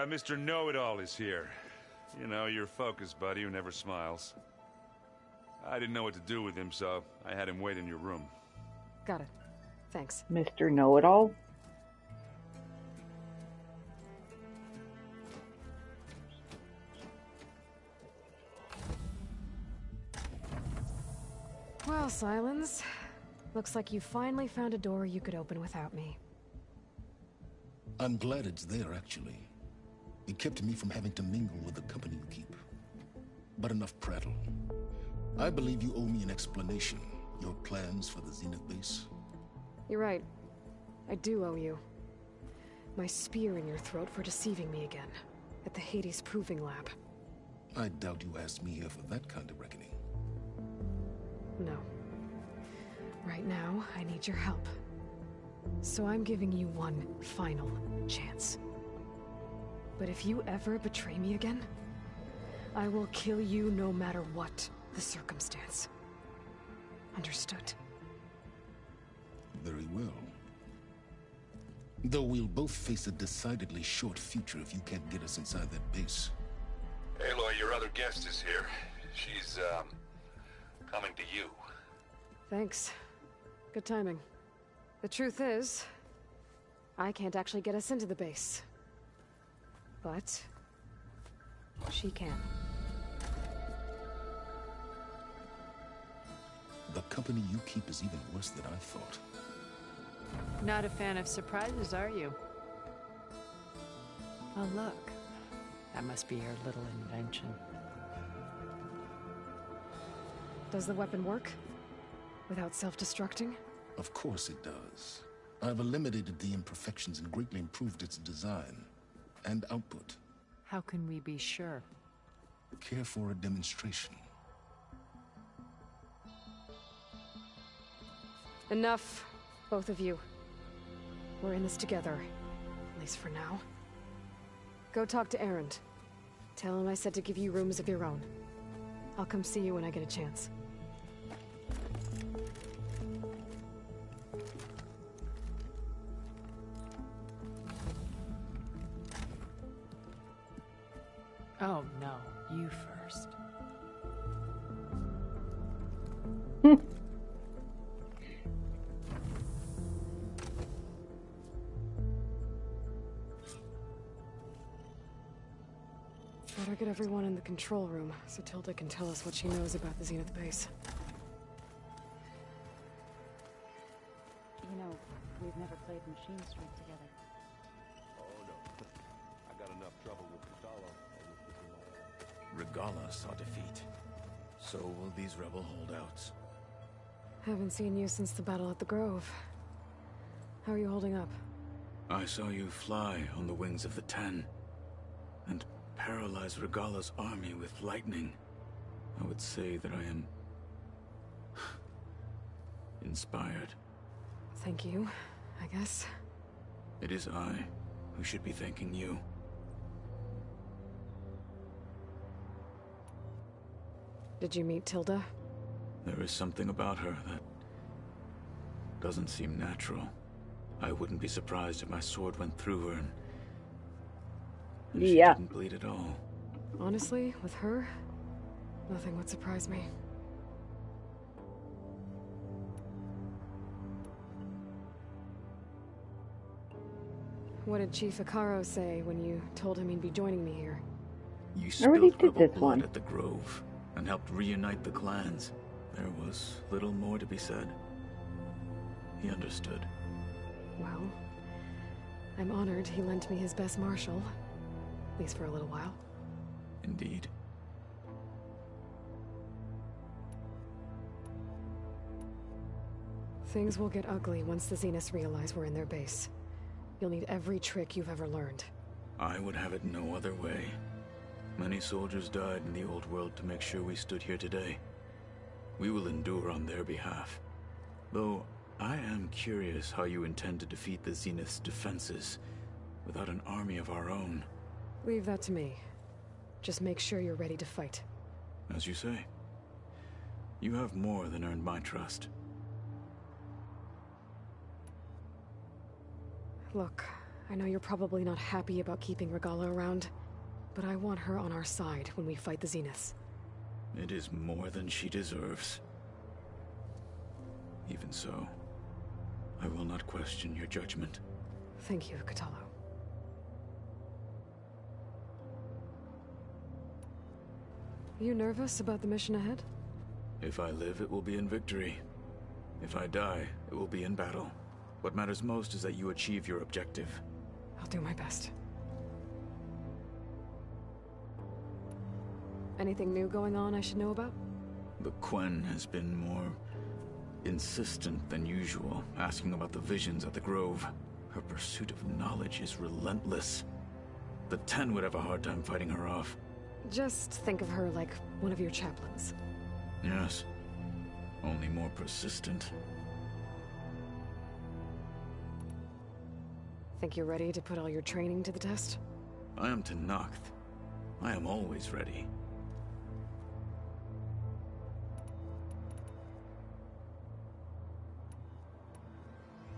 Mr. Know-It-All is here. You know, your focus buddy who never smiles. I didn't know what to do with him, so I had him wait in your room. Got it. Thanks. Mr. Know-It-All? Well, Silence. Looks like you finally found a door you could open without me. I'm glad it's there, actually. It kept me from having to mingle with the company you keep. But enough prattle. I believe you owe me an explanation. Your plans for the Zenith base? You're right. I do owe you. My spear in your throat for deceiving me again. At the Hades Proving Lab. I doubt you asked me here for that kind of reckoning. No. Right now, I need your help. So I'm giving you one final chance. But if you ever betray me again, I will kill you no matter what the circumstance. Understood? Very well. Though we'll both face a decidedly short future if you can't get us inside that base. Aloy, your other guest is here. She's, coming to you. Thanks. Good timing. The truth is, I can't actually get us into the base. But she can. The company you keep is even worse than I thought. Not a fan of surprises, are you? Oh, look. That must be your little invention. Does the weapon work? Without self-destructing? Of course it does. I've eliminated the imperfections and greatly improved its design and output. How can we be sure? Care for a demonstration? Enough, both of you. We're in this together, at least for now. Go talk to Erend. Tell him I said to give you rooms of your own. I'll come see you when I get a chance. Oh, no. You first. Better get everyone in the control room, so Tilda can tell us what she knows about the Zenith base. You know, we've never played Machine Street together. Oh no, I got enough trouble with Regala. Regala saw defeat. So will these rebel holdouts. Haven't seen you since the battle at the Grove. How are you holding up? I saw you fly on the wings of the Ten, and paralyze Regala's army with lightning. I would say that I am inspired. Thank you, I guess. It is I who should be thanking you. Did you meet Tilda? There is something about her that doesn't seem natural. I wouldn't be surprised if my sword went through her and she didn't bleed at all. Honestly, with her, nothing would surprise me. What did Chief Ikaro say when you told him he'd be joining me here? You spilled rebel blood at the Grove and helped reunite the clans. There was little more to be said. He understood. Well, I'm honored he lent me his best marshal. At least for a little while. Indeed. Things will get ugly once the Zeniths realize we're in their base. You'll need every trick you've ever learned. I would have it no other way. Many soldiers died in the old world to make sure we stood here today. We will endure on their behalf. Though, I am curious how you intend to defeat the Zenith's defenses without an army of our own. Leave that to me. Just make sure you're ready to fight. As you say. You have more than earned my trust. Look, I know you're probably not happy about keeping Regala around, but I want her on our side when we fight the Zeniths. It is more than she deserves. Even so, I will not question your judgment. Thank you, Kotallo. You nervous about the mission ahead? If I live, it will be in victory. If I die, it will be in battle. What matters most is that you achieve your objective. I'll do my best. Anything new going on I should know about? The Quen has been more insistent than usual, asking about the visions at the Grove. Her pursuit of knowledge is relentless. The Ten would have a hard time fighting her off. Just think of her like one of your chaplains. Yes, only more persistent. Think you're ready to put all your training to the test? I am Tenakth. I am always ready.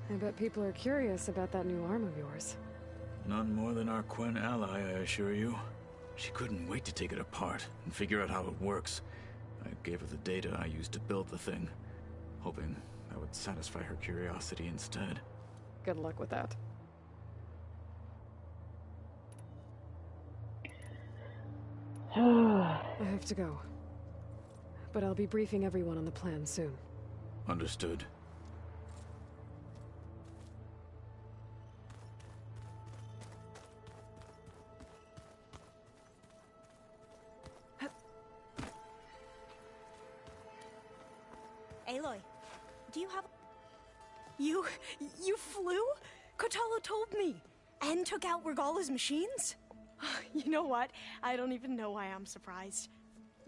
I bet people are curious about that new arm of yours. None more than our Quen ally, I assure you. She couldn't wait to take it apart and figure out how it works. I gave her the data I used to build the thing, hoping that would satisfy her curiosity instead. Good luck with that. I have to go. But I'll be briefing everyone on the plan soon. Understood. Aloy, do you have... You flew? Kotallo told me! And took out Regala's machines? You know what? I don't even know why I'm surprised.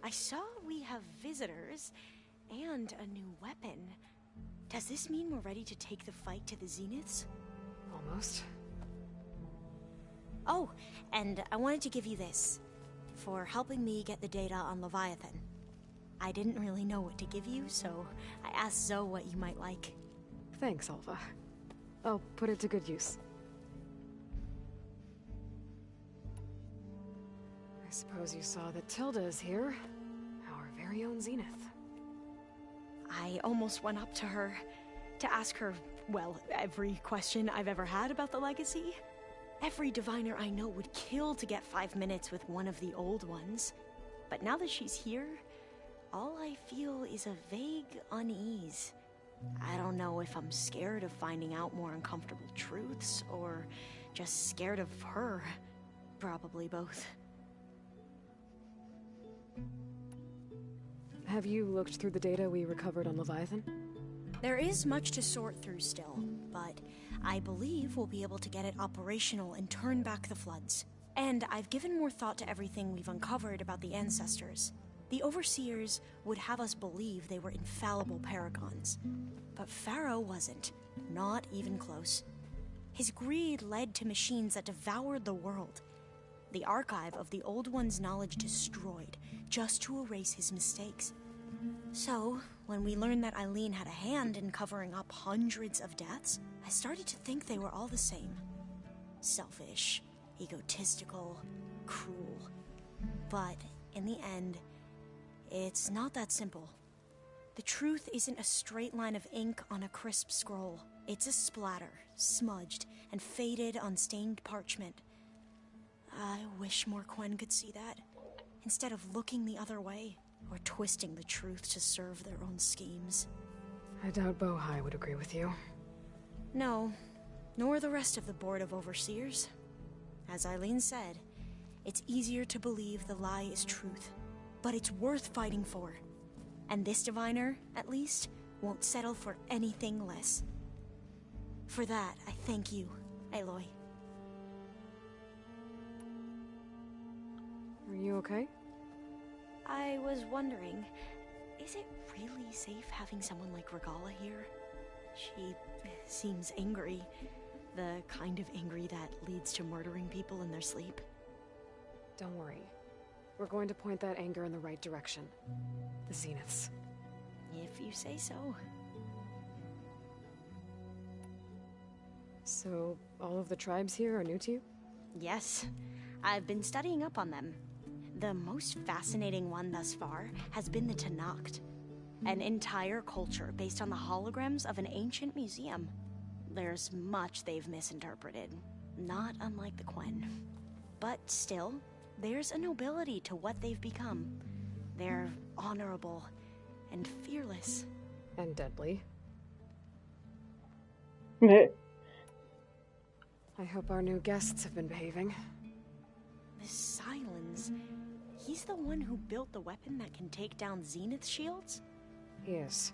I saw we have visitors and a new weapon. Does this mean we're ready to take the fight to the Zeniths? Almost. Oh, and I wanted to give you this, for helping me get the data on Leviathan. I didn't really know what to give you, so I asked Zoe what you might like. Thanks, Alva. I'll put it to good use. I suppose you saw that Tilda is here. Our very own Zenith. I almost went up to her to ask her, well, every question I've ever had about the legacy. Every diviner I know would kill to get 5 minutes with one of the old ones. But now that she's here, all I feel is a vague unease. I don't know if I'm scared of finding out more uncomfortable truths, or just scared of her. Probably both. Have you looked through the data we recovered on Leviathan? There is much to sort through still, but I believe we'll be able to get it operational and turn back the floods. And I've given more thought to everything we've uncovered about the ancestors. The Overseers would have us believe they were infallible paragons. But Pharaoh wasn't. Not even close. His greed led to machines that devoured the world. The archive of the Old One's knowledge destroyed, just to erase his mistakes. So, when we learned that Eileen had a hand in covering up hundreds of deaths, I started to think they were all the same. Selfish, egotistical, cruel. But, in the end, it's not that simple. The truth isn't a straight line of ink on a crisp scroll. It's a splatter, smudged and faded on stained parchment. I wish more Quen could see that, instead of looking the other way, or twisting the truth to serve their own schemes. I doubt Bohai would agree with you. No, nor the rest of the Board of Overseers. As Eileen said, it's easier to believe the lie is truth, but it's worth fighting for. And this diviner, at least, won't settle for anything less. For that, I thank you, Aloy. Are you okay? I was wondering, is it really safe having someone like Regala here? She seems angry. The kind of angry that leads to murdering people in their sleep. Don't worry. We're going to point that anger in the right direction. The Zeniths. If you say so. So, all of the tribes here are new to you? Yes, I've been studying up on them. The most fascinating one thus far has been the Tanacht, an entire culture based on the holograms of an ancient museum. There's much they've misinterpreted, not unlike the Quen. But still, there's a nobility to what they've become. They're honorable and fearless. And deadly. I hope our new guests have been behaving. This Silence, he's the one who built the weapon that can take down Zenith shields? He is.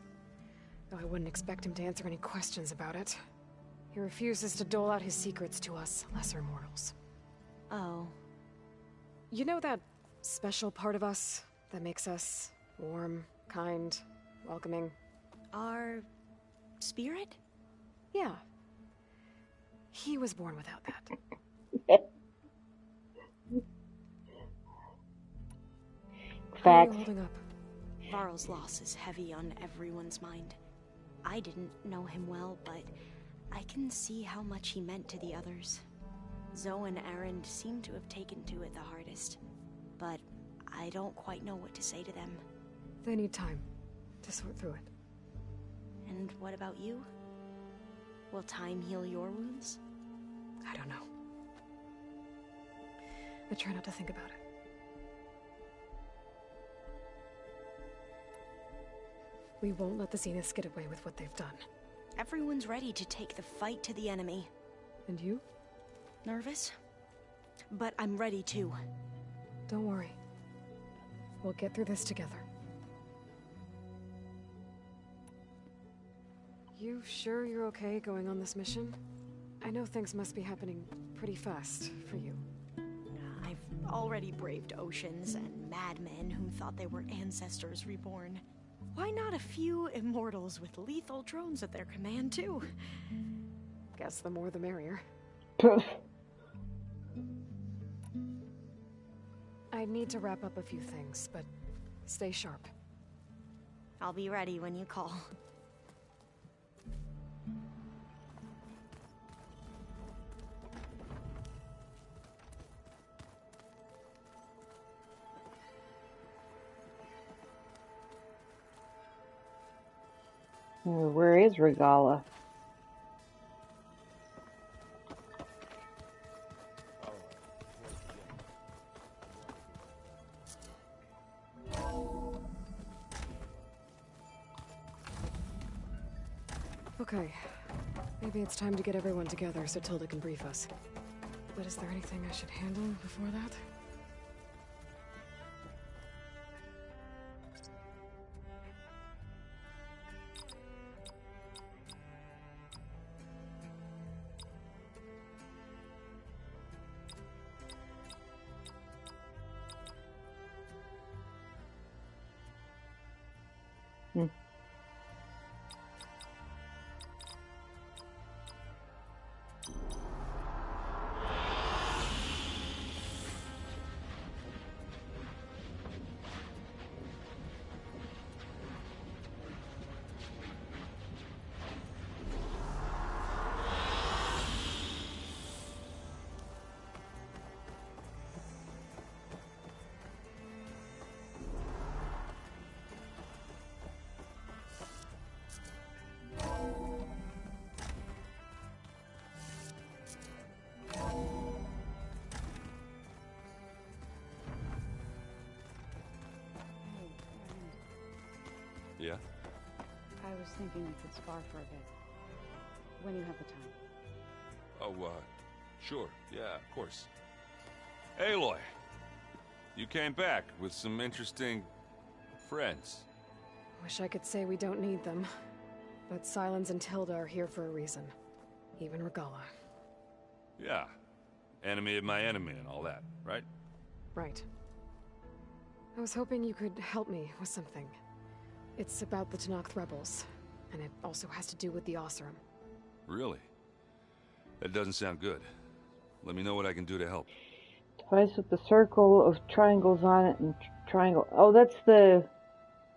Though I wouldn't expect him to answer any questions about it. He refuses to dole out his secrets to us, lesser mortals. Oh. You know that special part of us that makes us warm, kind, welcoming? Our spirit? Yeah. He was born without that. How are you holding up? Varl's loss is heavy on everyone's mind. I didn't know him well, but I can see how much he meant to the others. Zoe and Erend seem to have taken to it the hardest, but I don't quite know what to say to them. They need time to sort through it. And what about you? Will time heal your wounds? I don't know. I try not to think about it. We won't let the Zeniths get away with what they've done. Everyone's ready to take the fight to the enemy. And you? Nervous? But I'm ready too. Don't worry. We'll get through this together. You sure you're okay going on this mission? I know things must be happening pretty fast for you. I've already braved oceans and madmen who thought they were ancestors reborn. Why not a few immortals with lethal drones at their command, too? Guess the more the merrier. I need to wrap up a few things, but stay sharp. I'll be ready when you call. Where is Regala? Okay. Maybe it's time to get everyone together so Tilda can brief us. But is there anything I should handle before that? Yeah? I was thinking we could spar for a bit. When you have the time. Oh, sure. Yeah, of course. Aloy! You came back with some interesting friends. Wish I could say we don't need them. But Silence and Tilda are here for a reason. Even Regala. Yeah. Enemy of my enemy and all that, right? Right. I was hoping you could help me with something. It's about the Tanacht rebels, and it also has to do with the Osram. Really? That doesn't sound good. Let me know what I can do to help. Device with the circle of triangles on it and triangle. Oh, that's the...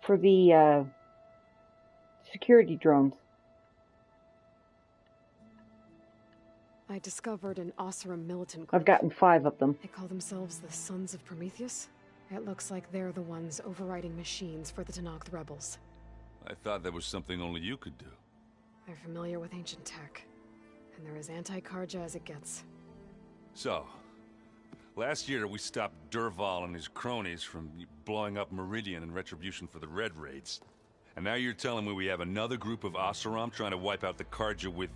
for the, security drones. I discovered an Oseram militant group. I've gotten 5 of them. They call themselves the Sons of Prometheus. It looks like they're the ones overriding machines for the Tenakth rebels. I thought that was something only you could do. They're familiar with ancient tech, and they're as anti-Karja as it gets. So, last year we stopped Durval and his cronies from blowing up Meridian in retribution for the Red Raids. And now you're telling me we have another group of Oseram trying to wipe out the Karja with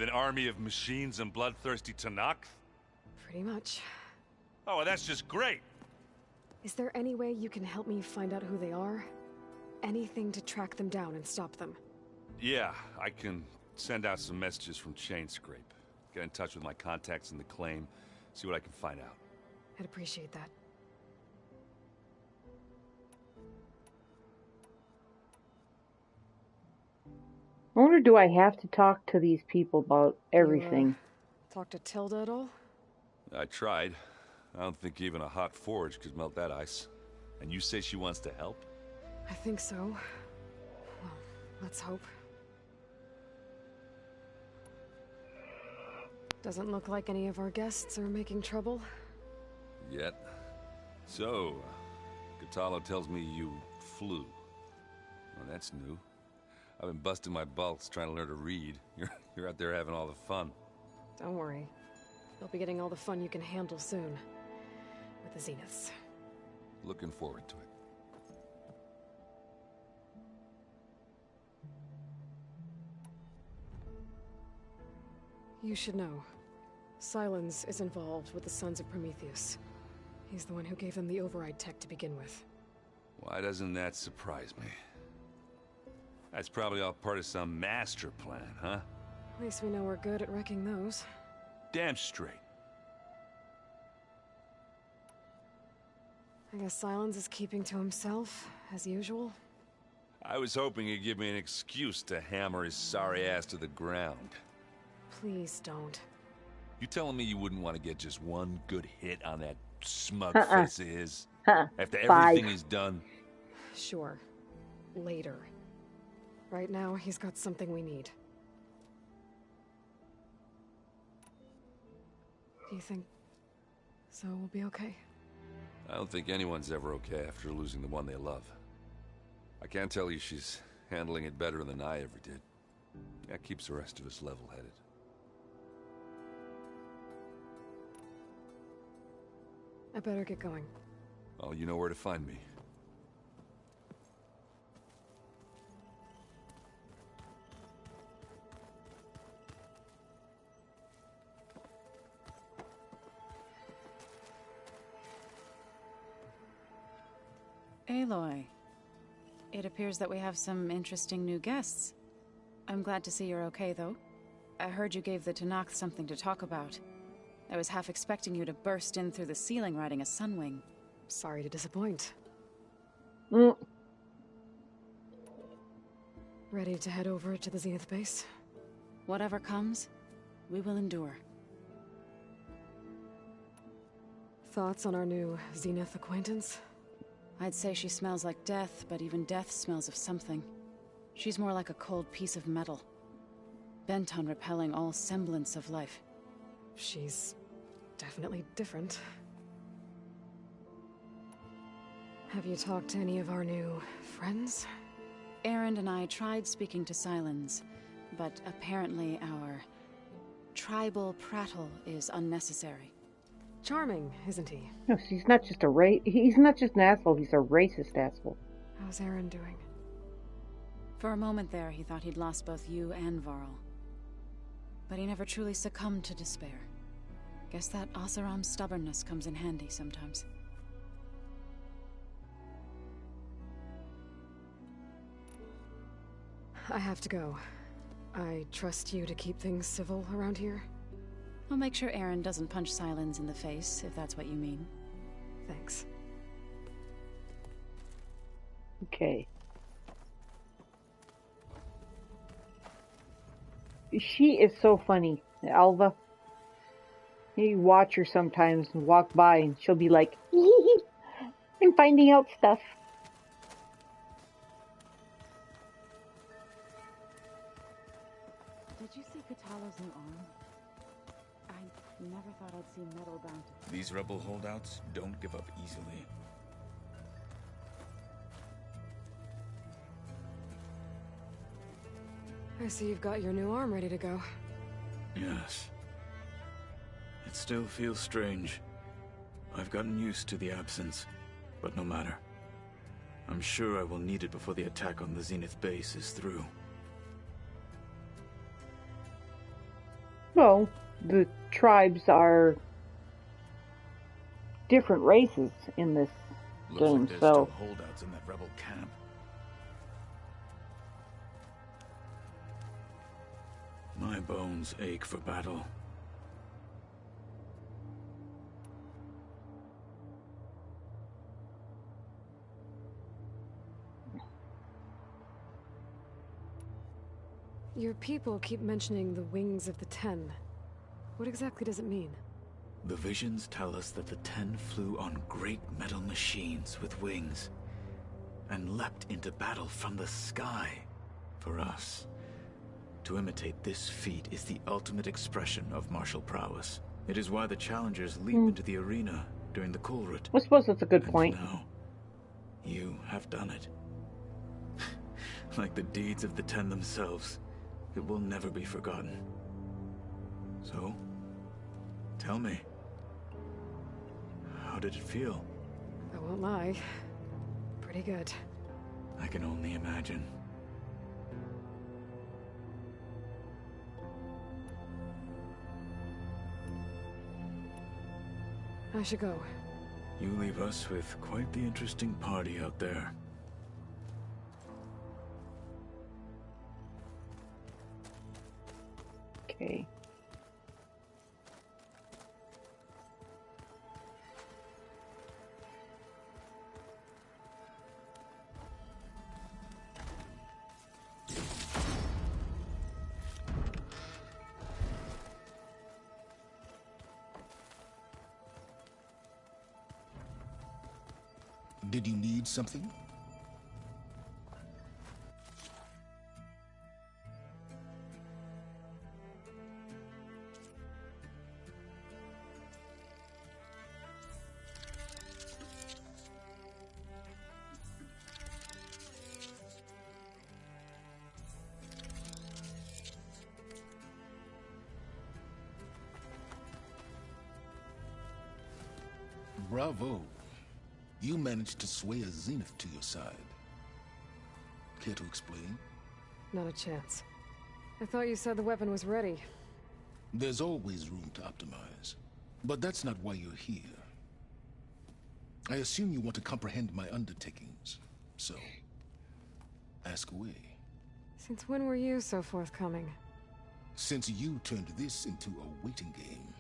an army of machines and bloodthirsty Tenakth? Pretty much. Oh, well, that's just great! Is there any way you can help me find out who they are? Anything to track them down and stop them? Yeah, I can send out some messages from Chainscrape. Get in touch with my contacts in the claim, see what I can find out. I'd appreciate that. I wonder, do I have to talk to these people about everything? Talk to Tilda at all? I tried. I don't think even a hot forge could melt that ice. And you say she wants to help? I think so. Well, let's hope. Doesn't look like any of our guests are making trouble. Yet. So, Katalo tells me you flew. Well, that's new. I've been busting my balls trying to learn to read. You're out there having all the fun. Don't worry. You'll be getting all the fun you can handle soon. With the Zeniths. Looking forward to it. You should know. Sylens is involved with the Sons of Prometheus. He's the one who gave them the override tech to begin with. Why doesn't that surprise me? That's probably all part of some master plan, huh? At least we know we're good at wrecking those. Damn straight. I guess Sylens is keeping to himself, as usual. I was hoping he'd give me an excuse to hammer his sorry ass to the ground. Please don't. You telling me you wouldn't want to get just one good hit on that smug face of his? After everything he's done? Sure. Later. Right now, he's got something we need. Do you think so we'll be okay? I don't think anyone's ever okay after losing the one they love. I can't tell you she's handling it better than I ever did. That keeps the rest of us level-headed. I better get going. Oh, you know where to find me. Aloy, it appears that we have some interesting new guests. I'm glad to see you're okay, though. I heard you gave the Tenakth something to talk about. I was half expecting you to burst in through the ceiling riding a sunwing. Sorry to disappoint. Ready to head over to the Zenith base? Whatever comes, we will endure. Thoughts on our new Zenith acquaintance? I'd say she smells like death, but even death smells of something. She's more like a cold piece of metal, bent on repelling all semblance of life. She's definitely different. Have you talked to any of our new friends? Erend and I tried speaking to Sylens, but apparently our tribal prattle is unnecessary. Charming, isn't he? No, he's not just he's not just an asshole, he's a racist asshole. How's Erend doing? For a moment there, he thought he'd lost both you and Varl. But he never truly succumbed to despair. Guess that Oseram stubbornness comes in handy sometimes. I have to go. I trust you to keep things civil around here? I'll make sure Erend doesn't punch Sylens in the face, if that's what you mean. Thanks. Okay. She is so funny, Alva. You watch her sometimes and walk by and she'll be like, I'm finding out stuff. Did you see Katalo's new arm? I never thought I'd see metal bound to... These rebel holdouts don't give up easily. I see you've got your new arm ready to go. Yes. It still feels strange. I've gotten used to the absence, but no matter. I'm sure I will need it before the attack on the Zenith base is through. Well, the tribes are different races in this game, like there's so... still holdouts in that rebel camp. My bones ache for battle. Your people keep mentioning the wings of the Ten. What exactly does it mean? The visions tell us that the Ten flew on great metal machines with wings and leapt into battle from the sky. For us, to imitate this feat is the ultimate expression of martial prowess. It is why the challengers leap into the arena during the Kulrut. I suppose that's a good point. Now, you have done it. Like the deeds of the Ten themselves, it will never be forgotten. So, tell me, how did it feel? I won't lie. Pretty good. I can only imagine. I should go. You leave us with quite the interesting party out there. Okay. Did you need something? Bravo. You managed to sway a Zenith to your side. Care to explain? Not a chance. I thought you said the weapon was ready. There's always room to optimize. But that's not why you're here. I assume you want to comprehend my undertakings. So, ask away. Since when were you so forthcoming? Since you turned this into a waiting game.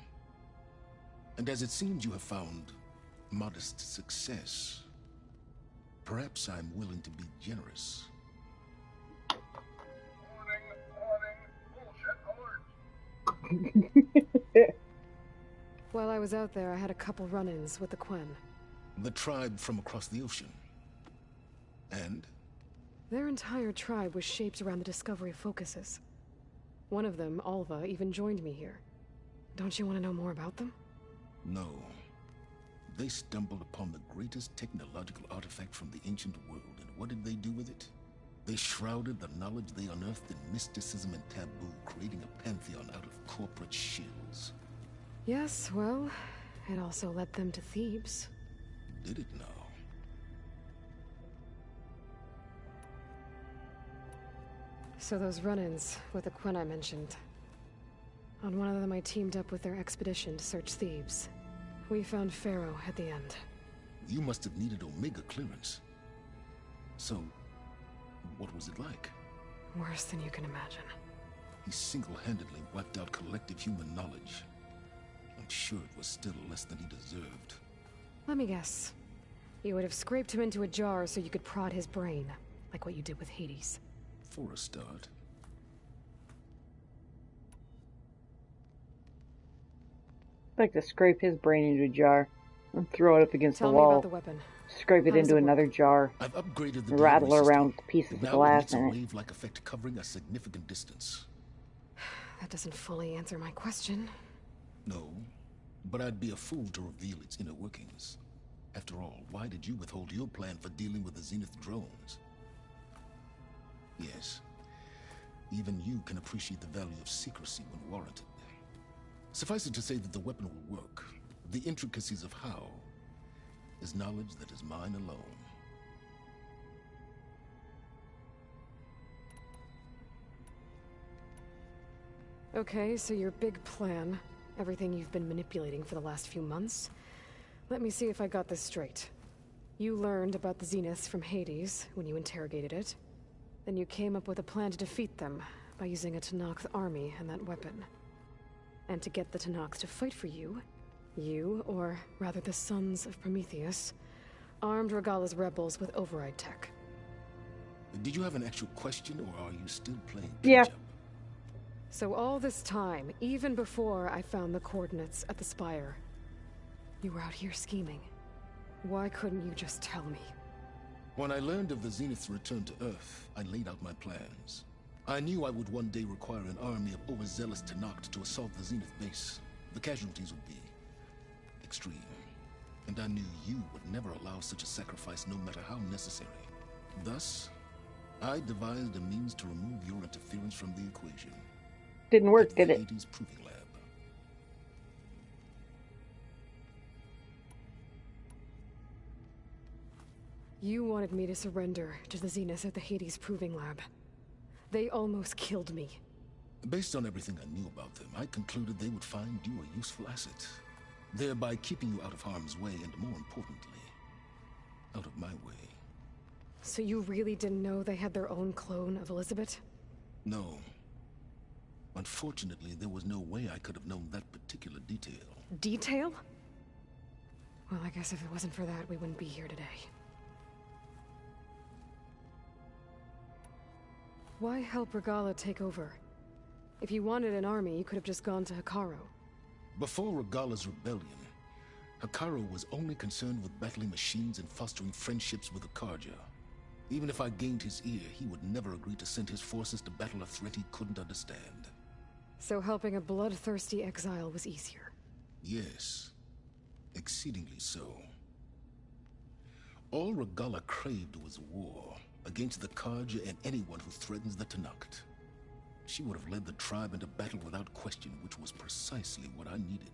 And as it seems you have found modest success, perhaps I'm willing to be generous. While I was out there, I had a couple run-ins with the Quen. The tribe from across the ocean. And? Their entire tribe was shaped around the discovery focuses. One of them, Alva, even joined me here. Don't you want to know more about them? No. They stumbled upon the greatest technological artifact from the ancient world, and what did they do with it? They shrouded the knowledge they unearthed in mysticism and taboo, creating a pantheon out of corporate shills. Yes, well, it also led them to Thebes. Did it now? So those run-ins with the Quen I mentioned. On one of them I teamed up with their expedition to search Thebes. We found Pharaoh at the end. You must have needed Omega clearance. So, what was it like? Worse than you can imagine. He single-handedly wiped out collective human knowledge. I'm sure it was still less than he deserved. Let me guess. You would have scraped him into a jar so you could prod his brain, like what you did with Hades. For a start. I'd like to scrape his brain into a jar and throw it up against Tell the me wall. about the weapon. Scrape it How does into it work? another jar. I've upgraded the Rattle delivery around system. with pieces of Now glass emits in a it. wave-like effect covering a significant distance. That doesn't fully answer my question. No, but I'd be a fool to reveal its inner workings. After all, why did you withhold your plan for dealing with the Zenith drones? Yes, even you can appreciate the value of secrecy when warranted. Suffice it to say that the weapon will work. The intricacies of how is knowledge that is mine alone. Okay, so your big plan, everything you've been manipulating for the last few months. Let me see if I got this straight. You learned about the Zeniths from Hades when you interrogated it. Then you came up with a plan to defeat them by using a Tenakth army and that weapon. And to get the Tenakth to fight for you, or rather the Sons of Prometheus, armed Regalla's rebels with override tech. Did you have an actual question, or are you still playing Yeah. catch-up? So all this time, even before I found the coordinates at the Spire, you were out here scheming. Why couldn't you just tell me? When I learned of the Zenith's return to Earth, I laid out my plans. I knew I would one day require an army of overzealous Tenakth to assault the Zenith base. The casualties would be extreme. And I knew you would never allow such a sacrifice, no matter how necessary. Thus, I devised a means to remove your interference from the equation. Didn't work, At did the it? Hades Proving Lab. You wanted me to surrender to the Zeniths at the Hades Proving Lab. They almost killed me. Based on everything I knew about them, I concluded they would find you a useful asset, thereby keeping you out of harm's way and, more importantly, out of my way. So you really didn't know they had their own clone of Elizabeth? No. Unfortunately, there was no way I could have known that particular detail. Detail? Well, I guess if it wasn't for that, we wouldn't be here today. Why help Regalla take over? If you wanted an army, you could have just gone to Hekarro. Before Regalla's rebellion, Hekarro was only concerned with battling machines and fostering friendships with Akarja. Even if I gained his ear, he would never agree to send his forces to battle a threat he couldn't understand. So helping a bloodthirsty exile was easier. Yes, exceedingly so. All Regalla craved was war against the Karja and anyone who threatens the Tenakth. She would have led the tribe into battle without question, which was precisely what I needed.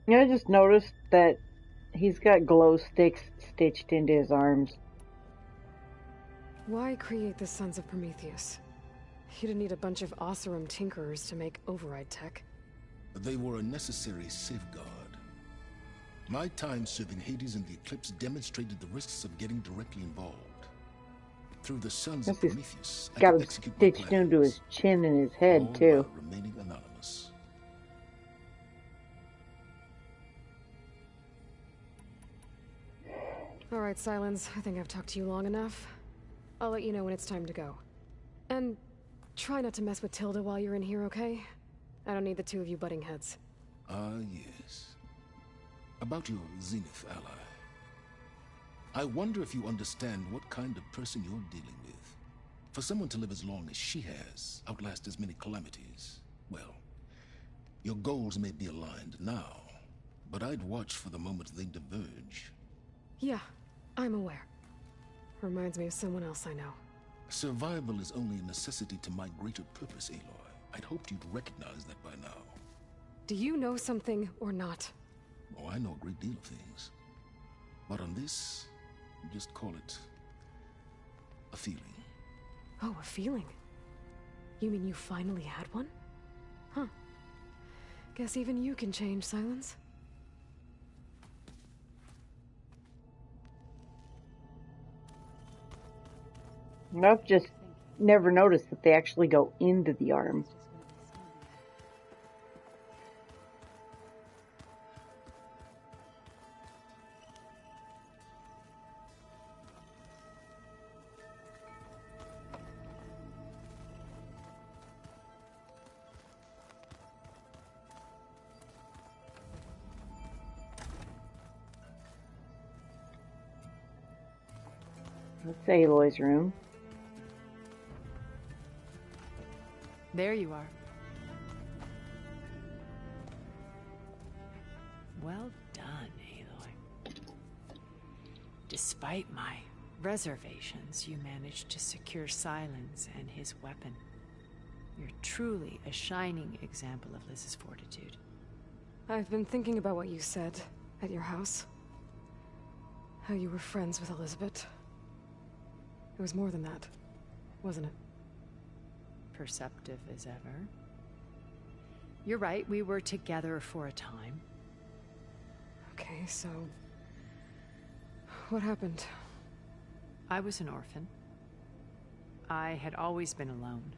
I just noticed that he's got glow sticks stitched into his arms. Why create the Sons of Prometheus? You didn't need a bunch of Oseram tinkerers to make override tech. They were a necessary safeguard. My time serving Hades and the Eclipse demonstrated the risks of getting directly involved. Through the Sons of Prometheus, I Got could him execute my stitched plans, into his chin and his head, all too. while remaining anonymous. All right, Silence. I think I've talked to you long enough. I'll let you know when it's time to go. And try not to mess with Tilda while you're in here, okay? I don't need the two of you butting heads. Ah, yes. About your Zenith ally. I wonder if you understand what kind of person you're dealing with. For someone to live as long as she has, outlast as many calamities, well, your goals may be aligned now, but I'd watch for the moment they diverge. Yeah, I'm aware. Reminds me of someone else I know. Survival is only a necessity to my greater purpose, Aloy. I'd hoped you'd recognize that by now. Do you know something or not? Oh, I know a great deal of things. But on this, just call it a feeling. Oh, a feeling? You mean you finally had one? Huh. Guess even you can change, Silence. I've just never noticed that they actually go into the arm. That's Aloy's room. There you are. Well done, Aloy. Despite my reservations, you managed to secure Silence and his weapon. You're truly a shining example of Liz's fortitude. I've been thinking about what you said at your house. How you were friends with Elizabeth. It was more than that, wasn't it? Perceptive as ever. You're right, we were together for a time. Okay, so... what happened? I was an orphan. I had always been alone.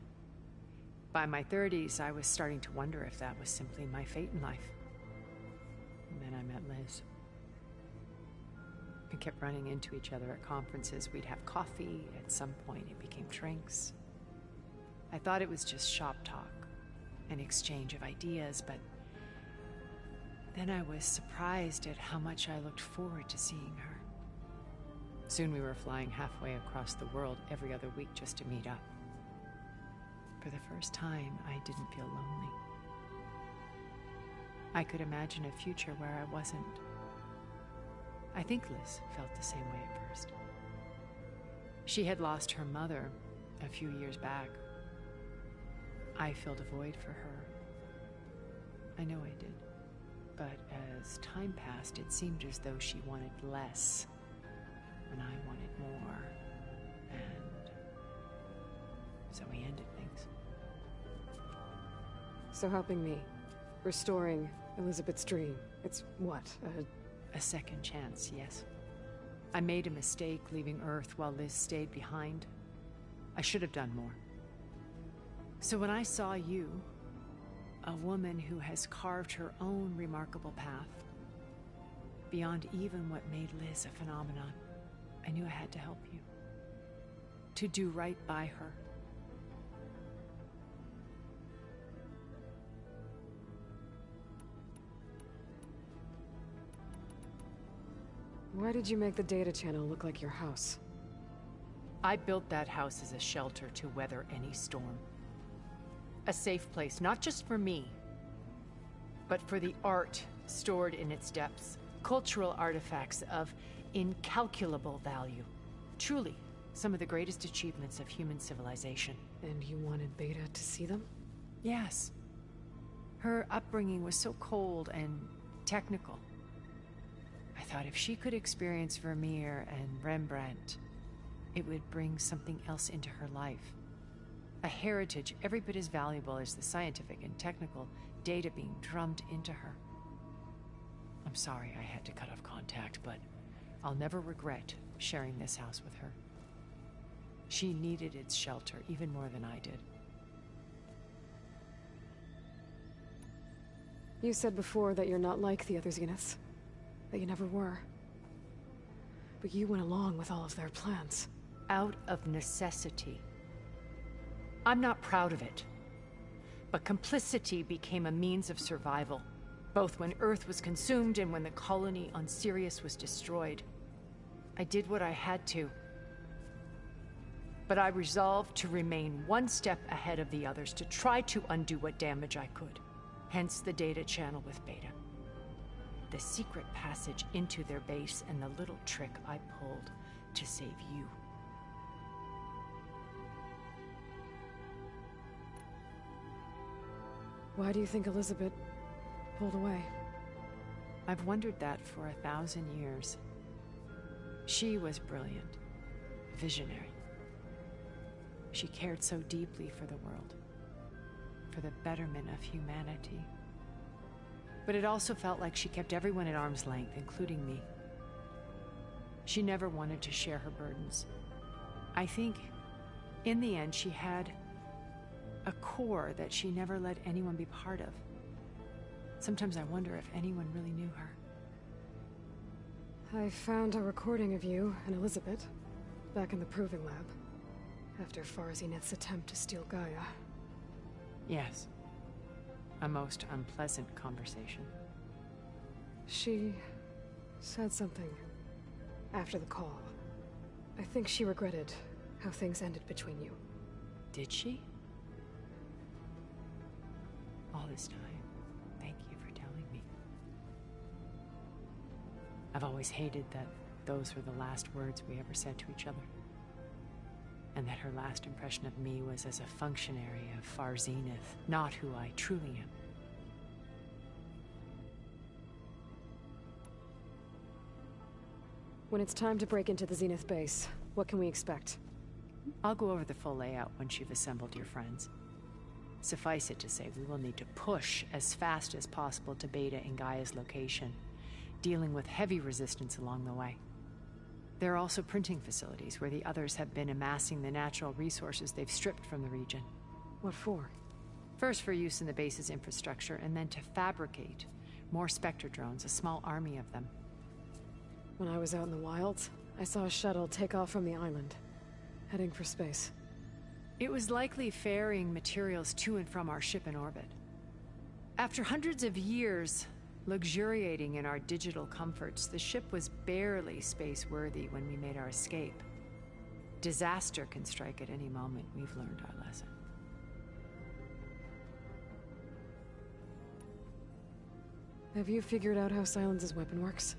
By my 30s, I was starting to wonder if that was simply my fate in life. And then I met Liz. We kept running into each other at conferences. We'd have coffee. At some point, it became drinks. I thought it was just shop talk, an exchange of ideas, but then I was surprised at how much I looked forward to seeing her. Soon we were flying halfway across the world every other week just to meet up. For the first time, I didn't feel lonely. I could imagine a future where I wasn't. I think Liz felt the same way at first. She had lost her mother a few years back. I filled a void for her. I know I did. But as time passed, it seemed as though she wanted less, and I wanted more. And so we ended things. So helping me, restoring Elizabeth's dream, it's what, a second chance, yes. I made a mistake leaving Earth while Liz stayed behind. I should have done more. So when I saw you, a woman who has carved her own remarkable path, beyond even what made Liz a phenomenon, I knew I had to help you. To do right by her. Why did you make the data channel look like your house? I built that house as a shelter to weather any storm. A safe place, not just for me, but for the art stored in its depths. Cultural artifacts of incalculable value. Truly, some of the greatest achievements of human civilization. And you wanted Beta to see them? Yes. Her upbringing was so cold and technical. I thought if she could experience Vermeer and Rembrandt, it would bring something else into her life. A heritage every bit as valuable as the scientific and technical data being drummed into her. I'm sorry I had to cut off contact, but I'll never regret sharing this house with her. She needed its shelter even more than I did. You said before that you're not like the other Zeniths. That you never were. But you went along with all of their plans. Out of necessity. I'm not proud of it. But complicity became a means of survival, both when Earth was consumed and when the colony on Sirius was destroyed. I did what I had to. But I resolved to remain one step ahead of the others, to try to undo what damage I could. Hence the data channel with Beta. The secret passage into their base and the little trick I pulled to save you. Why do you think Elizabeth pulled away? I've wondered that for 1,000 years. She was brilliant, visionary. She cared so deeply for the world, for the betterment of humanity. But it also felt like she kept everyone at arm's length, including me. She never wanted to share her burdens. I think, in the end, she had a core that she never let anyone be part of. Sometimes I wonder if anyone really knew her. I found a recording of you and Elizabeth back in the Proving Lab, after Farzineth's attempt to steal Gaia. Yes. A most unpleasant conversation. She said something after the call. I think she regretted how things ended between you. Did she? All this time, thank you for telling me. I've always hated that those were the last words we ever said to each other. And that her last impression of me was as a functionary of Far Zenith, not who I truly am. When it's time to break into the Zenith base, what can we expect? I'll go over the full layout once you've assembled your friends. Suffice it to say, we will need to push as fast as possible to Beta and Gaia's location, dealing with heavy resistance along the way. There are also printing facilities where the others have been amassing the natural resources they've stripped from the region. What for? First for use in the base's infrastructure, and then to fabricate more Spectre drones, a small army of them. When I was out in the wilds, I saw a shuttle take off from the island, heading for space. It was likely ferrying materials to and from our ship in orbit. After hundreds of years luxuriating in our digital comforts, the ship was barely space-worthy when we made our escape. Disaster can strike at any moment. We've learned our lesson. Have you figured out how Silence's weapon works?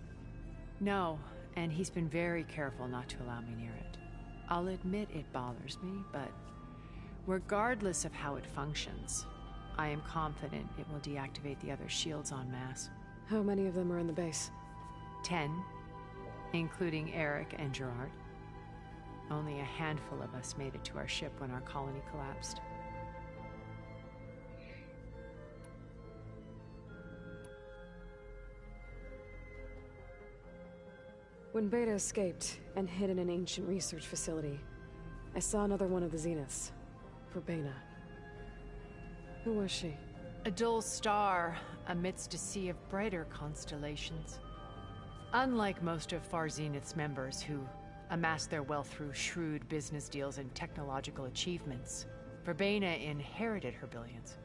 No, and he's been very careful not to allow me near it. I'll admit it bothers me, but regardless of how it functions, I am confident it will deactivate the other shields en masse. How many of them are in the base? 10, including Eric and Gerard. Only a handful of us made it to our ship when our colony collapsed. When Beta escaped and hid in an ancient research facility, I saw another one of the Zeniths, Verbena. Who was she? A dull star amidst a sea of brighter constellations. Unlike most of Far Zenith's members who amassed their wealth through shrewd business deals and technological achievements, Verbena inherited her billions.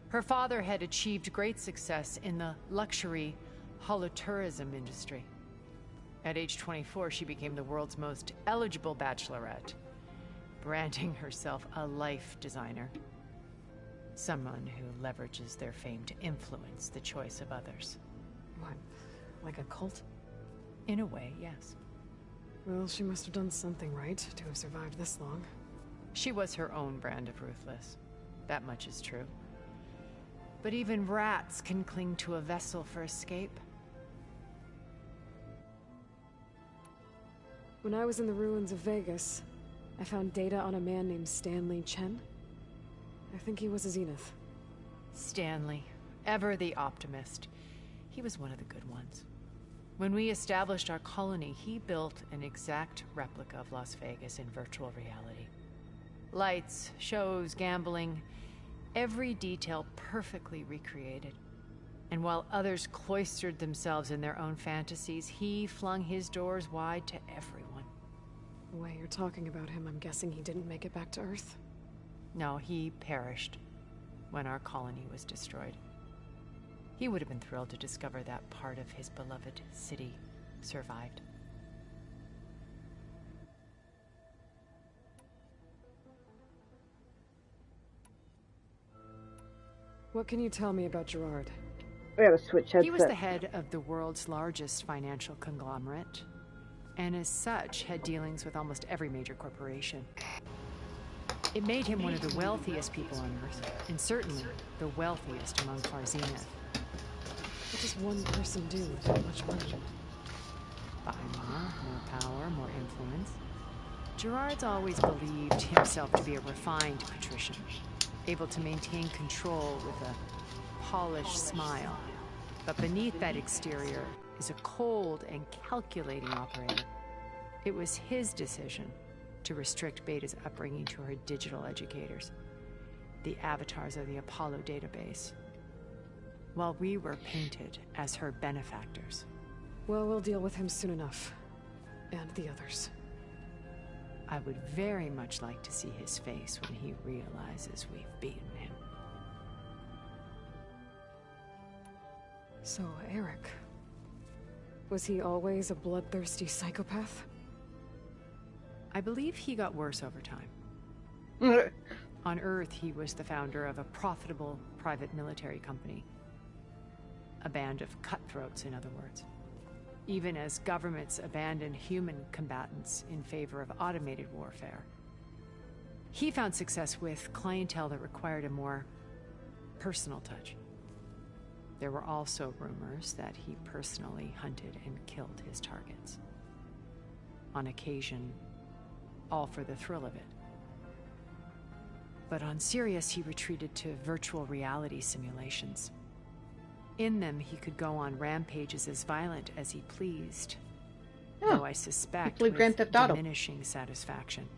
Her father had achieved great success in the luxury holotourism industry. At age 24, she became the world's most eligible bachelorette, branding herself a life designer. Someone who leverages their fame to influence the choice of others. What, like a cult? In a way, yes. Well, she must have done something right to have survived this long. She was her own brand of ruthless. That much is true. But even rats can cling to a vessel for escape. When I was in the ruins of Vegas, I found data on a man named Stanley Chen. I think he was a Zenith. Stanley, ever the optimist. He was one of the good ones. When we established our colony, he built an exact replica of Las Vegas in virtual reality. Lights, shows, gambling, every detail perfectly recreated. And while others cloistered themselves in their own fantasies, he flung his doors wide to everyone. The way you're talking about him, I'm guessing he didn't make it back to Earth? No, he perished when our colony was destroyed. He would have been thrilled to discover that part of his beloved city survived. What can you tell me about Gerard? I gotta switch headsets. He was the head of the world's largest financial conglomerate, and as such had dealings with almost every major corporation. It made him one of the wealthiest people on Earth, and certainly the wealthiest among Far Zenith. What does one person do with that much money? Buy more power, more influence. Gerard's always believed himself to be a refined patrician, able to maintain control with a polished smile. But beneath that exterior is a cold and calculating operator. It was his decision to restrict Beta's upbringing to her digital educators, the avatars of the Apollo database, while we were painted as her benefactors. Well, we'll deal with him soon enough. And the others. I would very much like to see his face when he realizes we've beaten him. So, Eric. Was he always a bloodthirsty psychopath? I believe he got worse over time. On Earth, he was the founder of a profitable private military company. A band of cutthroats, in other words. Even as governments abandoned human combatants in favor of automated warfare. He found success with clientele that required a more personal touch. There were also rumors that he personally hunted and killed his targets. On occasion, all for the thrill of it. But on Sirius, he retreated to virtual reality simulations. In them, he could go on rampages as violent as he pleased, though I suspect with diminishing satisfaction.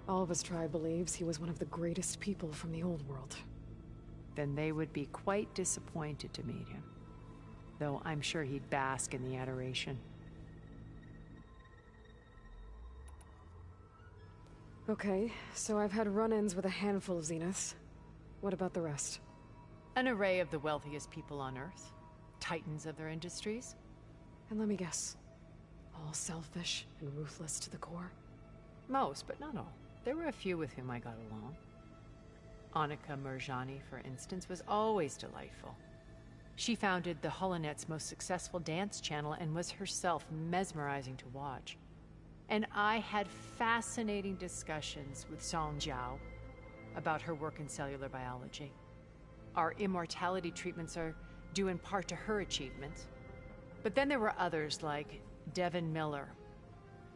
All of his tribe believes he was one of the greatest people from the old world. Then they would be quite disappointed to meet him, though I'm sure he'd bask in the adoration. Okay, so I've had run-ins with a handful of Zeniths. What about the rest? An array of the wealthiest people on Earth. Titans of their industries. And let me guess. All selfish and ruthless to the core? Most, but not all. There were a few with whom I got along. Annika Murjani, for instance, was always delightful. She founded the Holonet's most successful dance channel and was herself mesmerizing to watch. And I had fascinating discussions with Song Jiao about her work in cellular biology. Our immortality treatments are due in part to her achievements. But then there were others like Devin Miller,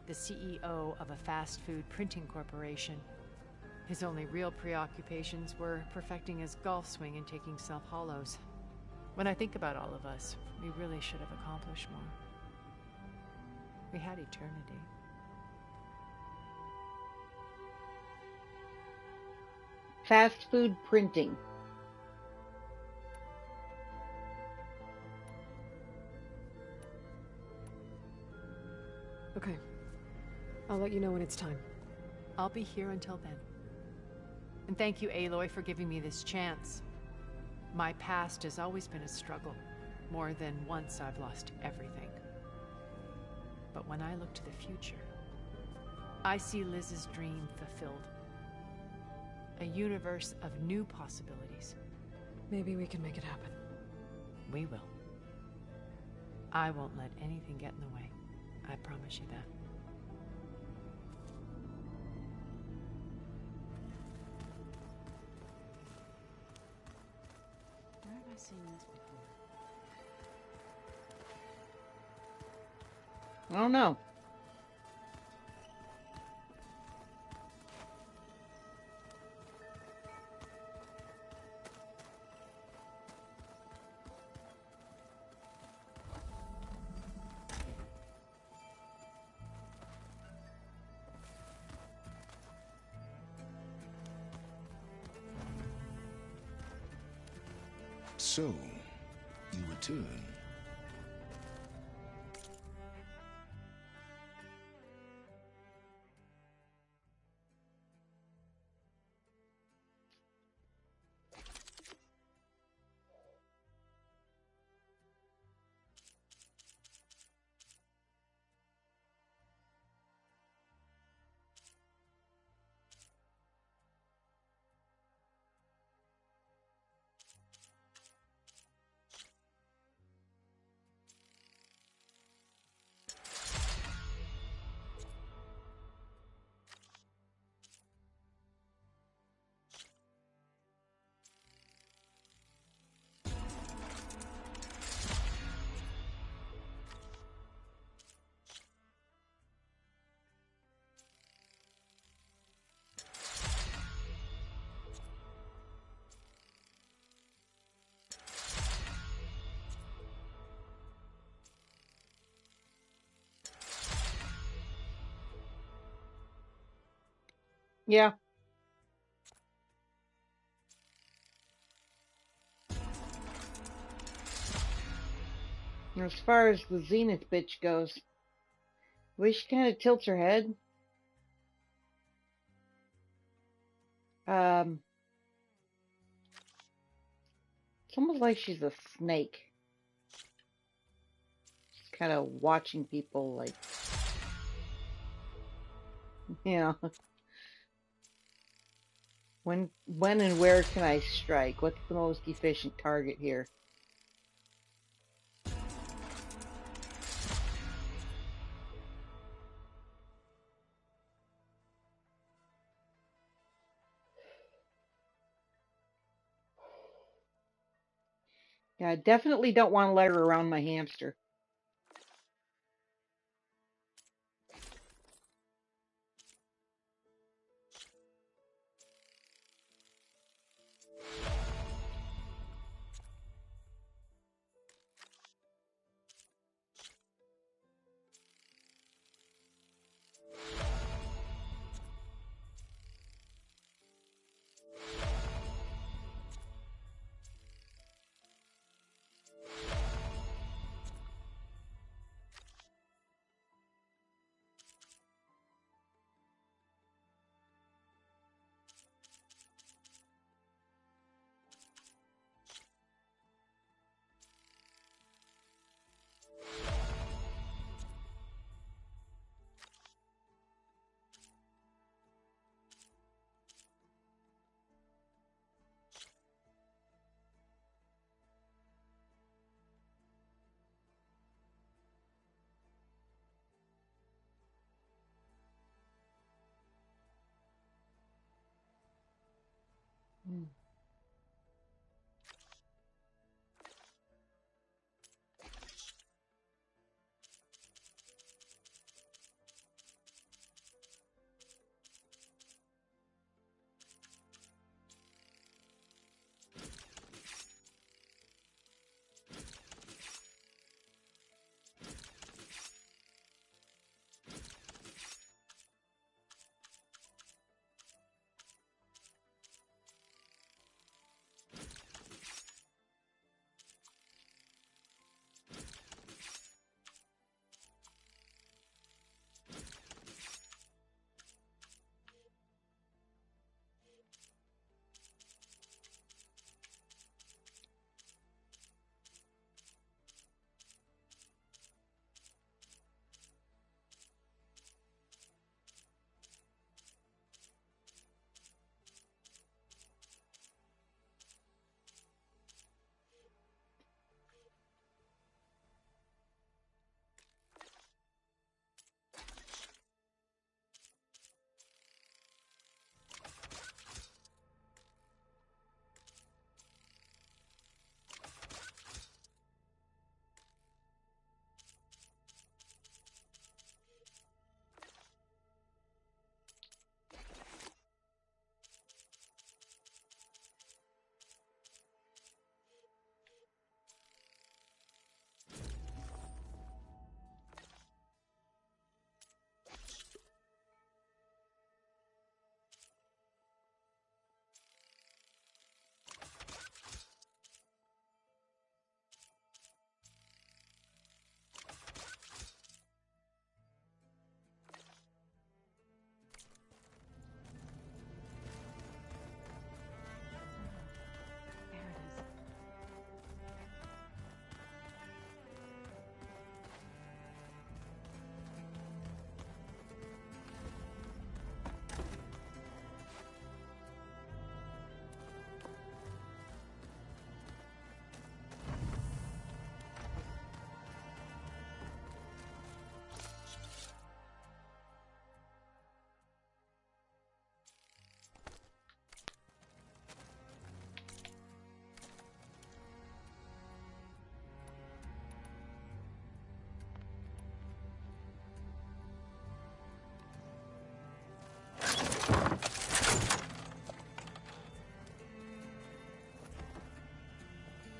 the CEO of a fast food printing corporation. His only real preoccupations were perfecting his golf swing and taking self-hollows. When I think about all of us, we really should have accomplished more. We had eternity. Fast food printing. Okay. I'll let you know when it's time. I'll be here until then. And thank you, Aloy, for giving me this chance. My past has always been a struggle. More than once I've lost everything. But when I look to the future, I see Liz's dream fulfilled. A universe of new possibilities. Maybe we can make it happen. We will. I won't let anything get in the way. I promise you that. Where have I seen this before? I don't know. So, you return. Yeah. As far as the Zenith bitch goes, the way she kind of tilts her head. It's almost like she's a snake. She's kind of watching people like Yeah. When and where can I strike? What's the most efficient target here? Yeah, I definitely don't want to let her around my hamster. Hmm.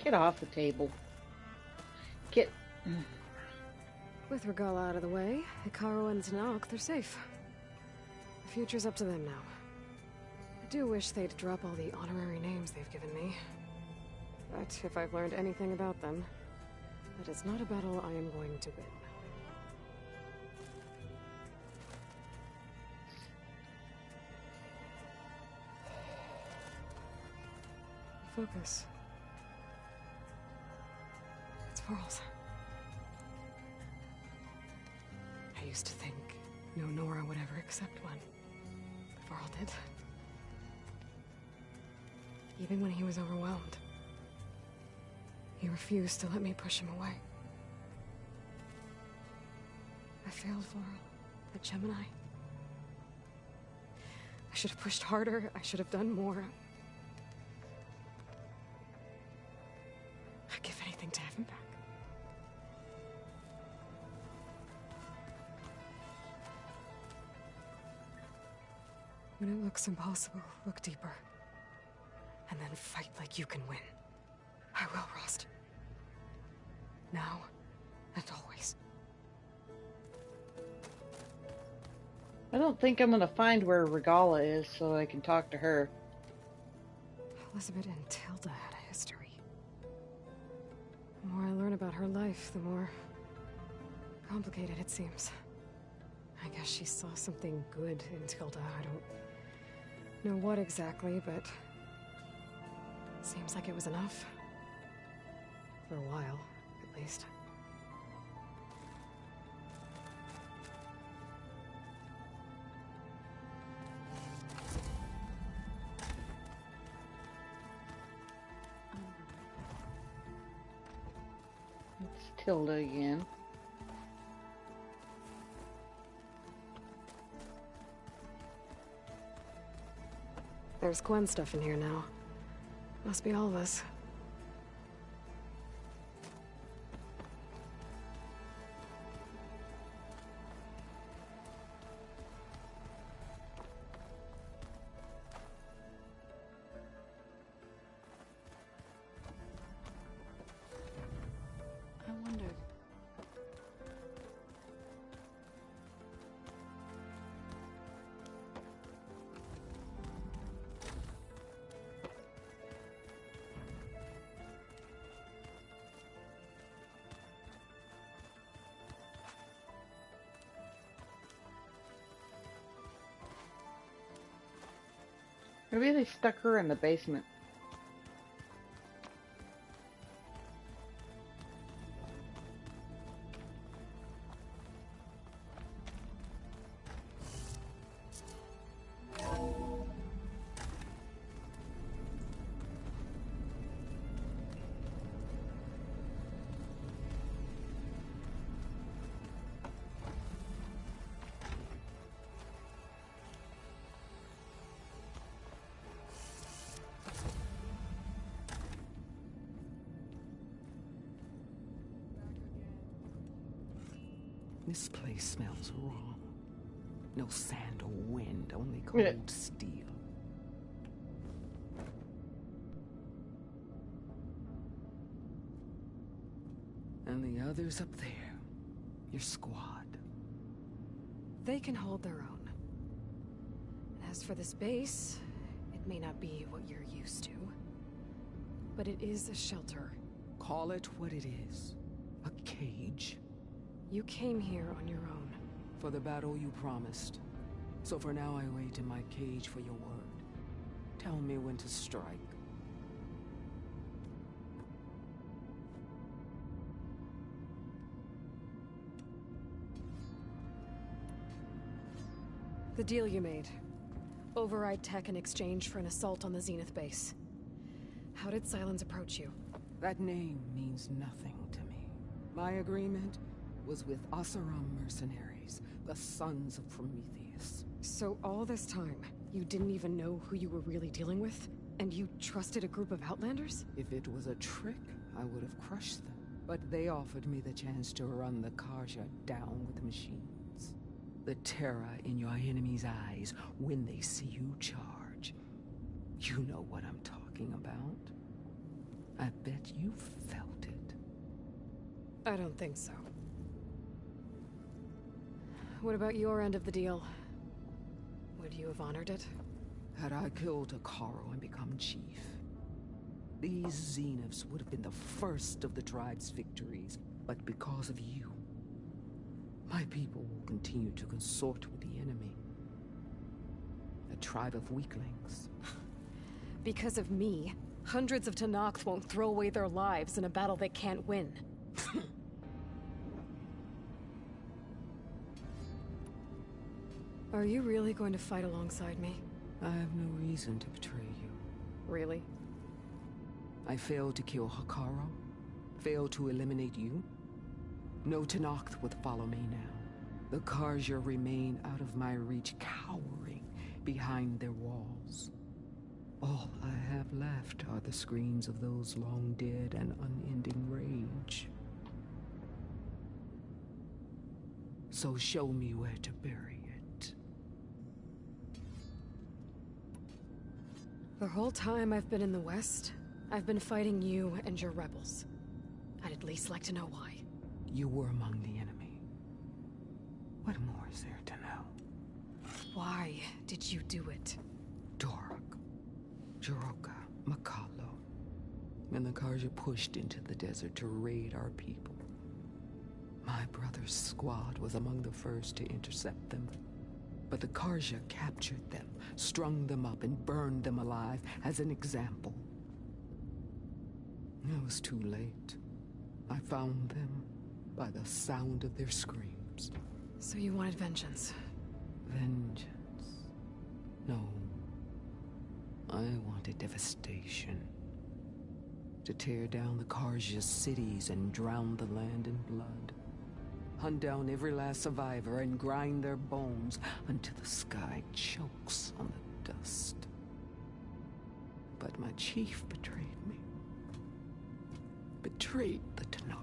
Get off the table. Get... With Regal out of the way, Hikaru and Tanakh, they're safe. The future's up to them now. I do wish they'd drop all the honorary names they've given me. But if I've learned anything about them, that is not a battle I am going to win. Focus. It's Varl's. I used to think no Nora would ever accept one. Varl did. Even when he was overwhelmed. He refused to let me push him away. I failed, Varl, at Gemini. I should have pushed harder. I should have done more. I'd give anything to have him back. When it looks impossible, look deeper. And then fight like you can win. I will, Rost. Now and always. I don't think I'm gonna find where Regala is so I can talk to her. Elizabeth and Tilda had a history. The more I learn about her life, the more complicated it seems. I guess she saw something good in Tilda. I don't know what exactly, but seems like it was enough. For a while, at least. It's Tilda again. There's Gwen stuff in here now. Must be all of us. I wondered. Maybe they stuck her in the basement. This place smells wrong. No sand or wind, only cold steel. And the others up there, your squad. They can hold their own. As for this base, it may not be what you're used to, but it is a shelter. Call it what it is. A cage. You came here on your own. For the battle you promised. So for now I wait in my cage for your word. Tell me when to strike. The deal you made. Override tech in exchange for an assault on the Zenith base. How did Sylens approach you? That name means nothing to me. My agreement was with Oseram mercenaries, the sons of Prometheus. So all this time, you didn't even know who you were really dealing with? And you trusted a group of Outlanders? If it was a trick, I would have crushed them. But they offered me the chance to run the Karja down with machines. The terror in your enemy's eyes when they see you charge. You know what I'm talking about. I bet you felt it. I don't think so. What about your end of the deal? Would you have honored it? Had I killed Akaro and become chief, these Zeniths would have been the first of the tribe's victories. But because of you, my people will continue to consort with the enemy. A tribe of weaklings. Because of me, hundreds of Tenakth won't throw away their lives in a battle they can't win. Are you really going to fight alongside me? I have no reason to betray you. Really? I failed to kill Hikaru, failed to eliminate you. No Tenakth would follow me now. The Karja remain out of my reach, cowering behind their walls. All I have left are the screams of those long dead and unending rage. So show me where to bury it. The whole time I've been in the West, I've been fighting you and your rebels. I'd at least like to know why. You were among the enemy. What more is there to know? Why did you do it? Dorok, Jiroka, Makalo, and the Karja pushed into the desert to raid our people. My brother's squad was among the first to intercept them. But the Karja captured them, strung them up, and burned them alive as an example. It was too late. I found them by the sound of their screams. So you wanted vengeance? Vengeance? No. I wanted devastation. To tear down the Karja's cities and drown the land in blood. Hunt down every last survivor and grind their bones until the sky chokes on the dust. But my chief betrayed me. Betrayed the Tenakth.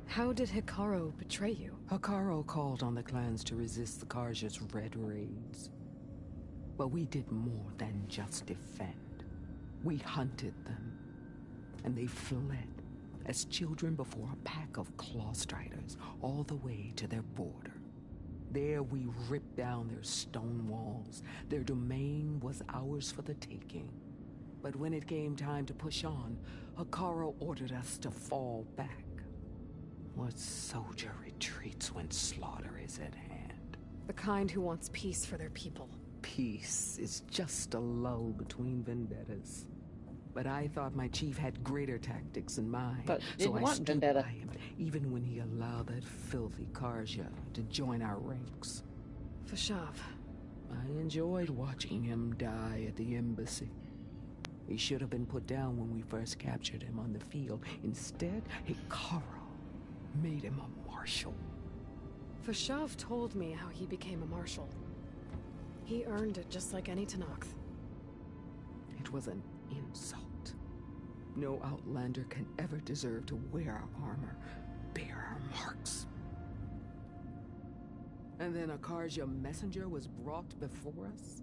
How did Hikaru betray you? Hikaru called on the clans to resist the Karja's red raids. But we did more than just defend. We hunted them, and they fled as children before a pack of claw striders all the way to their border. There we ripped down their stone walls. Their domain was ours for the taking. But when it came time to push on, Hikaru ordered us to fall back. What soldier retreats when slaughter is at hand? The kind who wants peace for their people. Peace is just a lull between vendettas. But I thought my chief had greater tactics in mind. But so I stood vendetta. by him, even when he allowed that filthy Karja to join our ranks. Fashav. I enjoyed watching him die at the embassy. He should have been put down when we first captured him on the field. Instead, Hikaru made him a marshal. Fashav told me how he became a marshal. He earned it just like any Tenakth. It was an insult. No outlander can ever deserve to wear our armor, bear our marks. And then a Karja messenger was brought before us?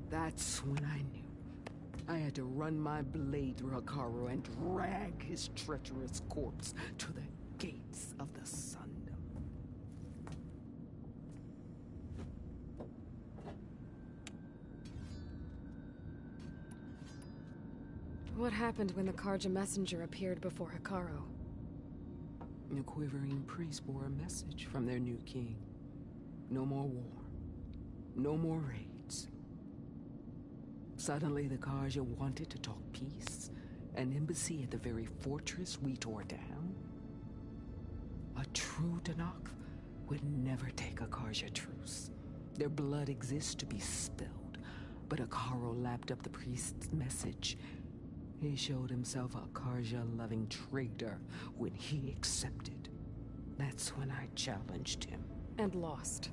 That's when I knew. I had to run my blade through Hikaru and drag his treacherous corpse to the gates of the Sundom. What happened when the Karja messenger appeared before Hikaru? The quivering priest bore a message from their new king. No more war. No more raids. Suddenly the Karja wanted to talk peace. An embassy at the very fortress we tore down? A true Tenakth would never take a Karja truce. Their blood exists to be spilled. But Hikaru lapped up the priest's message. He showed himself a Karja-loving traitor when he accepted. That's when I challenged him. And lost.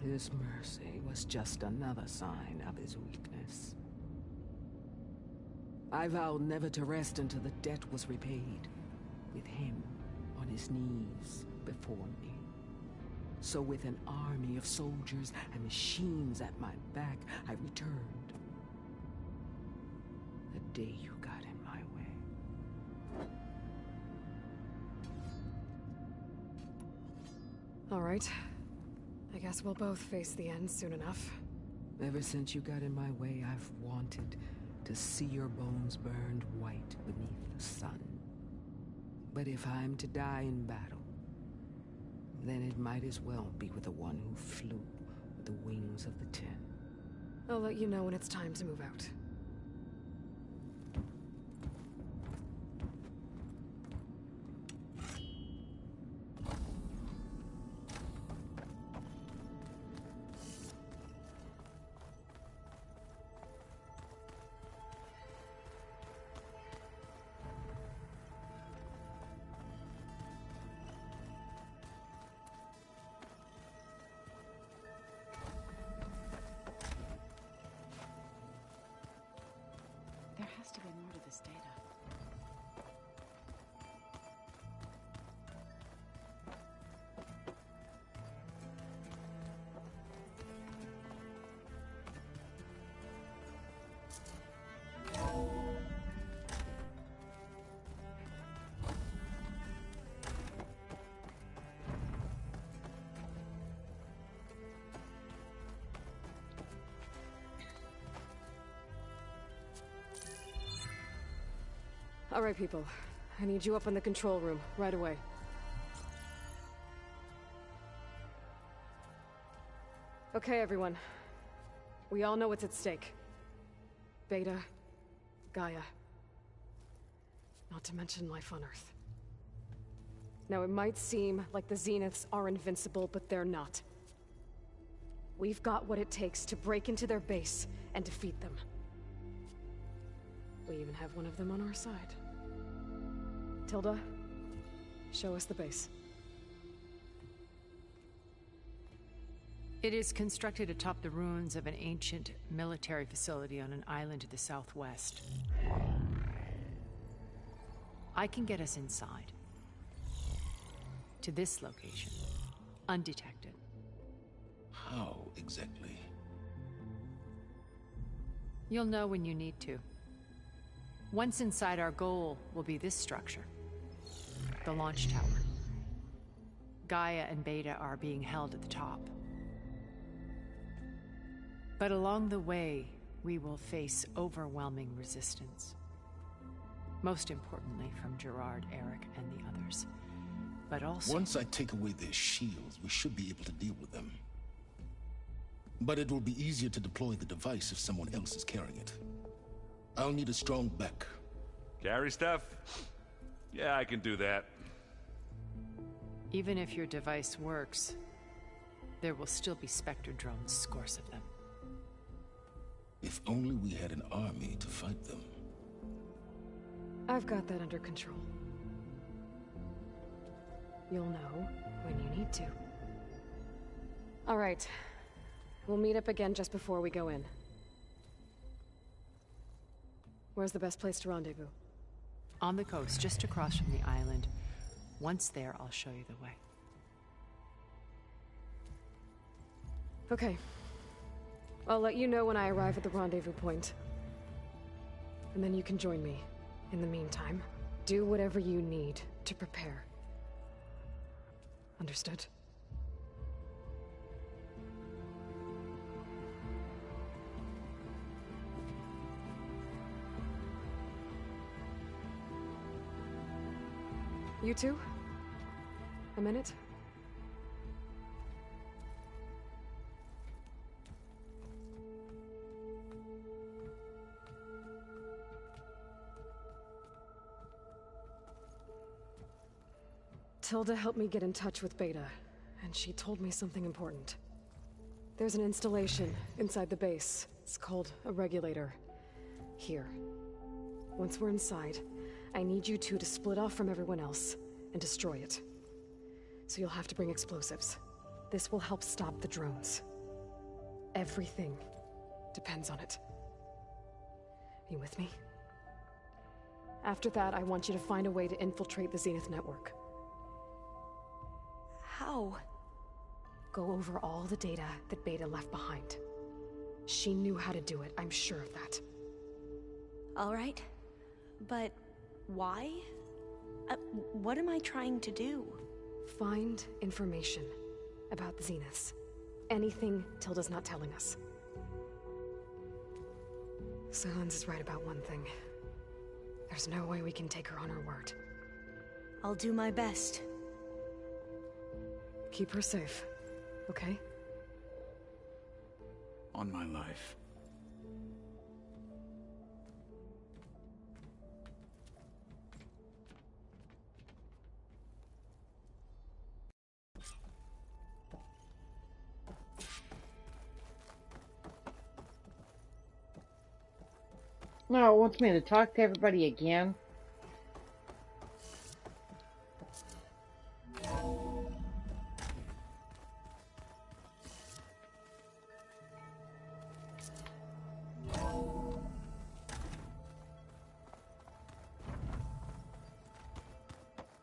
His mercy was just another sign of his weakness. I vowed never to rest until the debt was repaid, with him on his knees before me. So with an army of soldiers and machines at my back, I returned. The day you got in my way. All right. I guess we'll both face the end soon enough. Ever since you got in my way, I've wanted to see your bones burned white beneath the sun. But if I'm to die in battle, then it might as well be with the one who flew with the wings of the 10. I'll let you know when it's time to move out. There has to be more to this data. All right, people. I need you up in the control room, right away. Okay, everyone. We all know what's at stake. Beta, Gaia. Not to mention life on Earth. Now, it might seem like the Zeniths are invincible, but they're not. We've got what it takes to break into their base and defeat them. We even have one of them on our side. Tilda, show us the base. It is constructed atop the ruins of an ancient military facility on an island to the southwest. I can get us inside. To this location, undetected. How exactly? You'll know when you need to. Once inside, our goal will be this structure. The launch tower. Gaia and Beta are being held at the top. But along the way, we will face overwhelming resistance. Most importantly from Gerard, Eric, and the others. But also... Once I take away their shields, we should be able to deal with them. But it will be easier to deploy the device if someone else is carrying it. I'll need a strong back. Carry stuff? Yeah, I can do that. Even if your device works, there will still be Spectre drones, scores of them. If only we had an army to fight them. I've got that under control. You'll know when you need to. All right. We'll meet up again just before we go in. Where's the best place to rendezvous? On the coast, just across from the island. Once there, I'll show you the way. Okay. I'll let you know when I arrive at the rendezvous point. And then you can join me. In the meantime, do whatever you need to prepare. Understood? You two? A minute? Tilda helped me get in touch with Beta, and she told me something important. There's an installation inside the base. It's called a regulator. Here. Once we're inside, I need you two to split off from everyone else and destroy it. So you'll have to bring explosives. This will help stop the drones. Everything depends on it. Are you with me? After that, I want you to find a way to infiltrate the Zenith network. How? Go over all the data that Beta left behind. She knew how to do it, I'm sure of that. All right. But why? What am I trying to do? Find information about the Zeniths. Anything Tilda's not telling us. Silence is right about one thing. There's no way we can take her on her word. I'll do my best. Keep her safe, okay? On my life. No, it wants me to talk to everybody again.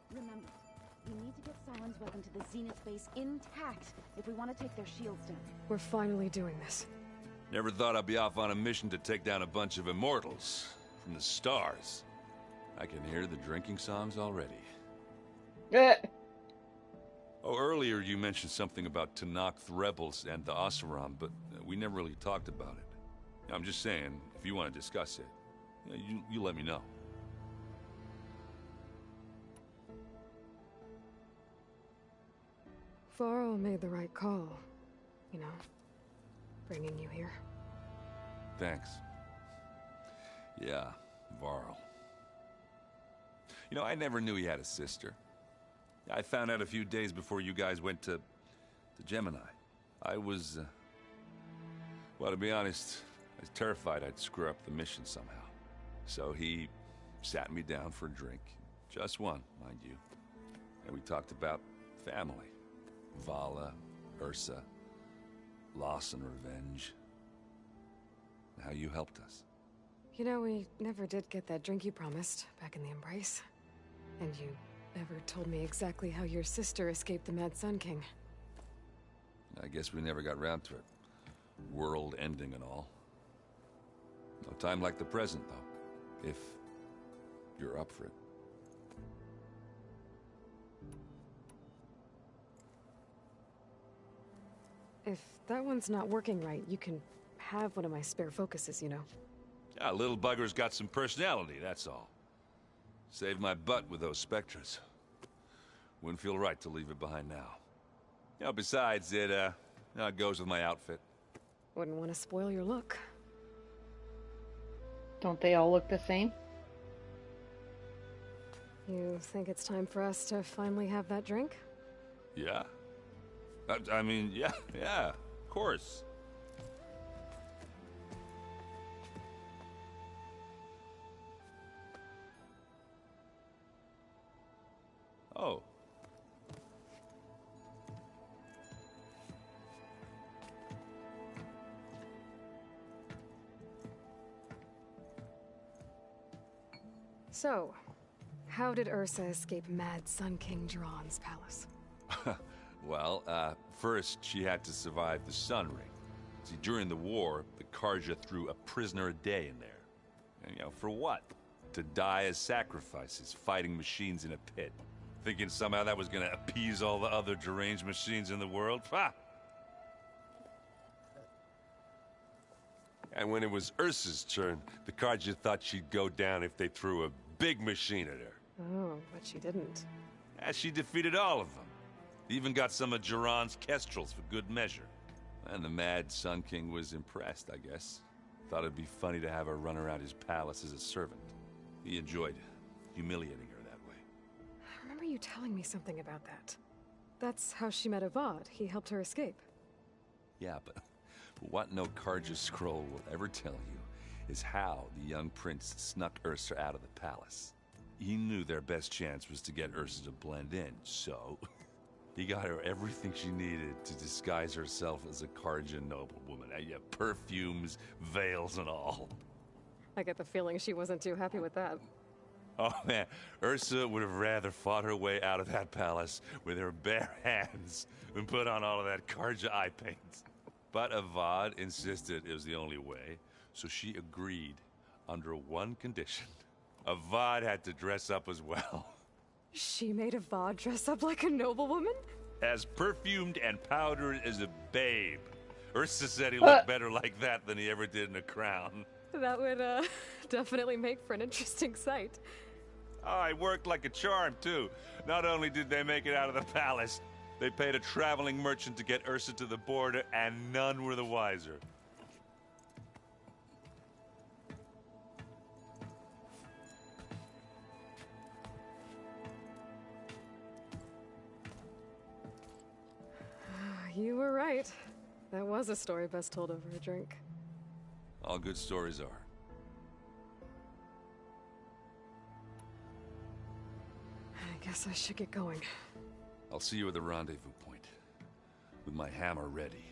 Remember, we need to get Silen's weapon to the Zenith base intact if we want to take their shields down. We're finally doing this. Never thought I'd be off on a mission to take down a bunch of immortals from the stars. I can hear the drinking songs already. Oh, earlier you mentioned something about Tafv rebels and the Oseram, but we never really talked about it. I'm just saying, if you want to discuss it, you let me know. Varl made the right call, you know, bringing you here. Thanks. Yeah, Varl. You know, I never knew he had a sister. I found out a few days before you guys went to Gemini. I was, well, to be honest, I was terrified I'd screw up the mission somehow. So he sat me down for a drink. Just one, mind you. And we talked about family. Vala, Ursa, loss and revenge. How you helped us. You know, we never did get that drink you promised back in the Embrace. And you never told me exactly how your sister escaped the Mad Sun King. I guess we never got round to it. World ending and all. No time like the present, though. If you're up for it. If that one's not working right, you can have one of my spare focuses, you know. Yeah, little bugger's got some personality, that's all. Saved my butt with those Spectres. Wouldn't feel right to leave it behind now. You know, besides, it goes with my outfit. Wouldn't want to spoil your look. Don't they all look the same? You think it's time for us to finally have that drink? Yeah. I mean, yeah, of course. Oh. So, how did Ursa escape Mad Sun King Jiran's palace? Well, first she had to survive the Sun Ring. See, during the war, the Karja threw a prisoner a day in there. And, you know, for what? To die as sacrifices, fighting machines in a pit. Thinking somehow that was gonna appease all the other deranged machines in the world? Ha! And when it was Ursa's turn, the Karja thought she'd go down if they threw a big machine at her. Oh, but she didn't. As she defeated all of them. Even got some of Jiran's kestrels for good measure. And the Mad Sun King was impressed, I guess. Thought it'd be funny to have her run around his palace as a servant. He enjoyed humiliating her that way. I remember you telling me something about that. That's how she met Avad. He helped her escape. Yeah, but what no Karja scroll will ever tell you is how the young prince snuck Ursa out of the palace. He knew their best chance was to get Ursa to blend in, so he got her everything she needed to disguise herself as a Karja noblewoman. Yeah, perfumes, veils, and all. I get the feeling she wasn't too happy with that. Oh man, Ursa would have rather fought her way out of that palace with her bare hands than put on all of that Karja eye paint. But Avad insisted it was the only way, so she agreed under one condition. Avad had to dress up as well. She made Avad dress up like a noblewoman? As perfumed and powdered as a babe. Ursa said he looked better like that than he ever did in a crown. That would, definitely make for an interesting sight. Oh, it worked like a charm, too. Not only did they make it out of the palace, they paid a traveling merchant to get Ursa to the border, and none were the wiser. You were right. That was a story best told over a drink. All good stories are. Guess I should get going. I'll see you at the rendezvous point, with my hammer ready.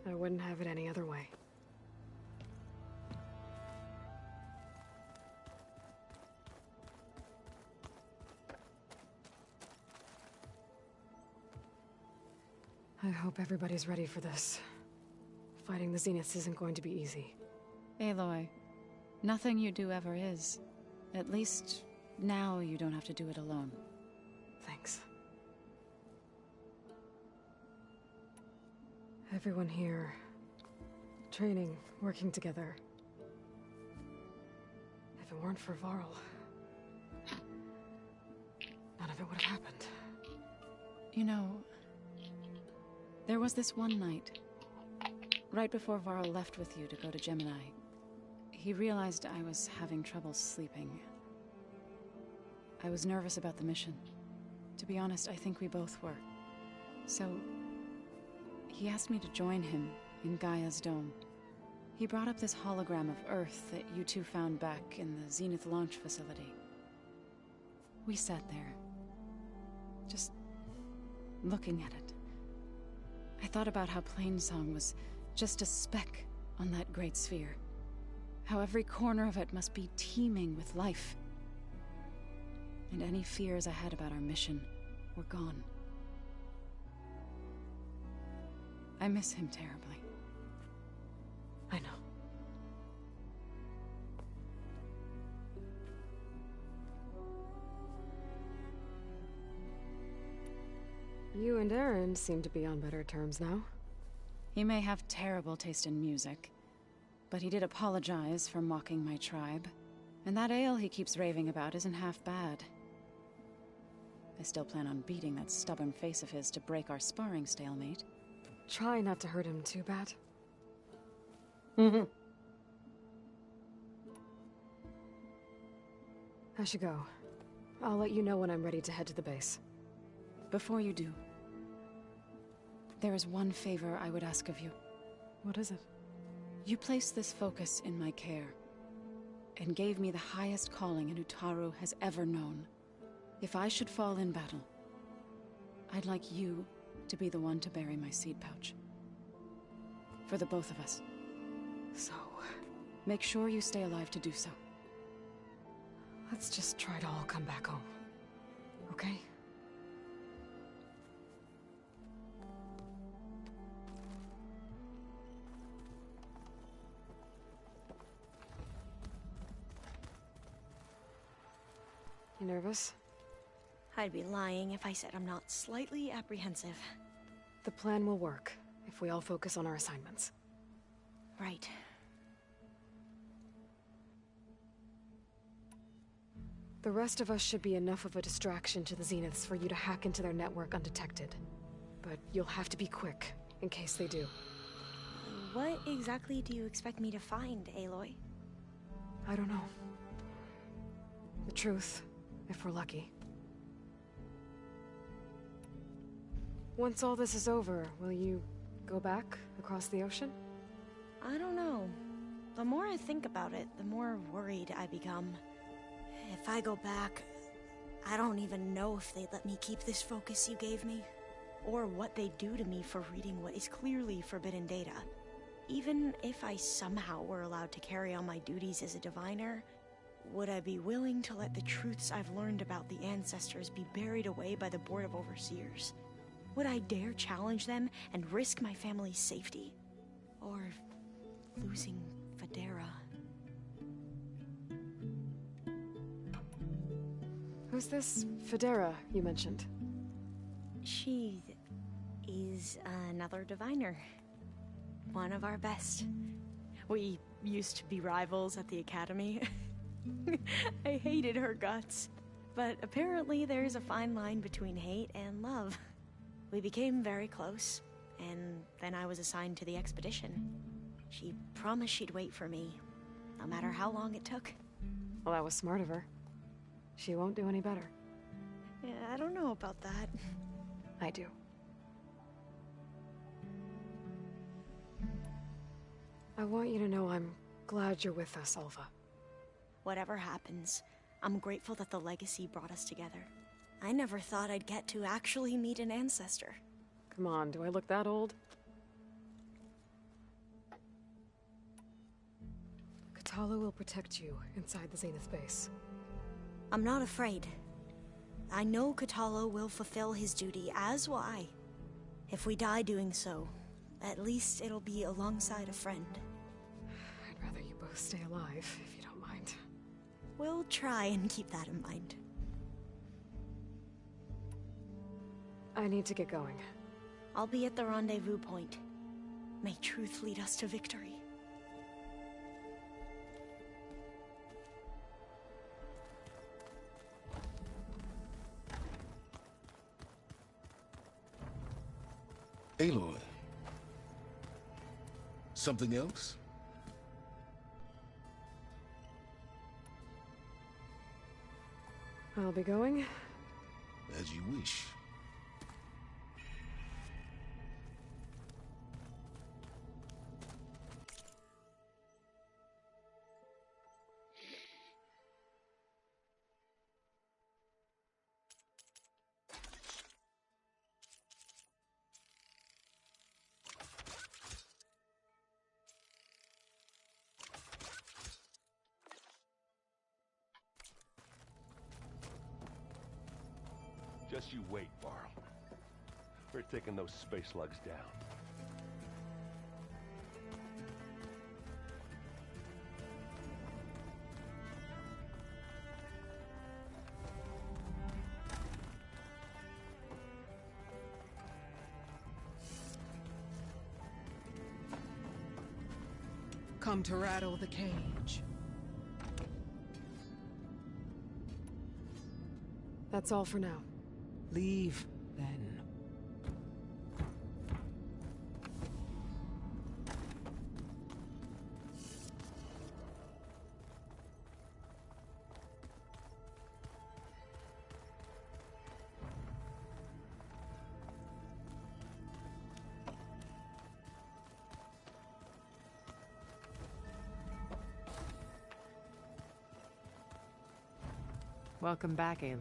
I wouldn't have it any other way. I hope everybody's ready for this. Fighting the Zeniths isn't going to be easy. Aloy, nothing you do ever is. At least, now you don't have to do it alone. Thanks. Everyone here, training, working together. If it weren't for Varl, none of it would have happened. You know, there was this one night, right before Varl left with you to go to Gemini. He realized I was having trouble sleeping. I was nervous about the mission. To be honest, I think we both were. So, he asked me to join him in Gaia's dome. He brought up this hologram of Earth that you two found back in the Zenith launch facility. We sat there, just looking at it. I thought about how Plainsong was just a speck on that great sphere. How every corner of it must be teeming with life. And any fears I had about our mission were gone. I miss him terribly. I know. You and Aaron seem to be on better terms now. He may have terrible taste in music, but he did apologize for mocking my tribe. And that ale he keeps raving about isn't half bad. I still plan on beating that stubborn face of his to break our sparring stalemate. Try not to hurt him too bad. I should go. I'll let you know when I'm ready to head to the base. Before you do, there is one favor I would ask of you. What is it? You placed this focus in my care, and gave me the highest calling an Utaru has ever known. If I should fall in battle, I'd like you to be the one to bury my seed pouch. For the both of us. So... make sure you stay alive to do so. let's just try to all come back home. Okay? You nervous? I'd be lying if I said I'm not slightly apprehensive. The plan will work, if we all focus on our assignments. Right. The rest of us should be enough of a distraction to the Zeniths for you to hack into their network undetected. But you'll have to be quick, in case they do. What exactly do you expect me to find, Aloy? I don't know. The truth, if we're lucky. Once all this is over, will you go back across the ocean? I don't know. The more I think about it, the more worried I become. If I go back, I don't even know if they'd let me keep this focus you gave me, or what they'd do to me for reading what is clearly forbidden data. Even if I somehow were allowed to carry on my duties as a diviner, would I be willing to let the truths I've learned about the ancestors be buried away by the Board of Overseers? Would I dare challenge them and risk my family's safety? Or losing Federa? Who's this Federa you mentioned? She is another diviner. One of our best. We used to be rivals at the academy. I hated her guts. But apparently there's a fine line between hate and love. We became very close, and then I was assigned to the expedition. She promised she'd wait for me, no matter how long it took. Well, that was smart of her. She won't do any better. Yeah, I don't know about that. I do. I want you to know I'm glad you're with us, Alva. Whatever happens, I'm grateful that the legacy brought us together. I never thought I'd get to actually meet an ancestor. Come on, do I look that old? Katala will protect you inside the Zenith base. I'm not afraid. I know Katala will fulfill his duty, as will I. If we die doing so, at least it'll be alongside a friend. I'd rather you both stay alive, if you don't mind. We'll try and keep that in mind. I need to get going. I'll be at the rendezvous point. May truth lead us to victory. Aloy. Something else? I'll be going. As you wish. Just you wait, Varl. We're taking those space slugs down. Come to rattle the cage. That's all for now. Leave, then. Welcome back, Aloy.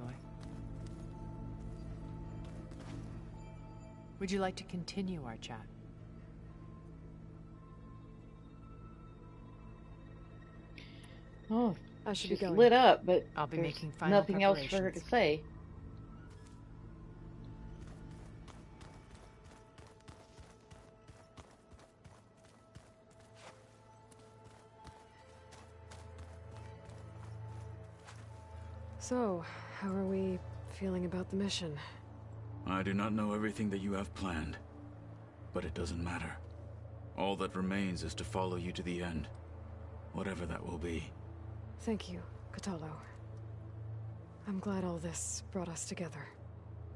Would you like to continue our chat? Oh, I should be she's going. lit up, but I'll be there's making final nothing else for her to preparations. say. So, how are we feeling about the mission? I do not know everything that you have planned, but it doesn't matter. All that remains is to follow you to the end, whatever that will be. Thank you, Katalo. I'm glad all this brought us together.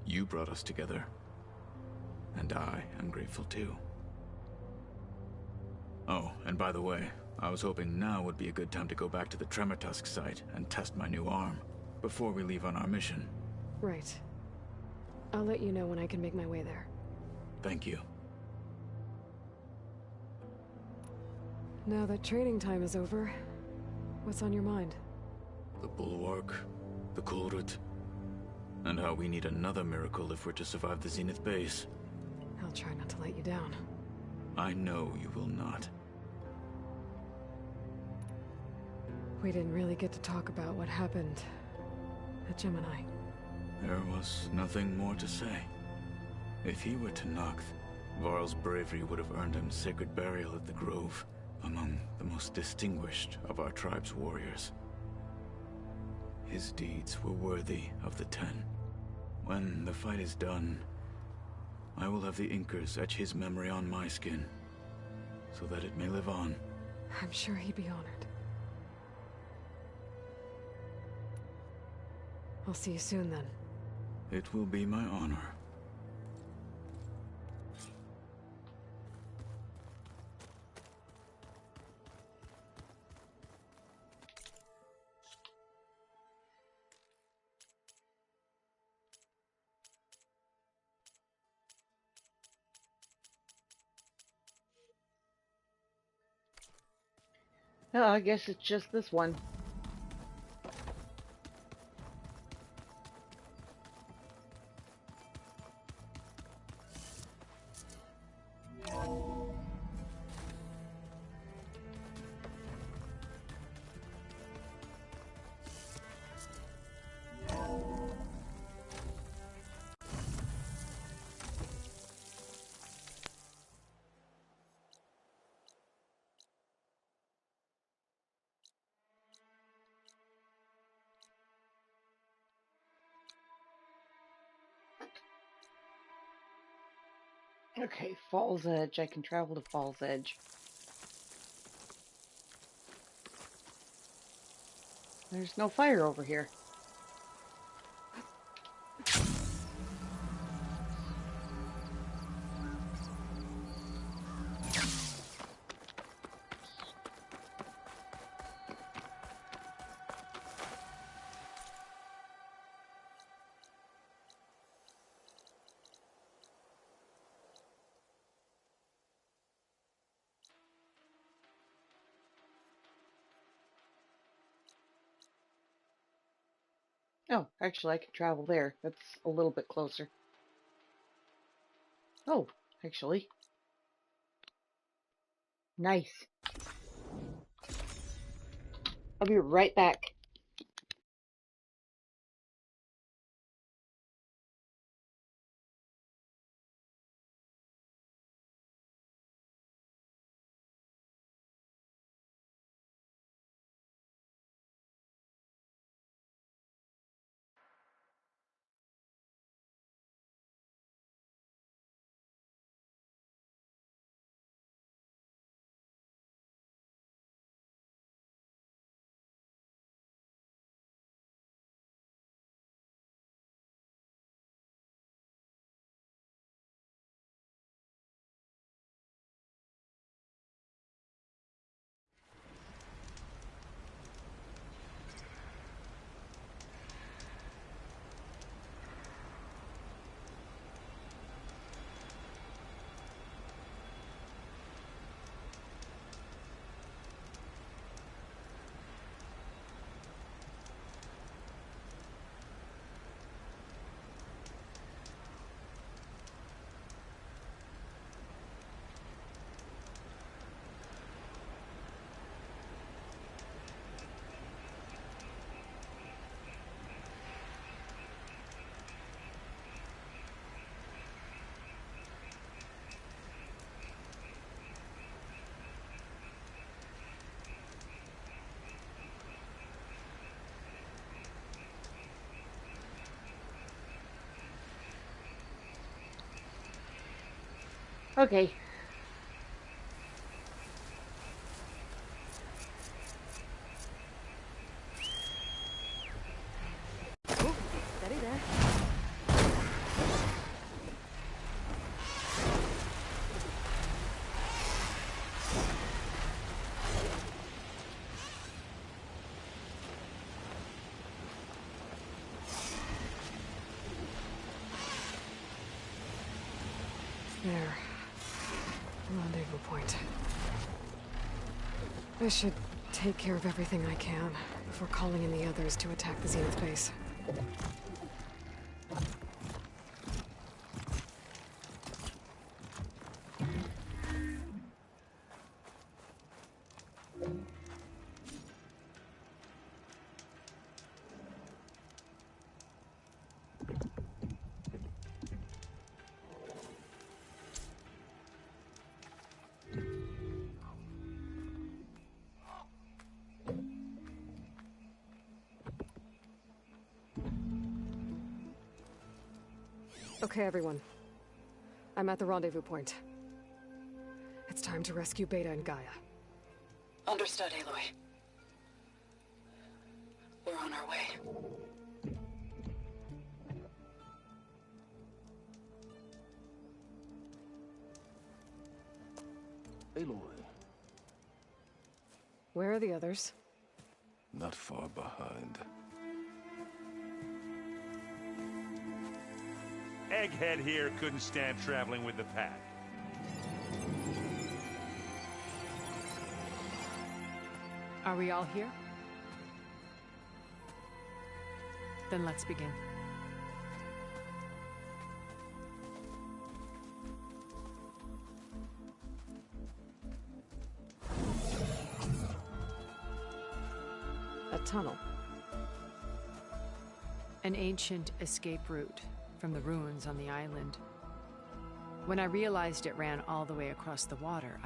You brought us together, and I am grateful too. Oh, and by the way, I was hoping now would be a good time to go back to the Tremortusk site and test my new arm, before we leave on our mission. Right. I'll let you know when I can make my way there. Thank you. Now that training time is over, what's on your mind? The Bulwark, the Kulrut, and how we need another miracle if we're to survive the Zenith base. I'll try not to let you down. I know you will not. We didn't really get to talk about what happened at Gemini. There was nothing more to say. If he were Tenakth, Varl's bravery would have earned him sacred burial at the Grove, among the most distinguished of our tribe's warriors. His deeds were worthy of the Ten. When the fight is done, I will have the Inkers etch his memory on my skin, so that it may live on. I'm sure he'd be honored. I'll see you soon then. It will be my honor. Oh, I guess it's just this one. Okay, Falls Edge. I can travel to Falls Edge. There's no fire over here. Oh, actually, I can travel there. That's a little bit closer. Oh, actually. Nice. I'll be right back. Okay. Oh, steady there. There. Rendezvous point. I should take care of everything I can before calling in the others to attack the Zenith base. Okay, everyone. I'm at the rendezvous point. It's time to rescue Beta and Gaia. Understood, Aloy. We're on our way. Aloy, Where are the others? not far behind. Egghead here couldn't stand traveling with the pack. Are we all here? Then let's begin. A tunnel. An ancient escape route from the ruins on the island. When I realized it ran all the way across the water,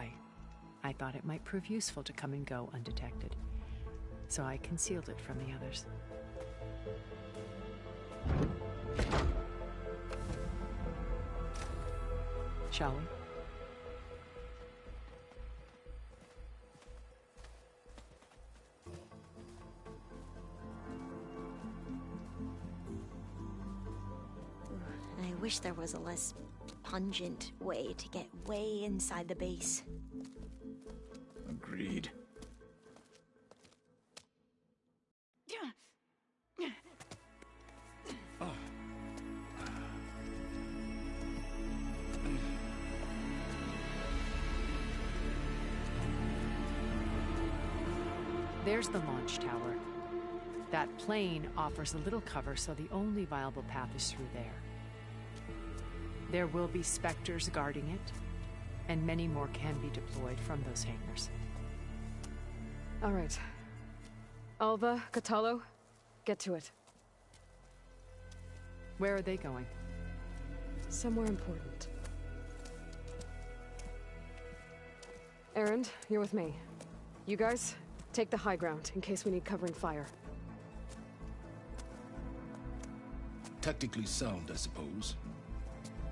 I thought it might prove useful to come and go undetected. So I concealed it from the others. shall we? I wish there was a less pungent way to get way inside the base. Agreed. There's the launch tower. That plane offers a little cover, so the only viable path is through there. There will be Spectres guarding it, and many more can be deployed from those hangars. All right. Alva, Catalo, get to it. Where are they going? Somewhere important. Erend, you're with me. You guys, take the high ground in case we need covering fire. Tactically sound, I suppose.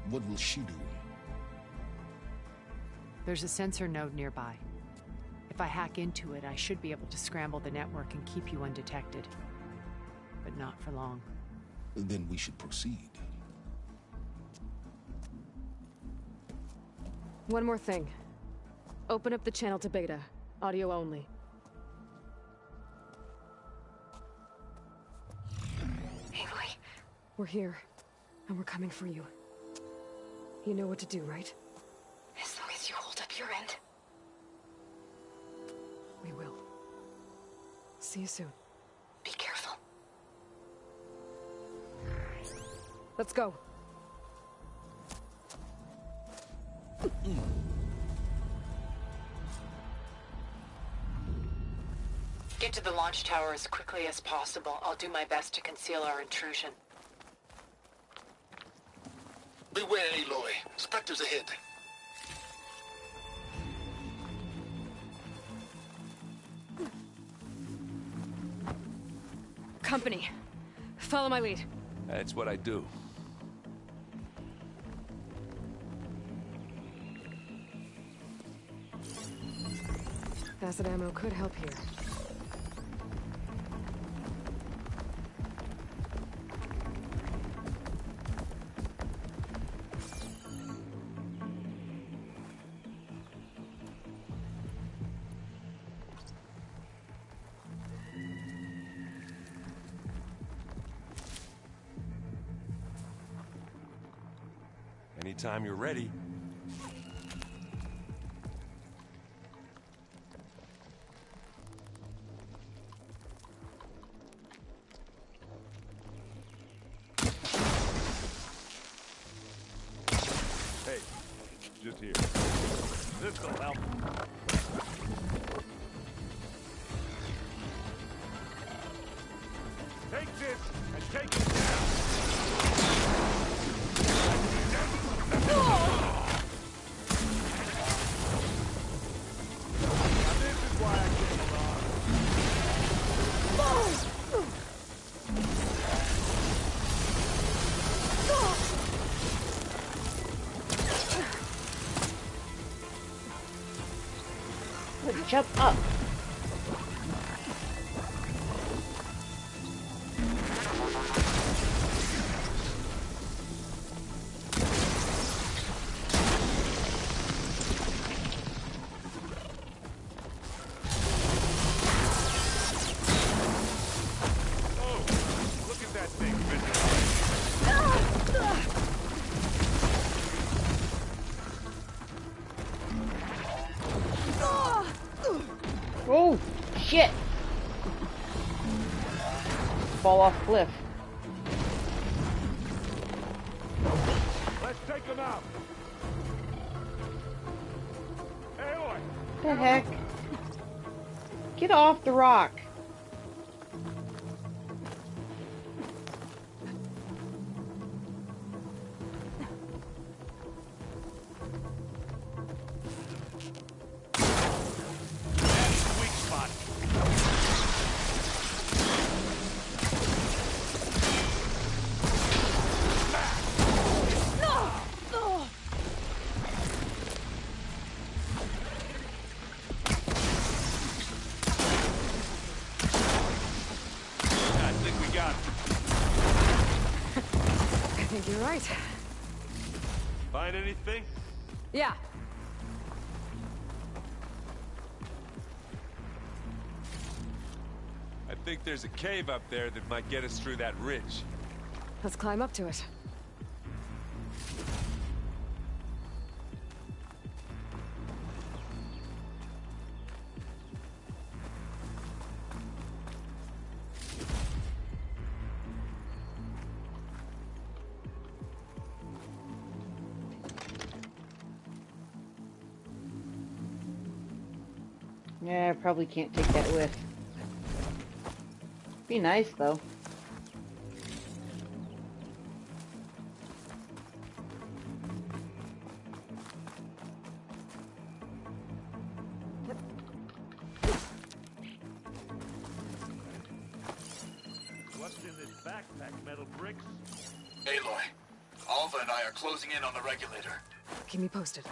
What will she do? There's a sensor node nearby. If I hack into it, I should be able to scramble the network and keep you undetected. But not for long. Then we should proceed. One more thing. Open up the channel to beta. Audio only. Aloy. We're here. And we're coming for you. You know what to do, right? As long as you hold up your end. We will. See you soon. Be careful. Let's go. Get to the launch tower as quickly as possible. I'll do my best to conceal our intrusion. Beware, Aloy. Spectres ahead. Company. Follow my lead. That's what I do. Acid ammo could help here. Anytime you're ready. Hey, just here. This'll help. Take this and take it down. Jump up. Oh, shit! Fall off cliff. Let's take him out. Aloy! What the heck? Get off the rock. You're right. Find anything? Yeah. I think there's a cave up there that might get us through that ridge. Let's climb up to it. Yeah, I probably can't take that with. Be nice, though. What's in this backpack, metal bricks? Aloy, Alva and I are closing in on the regulator. Keep me posted.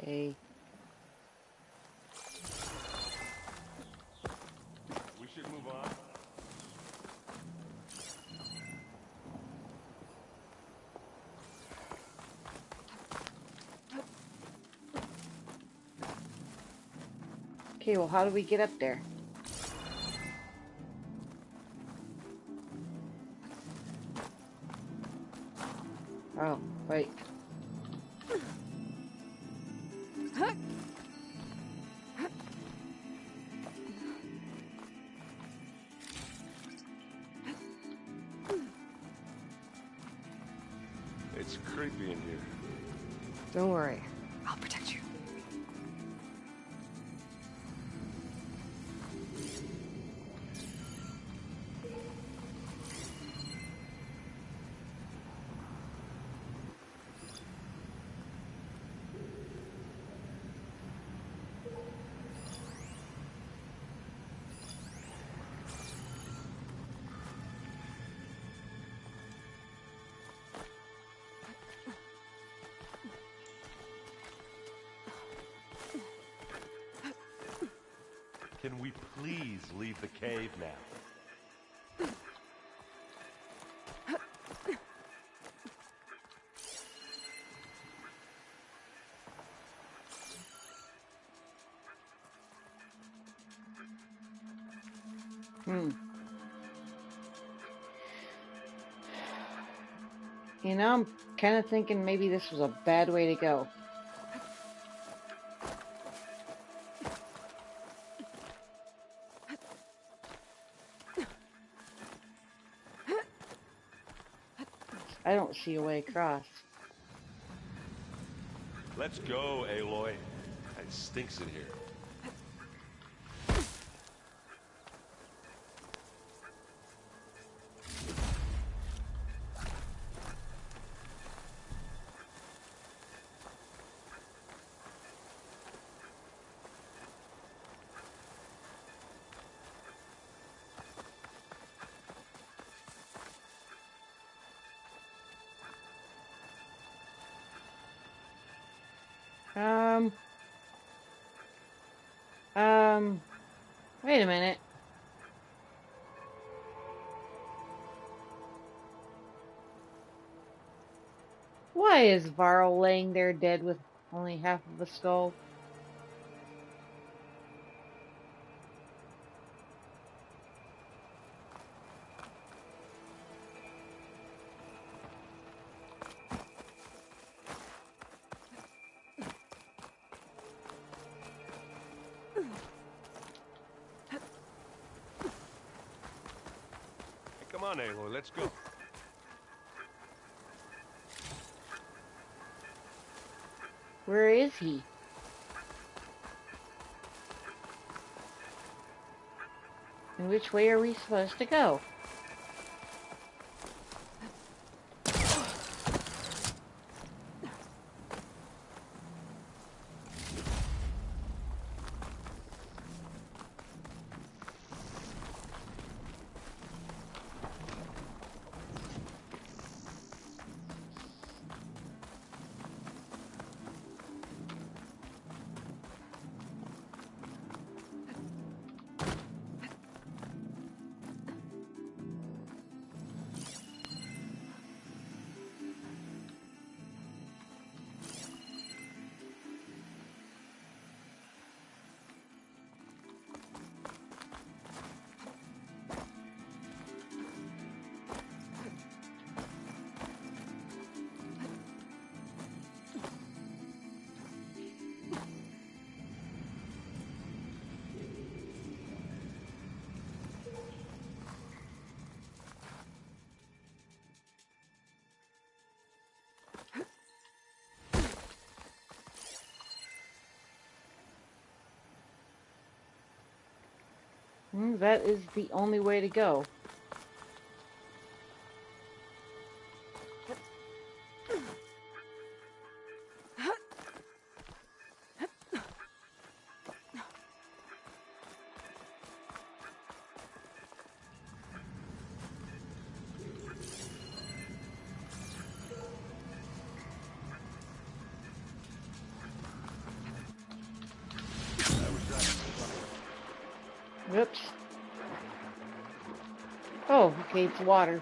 Okay. We should move on. Okay, well, how do we get up there? Oh, wait. It's creepy in here. Don't worry. I'll protect you. Can we please leave the cave now? You know, I'm kind of thinking maybe this was a bad way to go. I don't see a way across. Let's go, Aloy. It stinks in here. Wait a minute. Why is Varl laying there dead with only half of a skull? Come on, Aloy, let's go. Where is he? And which way are we supposed to go? That is the only way to go. Oops. Oh, okay, it's water.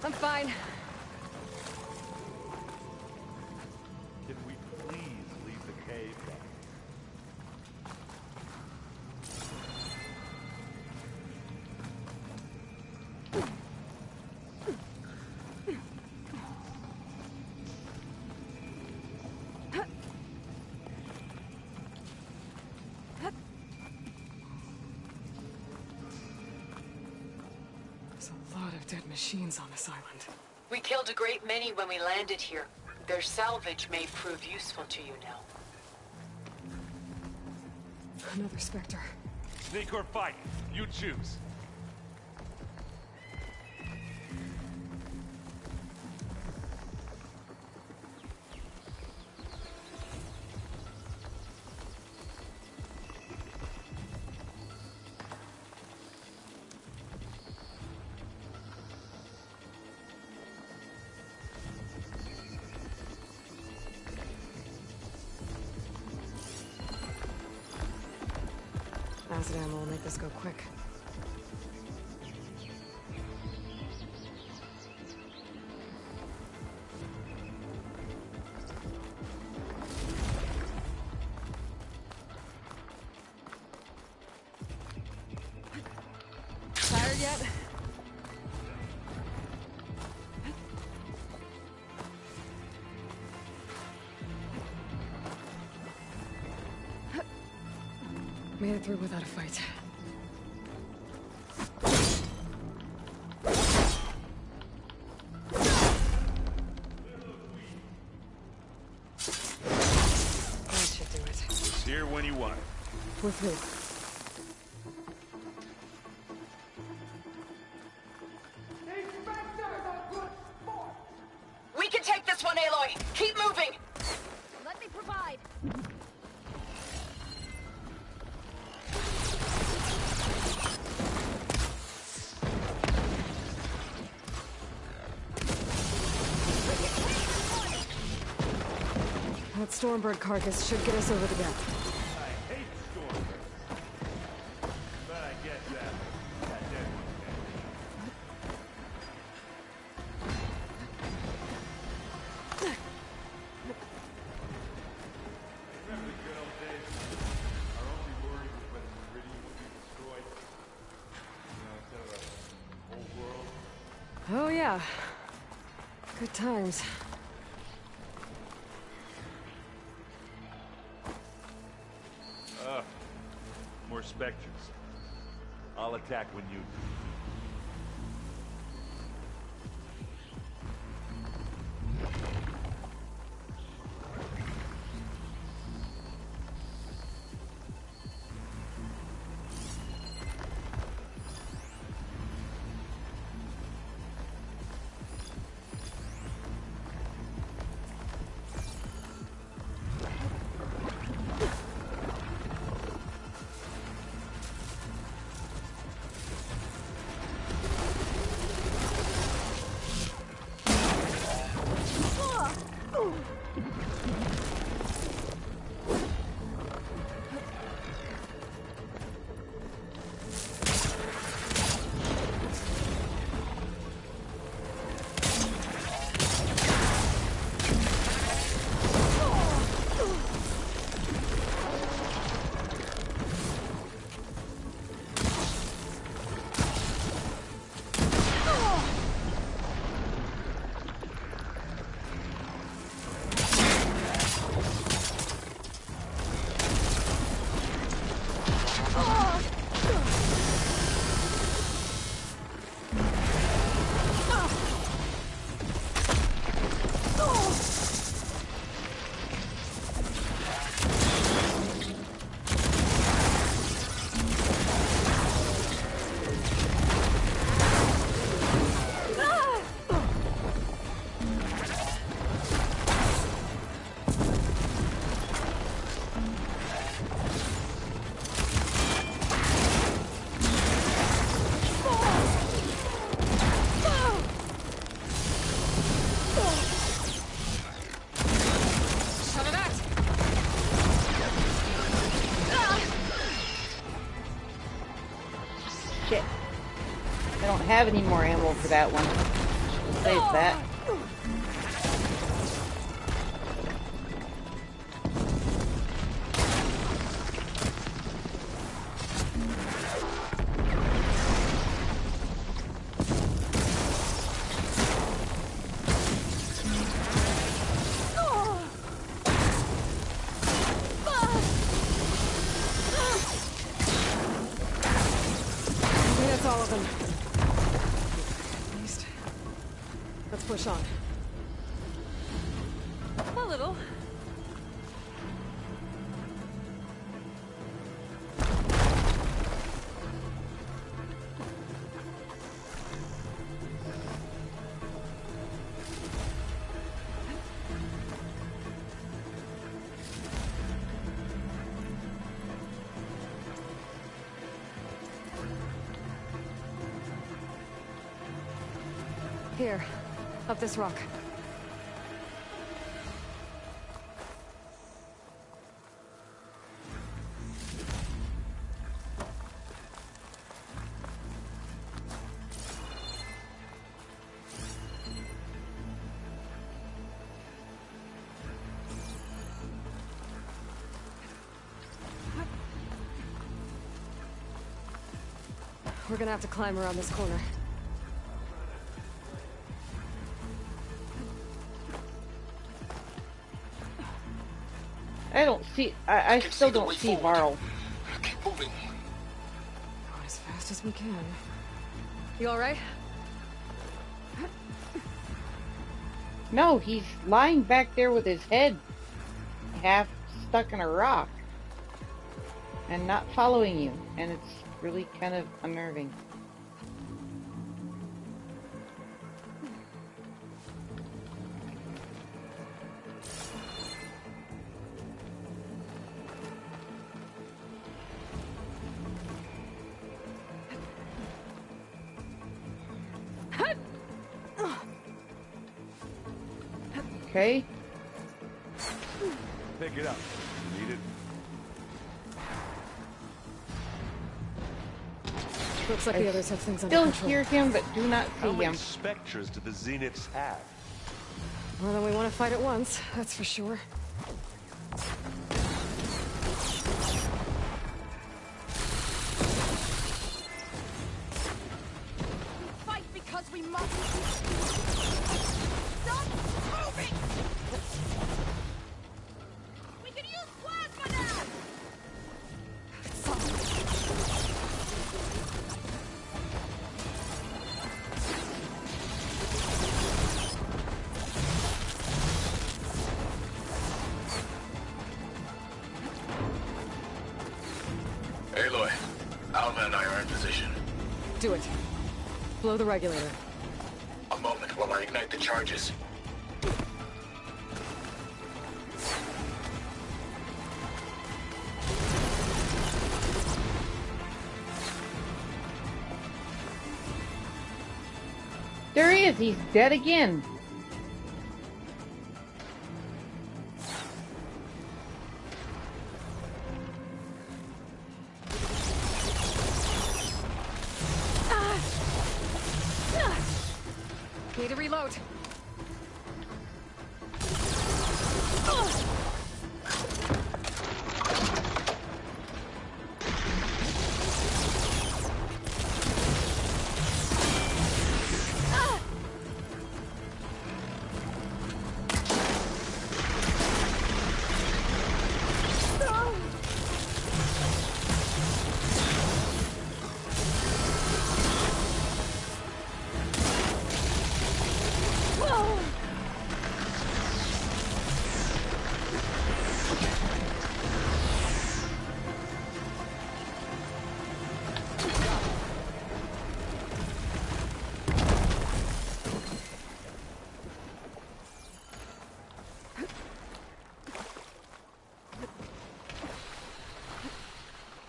I'm fine. Can we please leave the cave then? There's a lot of dead machines on this island. We killed a great many when we landed here. Their salvage may prove useful to you now. Another Spectre. Sneak or fight, you choose. Acid ammo will make this go quick. Tired yet? Made it through without a fight. That should do it. It's here when you want it. With me. We can take this one, Aloy! Keep moving! Let me provide. That Stormbird carcass should get us over the gap. I hate Stormbird. But I guess that dead Remember the good old days? Our only worry was whether Meridian would be destroyed. You know, instead of the whole world. Oh yeah. Good times. More Spectres. I'll attack when you do. have any more ammo for that one. Save that. Push on. A little. Here. Up this rock. We're gonna have to climb around this corner. I don't see. I still don't see Varl. Keep moving. Going as fast as we can. You all right? No, he's lying back there with his head half stuck in a rock and not following you, and it's really kind of unnerving. Okay. Pick it up. Need it? Looks like the others have things under Still control. hear him, but do not see How many him. specters do the Zeniths have? More than we want to fight at once, that's for sure. Fight because we must. Stop moving! We can use plasma now! Aloy, Alma and I are in position. Do it. Blow the regulator. A moment while I ignite the charges. There he is. He's dead again. Need to reload.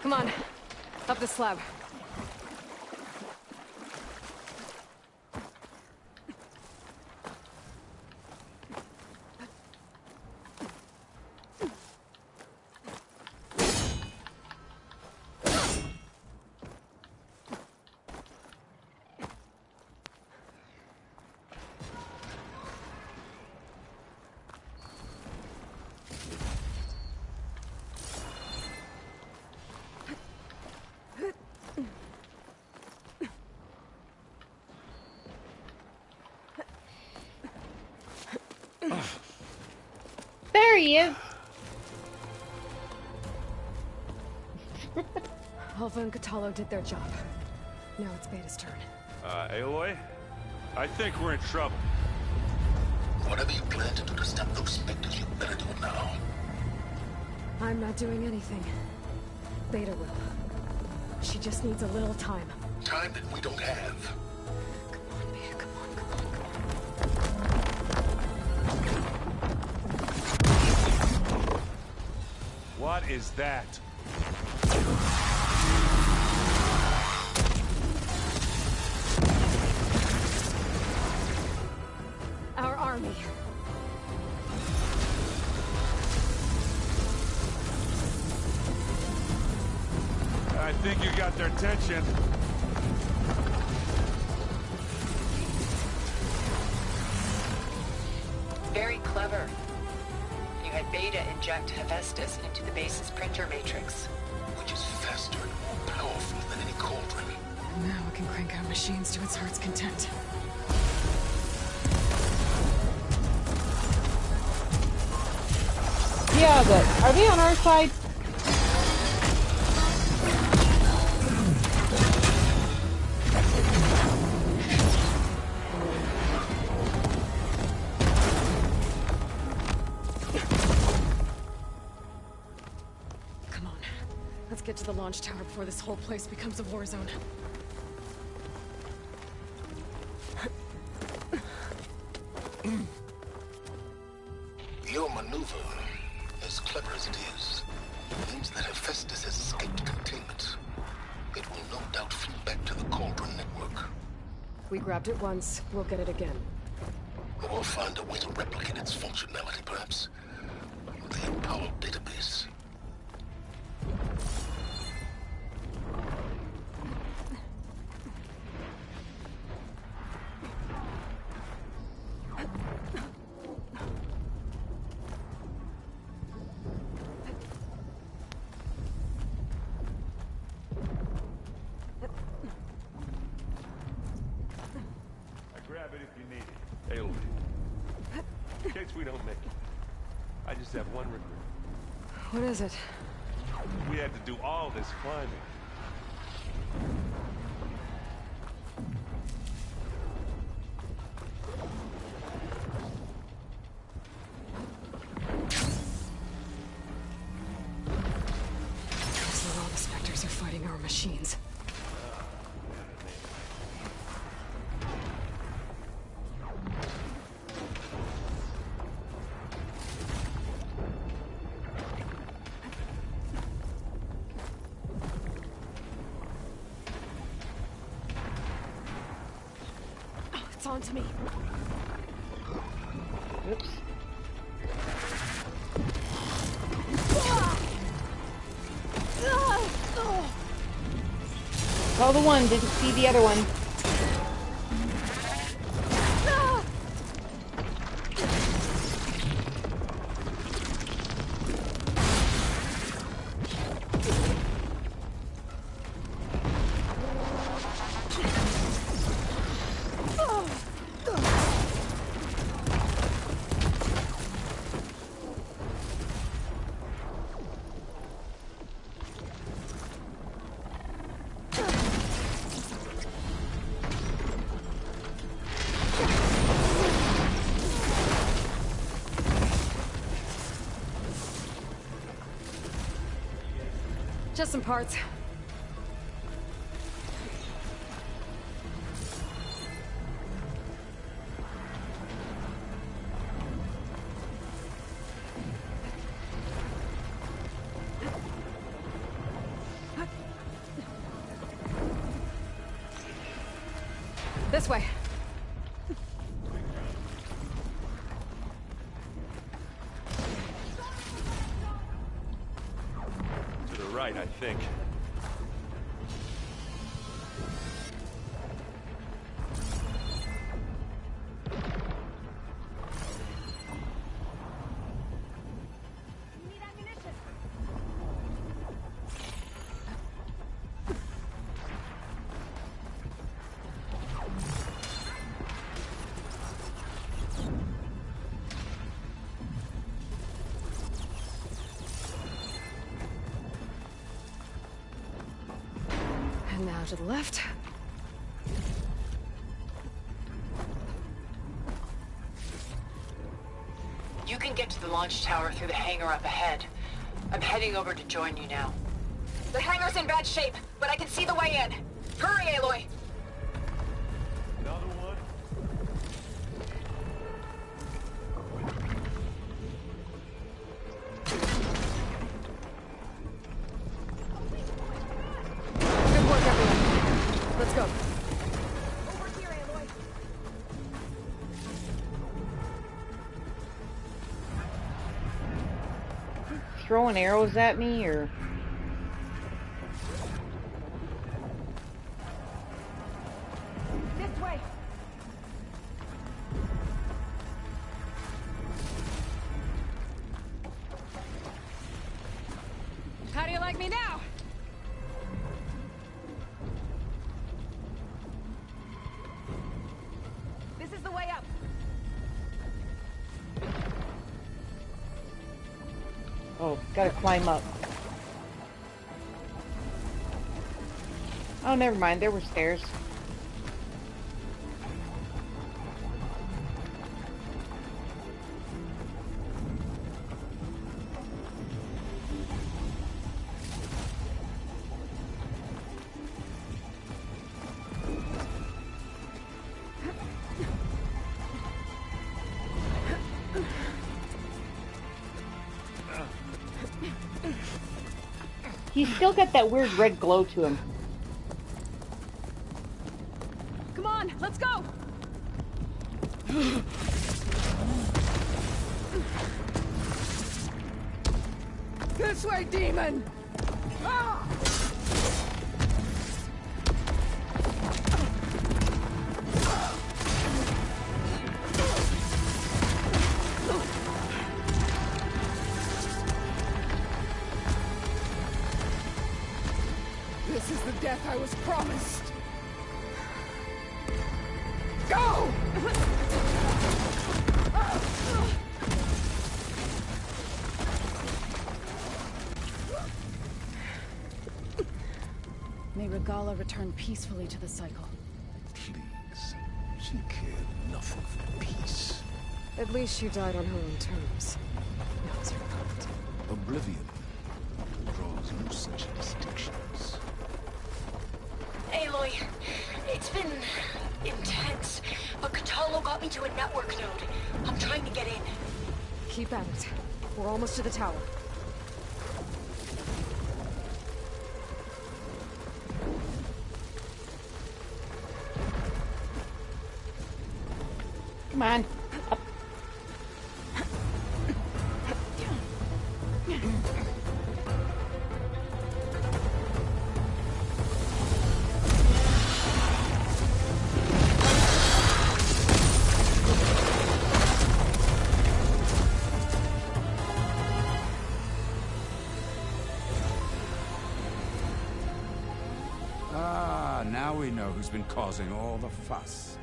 Come on, up the slab. he is. Alva and Catalo did their job. Now it's Beta's turn. Aloy? I think we're in trouble. Whatever you plan to do to stop those specters, you better do it now. I'm not doing anything. Beta will. She just needs a little time. Time that we don't have. Come on, Beta, come on, come on. What is that? Our army. I think you got their attention. Very clever. You had Beta inject Hephaestus into the base's printer matrix. Which is faster and more powerful than any cauldron. Now we can crank out machines to its heart's content. Yeah, but are they on our side? Come on. Let's get to the launch tower before this whole place becomes a war zone. Your maneuver, as clever as it is, means that Hephaestus has escaped containment. It will no doubt flee back to the cauldron network. We grabbed it once, we'll get it again. Or find a way to replicate its functionality, perhaps. The Apollo database. Grab it if you need it. Aloy. In case we don't make it. I just have one regret. What is it? We had to do all this climbing. So all the specters are fighting our machines. It's on to me. Oops. Saw the one, didn't see the other one. Just some parts. This way. To the right, I think. And now to the left. You can get to the launch tower through the hangar up ahead. I'm heading over to join you now. The hangar's in bad shape, but I can see the way in. Hurry, Aloy! Another one? Good work, everyone. Let's go. Over here, Aloy. Throwing arrows at me, or... This way. How do you like me now? This is the way up. Oh, gotta climb up. Oh, never mind. There were stairs. He's still got that weird red glow to him. Come on, let's go! This way, demon! Ah! This is the death I was promised. Go! May Regala return peacefully to the cycle. Please. She cared nothing for peace. At least she died on her own terms. That was her fault. Oblivion draws no such distinctions. Aloy, it's been intense, but Katalo got me to a network node. I'm trying to get in. Keep at it. We're almost to the tower. Come on. Up. Ah, now we know who's been causing all the fuss.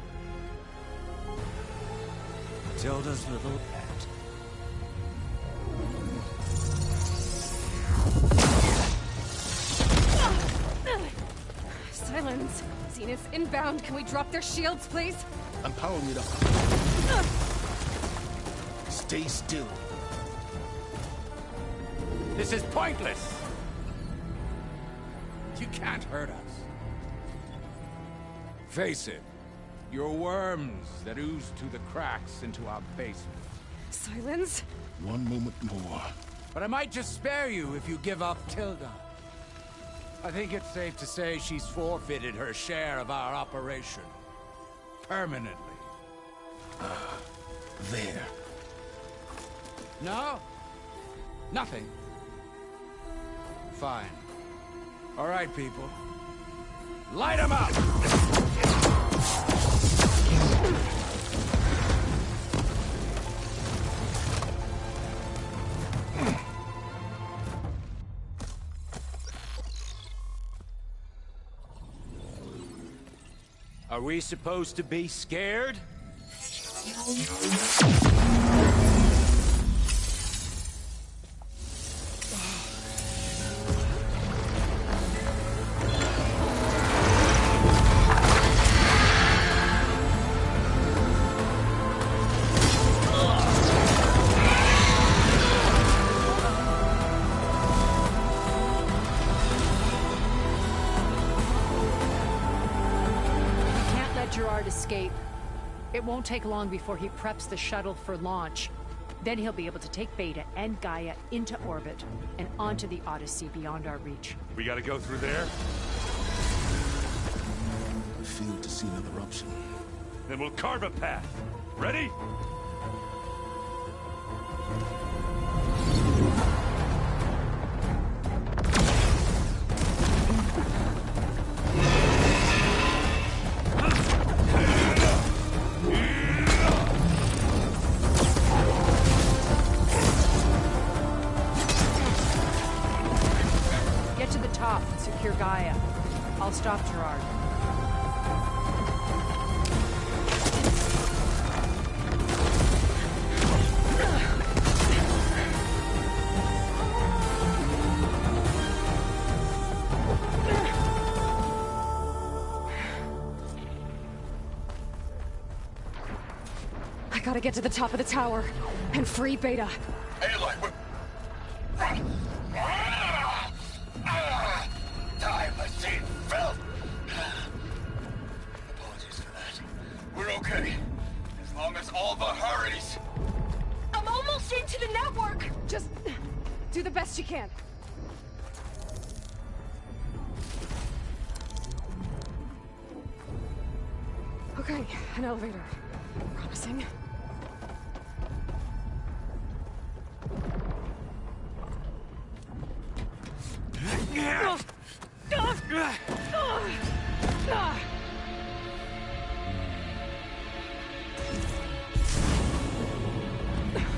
Tilda's little pet. Silence. Zenith's inbound. Can we drop their shields, please? I'm powering it up. Stay still. This is pointless! You can't hurt us. Face it. You're worms that ooze through the cracks into our basement. Silence? One moment more. But I might just spare you if you give up Tilda. I think it's safe to say she's forfeited her share of our operation. Permanently. There. No? Nothing? Fine. All right, people. Light 'em up! Are we supposed to be scared? Gerard escape. It won't take long before he preps the shuttle for launch. Then he'll be able to take Beta and Gaia into orbit and onto the Odyssey beyond our reach. We gotta go through there? I failed to see another option. Then we'll carve a path. Ready? Get to the top and secure Gaia. I'll stop Gerard. I gotta get to the top of the tower and free Beta. Aloy, time machine felt. Apologies for that. We're okay. As long as Alva hurries. I'm almost into the network! Just do the best you can. Okay, an elevator. Promising.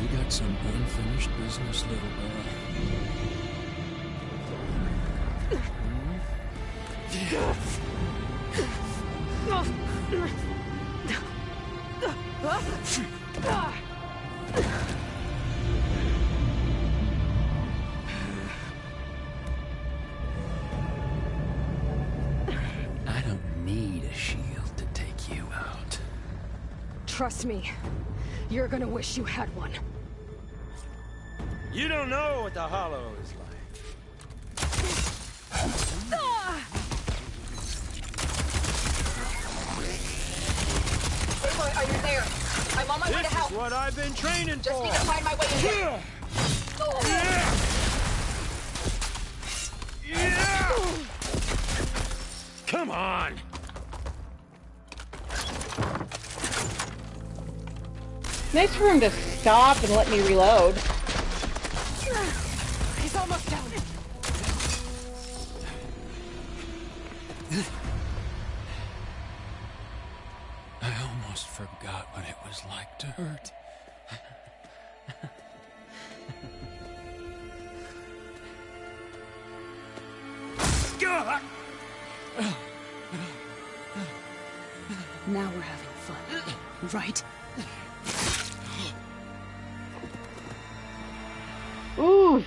We got some unfinished business, little girl. I don't need a shield to take you out. Trust me, you're gonna wish you had one. You don't know what the Hollow is like. Aloy, are you there? I'm on my way to help. This is what I've been training Just for. need to find my way in here. Come on! Nice for him to stop and let me reload. He's almost down. I almost forgot what it was like to hurt. Now we're having fun, right? Oof.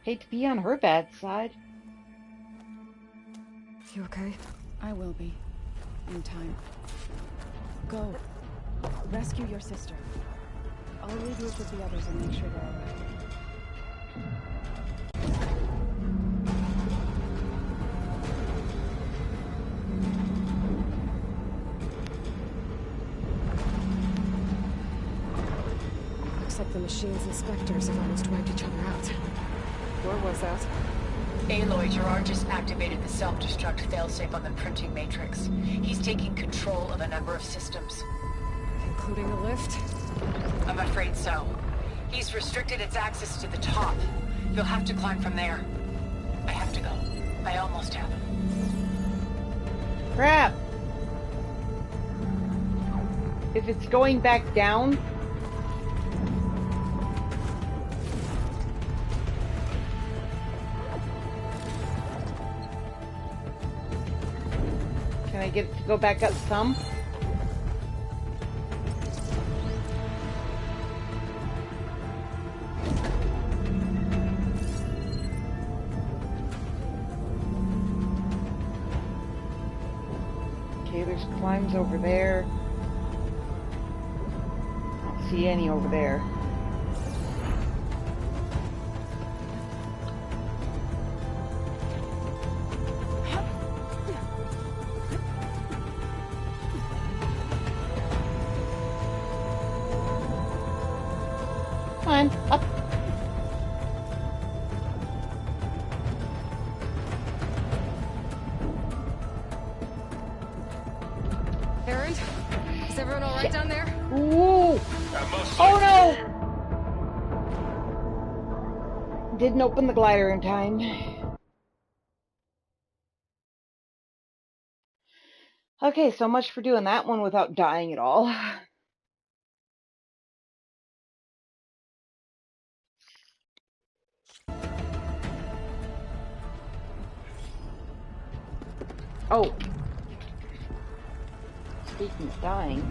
Hate to be on her bad side. You okay? I will be. In time. Go. Rescue your sister. I'll regroup with the others and make sure they're alright. Looks like the machine's inspectors have almost wiped each other out. Where was that? Aloy, Gerard just activated the self-destruct failsafe on the printing matrix. He's taking control of a number of systems. Including the lift? I'm afraid so. He's restricted its access to the top. You'll have to climb from there. I have to go. I almost have him. Crap! If it's going back down... Can I get it to go back up some? Okay, there's climbs over there. I don't see any over there. Come on, up. Aaron, is everyone all right down there? Ooh! Oh no! Didn't open the glider in time. Okay, so much for doing that one without dying at all. Oh. Speaking of dying.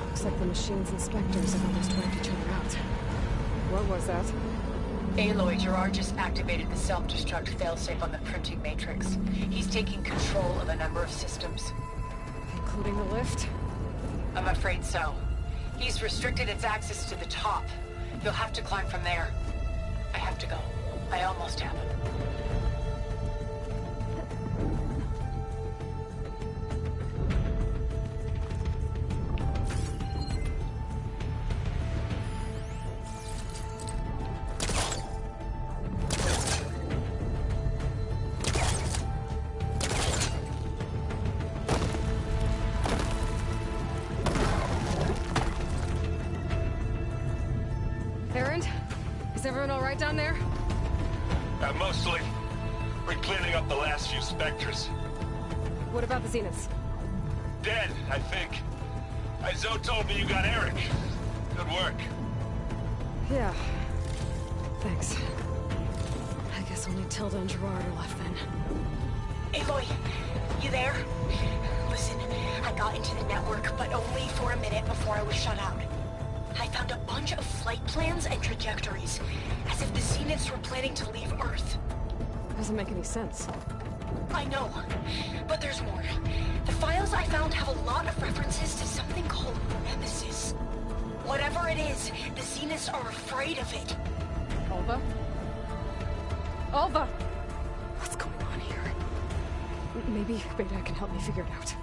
Looks like the machine's inspectors have almost wiped each other out. What was that? Aloy, Gerard just activated the self-destruct failsafe on the printing matrix. He's taking control of a number of systems. Including the lift? I'm afraid so. He's restricted its access to the top. You'll have to climb from there. I have to go. I almost have him. Aaron, is everyone all right down there? Mostly. We're cleaning up the last few specters. What about the Zeniths? Dead, I think. Zoe told me you got Eric. Good work. Yeah. Thanks. I guess only Tilda and Gerard are left then. Aloy, you there? Listen, I got into the network, but only for a minute before I was shut out. I found a bunch of flight plans and trajectories, as if the Zeniths were planning to leave Earth. Doesn't make any sense. I know, but there's more. The files I found have a lot of references to something called Nemesis. Whatever it is, the Zeniths are afraid of it. Alva? Alva! What's going on here? Maybe Beta can help me figure it out.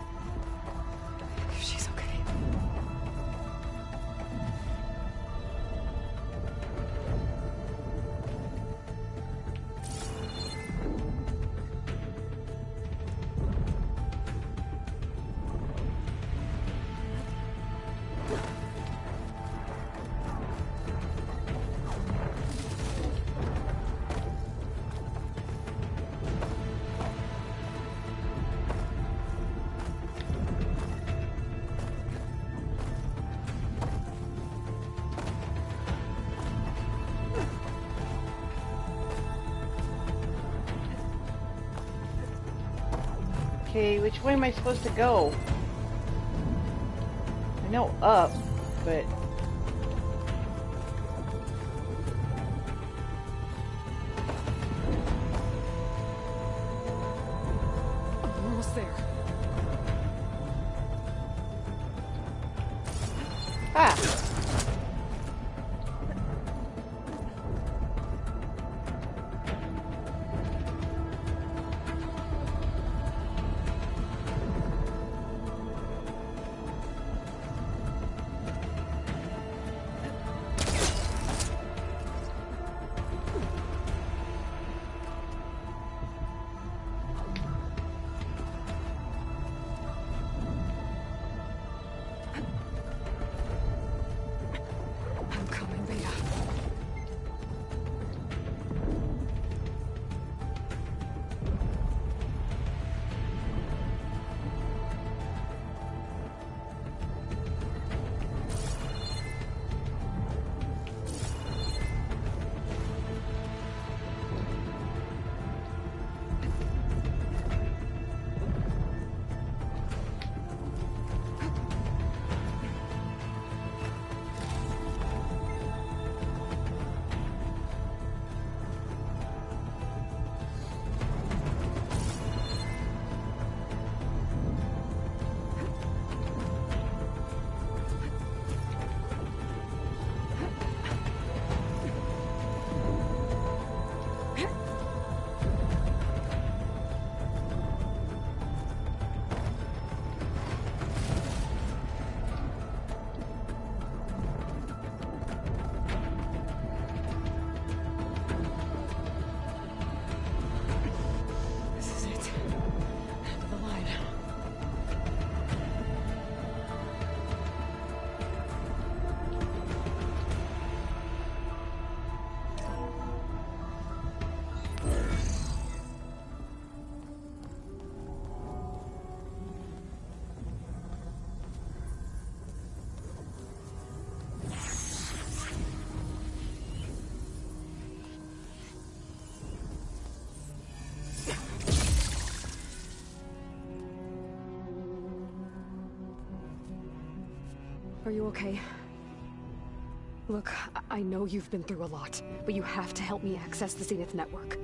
If she's okay. Okay, which way am I supposed to go? I know up, but... I'm almost there. Ah! Are you okay? Look, I know you've been through a lot, but you have to help me access the Zenith network.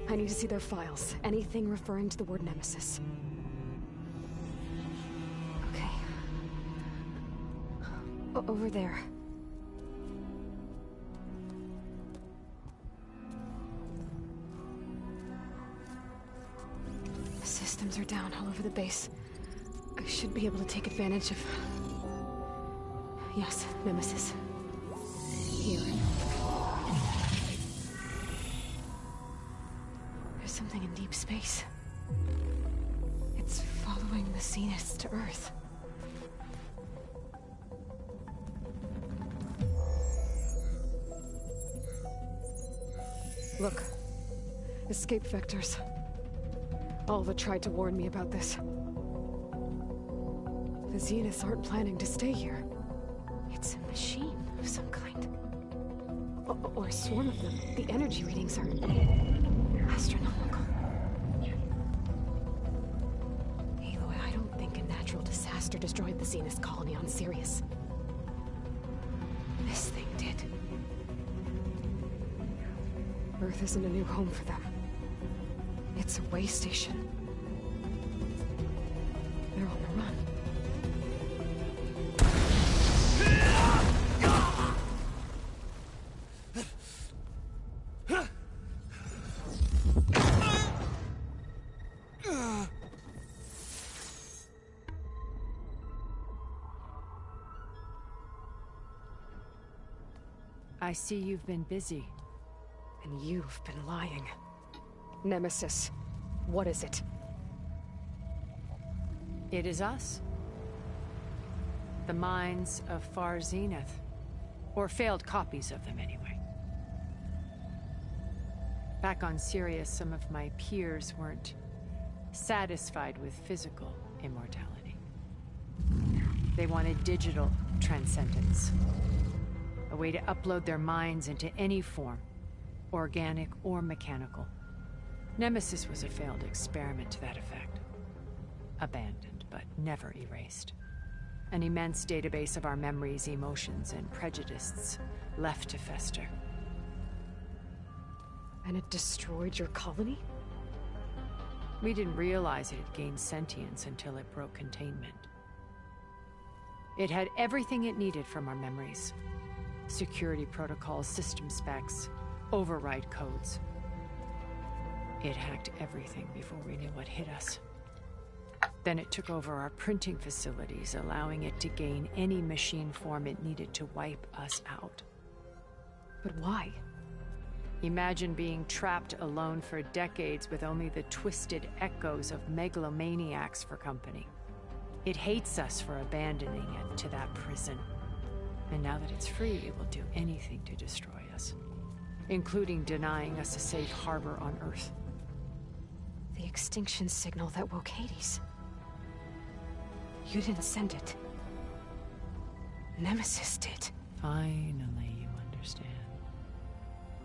I need to see their files, anything referring to the word Nemesis. Okay. Over there. The systems are down all over the base. I should be able to take advantage of... Yes, Nemesis. Here. There's something in deep space. It's following the Zeniths to Earth. Look. Escape vectors. Alva tried to warn me about this. The Zeniths aren't planning to stay here. It's a machine of some kind. Or a swarm of them. The energy readings are astronomical. Aloy, I don't think a natural disaster destroyed the Zenith colony on Sirius. This thing did. Earth isn't a new home for them. It's a way station. They're on the run. I see you've been busy. And you've been lying. Nemesis, what is it? It is us. The minds of Far Zenith. Or failed copies of them, anyway. Back on Sirius, some of my peers weren't satisfied with physical immortality. They wanted digital transcendence. A way to upload their minds into any form, organic or mechanical. Nemesis was a failed experiment to that effect. Abandoned, but never erased. An immense database of our memories, emotions, and prejudices left to fester. And it destroyed your colony? We didn't realize it had gained sentience until it broke containment. It had everything it needed from our memories. Security protocols, system specs, override codes. It hacked everything before we knew what hit us. Then it took over our printing facilities, allowing it to gain any machine form it needed to wipe us out. But why? Imagine being trapped alone for decades with only the twisted echoes of megalomaniacs for company. It hates us for abandoning it to that prison. And now that it's free, it will do anything to destroy us, including denying us a safe harbor on Earth. The extinction signal that woke Hades. You didn't send it. Nemesis did. Finally, you understand.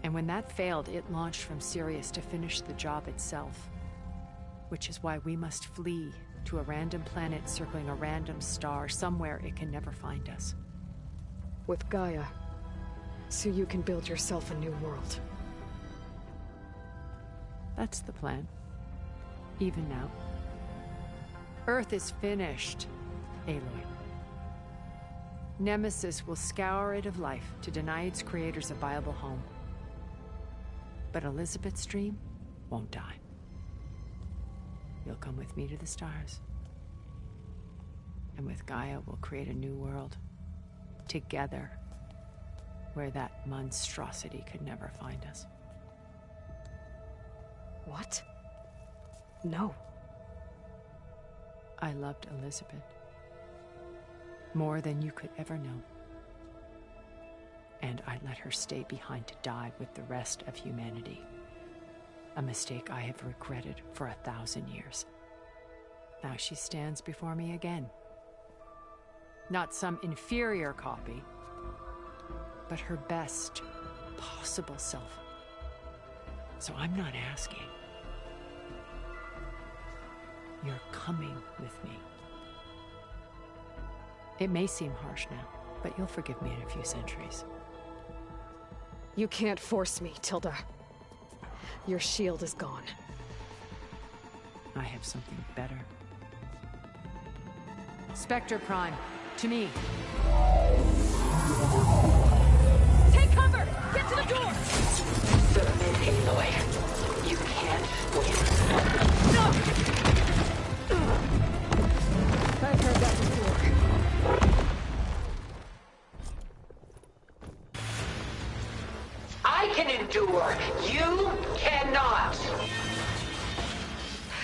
And when that failed, it launched from Sirius to finish the job itself. Which is why we must flee to a random planet circling a random star, somewhere it can never find us. With Gaia, so you can build yourself a new world. That's the plan. Even now. Earth is finished, Aloy. Nemesis will scour it of life to deny its creators a viable home. But Elizabeth's dream won't die. You'll come with me to the stars. And with Gaia, we'll create a new world. Together, where that monstrosity could never find us. What? No. I loved Elizabeth. More than you could ever know. And I let her stay behind to die with the rest of humanity. A mistake I have regretted for 1,000 years. Now she stands before me again. Not some inferior copy, but her best possible self. So I'm not asking. You're coming with me. It may seem harsh now, but you'll forgive me in a few centuries. You can't force me, Tilda. Your shield is gone. I have something better. Spectre Prime, to me. Take cover! Get to the door! Submit, Aloy. You can't win. No! I've heard that before. I can endure. You cannot.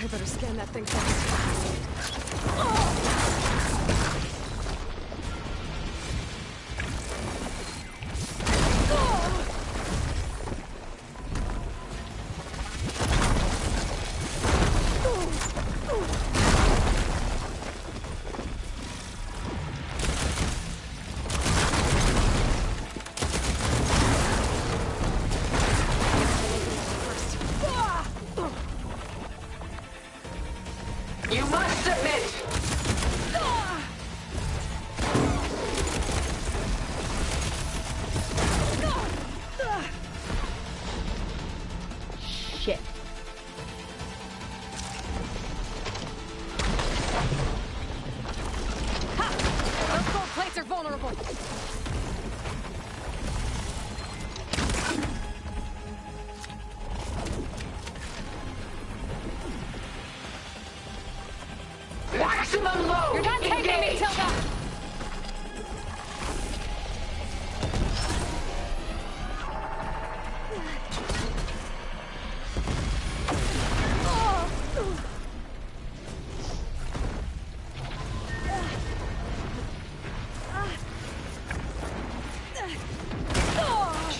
I better scan that thing fast. You must submit. Shit. Ha! Those gold plates are vulnerable. Maximum load. You're not taking me, Tilda.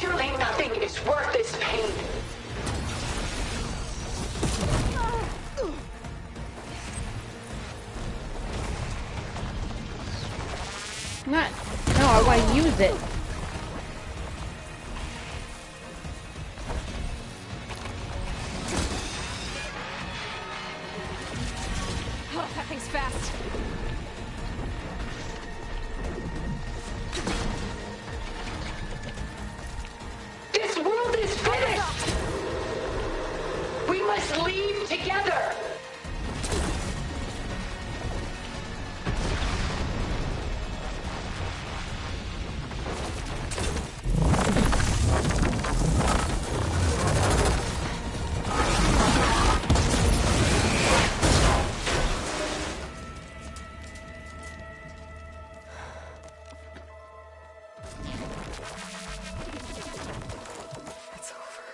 Surely nothing is worth this pain. Not. No, I want to use it. Oh, that thing's fast. This world is finished. We must leave together. It's over.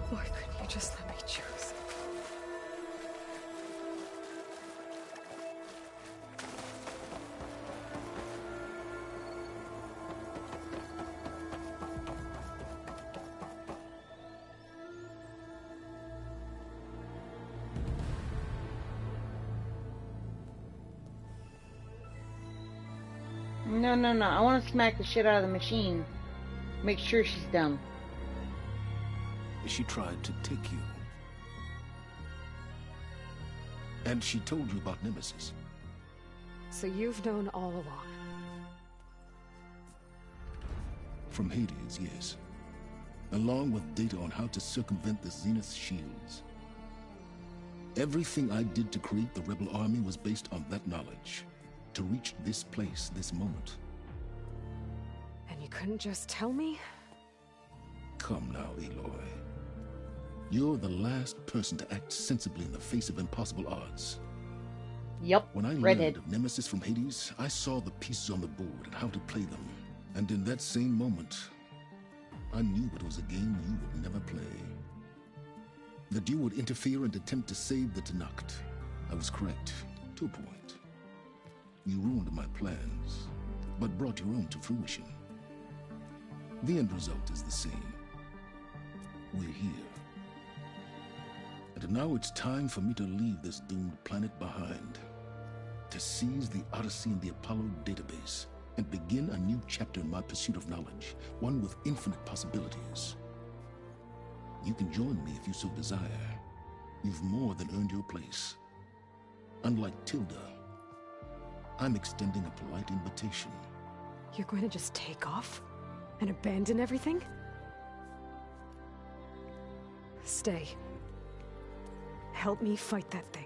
Why couldn't you just let me choose? No, no, no. I want to smack the shit out of the machine. Make sure she's dumb. She tried to take you. And she told you about Nemesis. So you've known all along. From Hades, yes. Along with data on how to circumvent the Zenith shields. Everything I did to create the Rebel Army was based on that knowledge. To reach this place, this moment. And you couldn't just tell me? Come now, Aloy. You're the last person to act sensibly in the face of impossible odds. Yep, When I redhead. learned of Nemesis from Hades, I saw the pieces on the board and how to play them. And in that same moment, I knew it was a game you would never play. That you would interfere and attempt to save the Tanacht. I was correct, to a point. You ruined my plans, but brought your own to fruition. The end result is the same. We're here. And now it's time for me to leave this doomed planet behind. To seize the Odyssey and the Apollo database, and begin a new chapter in my pursuit of knowledge, one with infinite possibilities. You can join me if you so desire. You've more than earned your place. Unlike Tilda, I'm extending a polite invitation. You're going to just take off? And abandon everything? Stay. Help me fight that thing.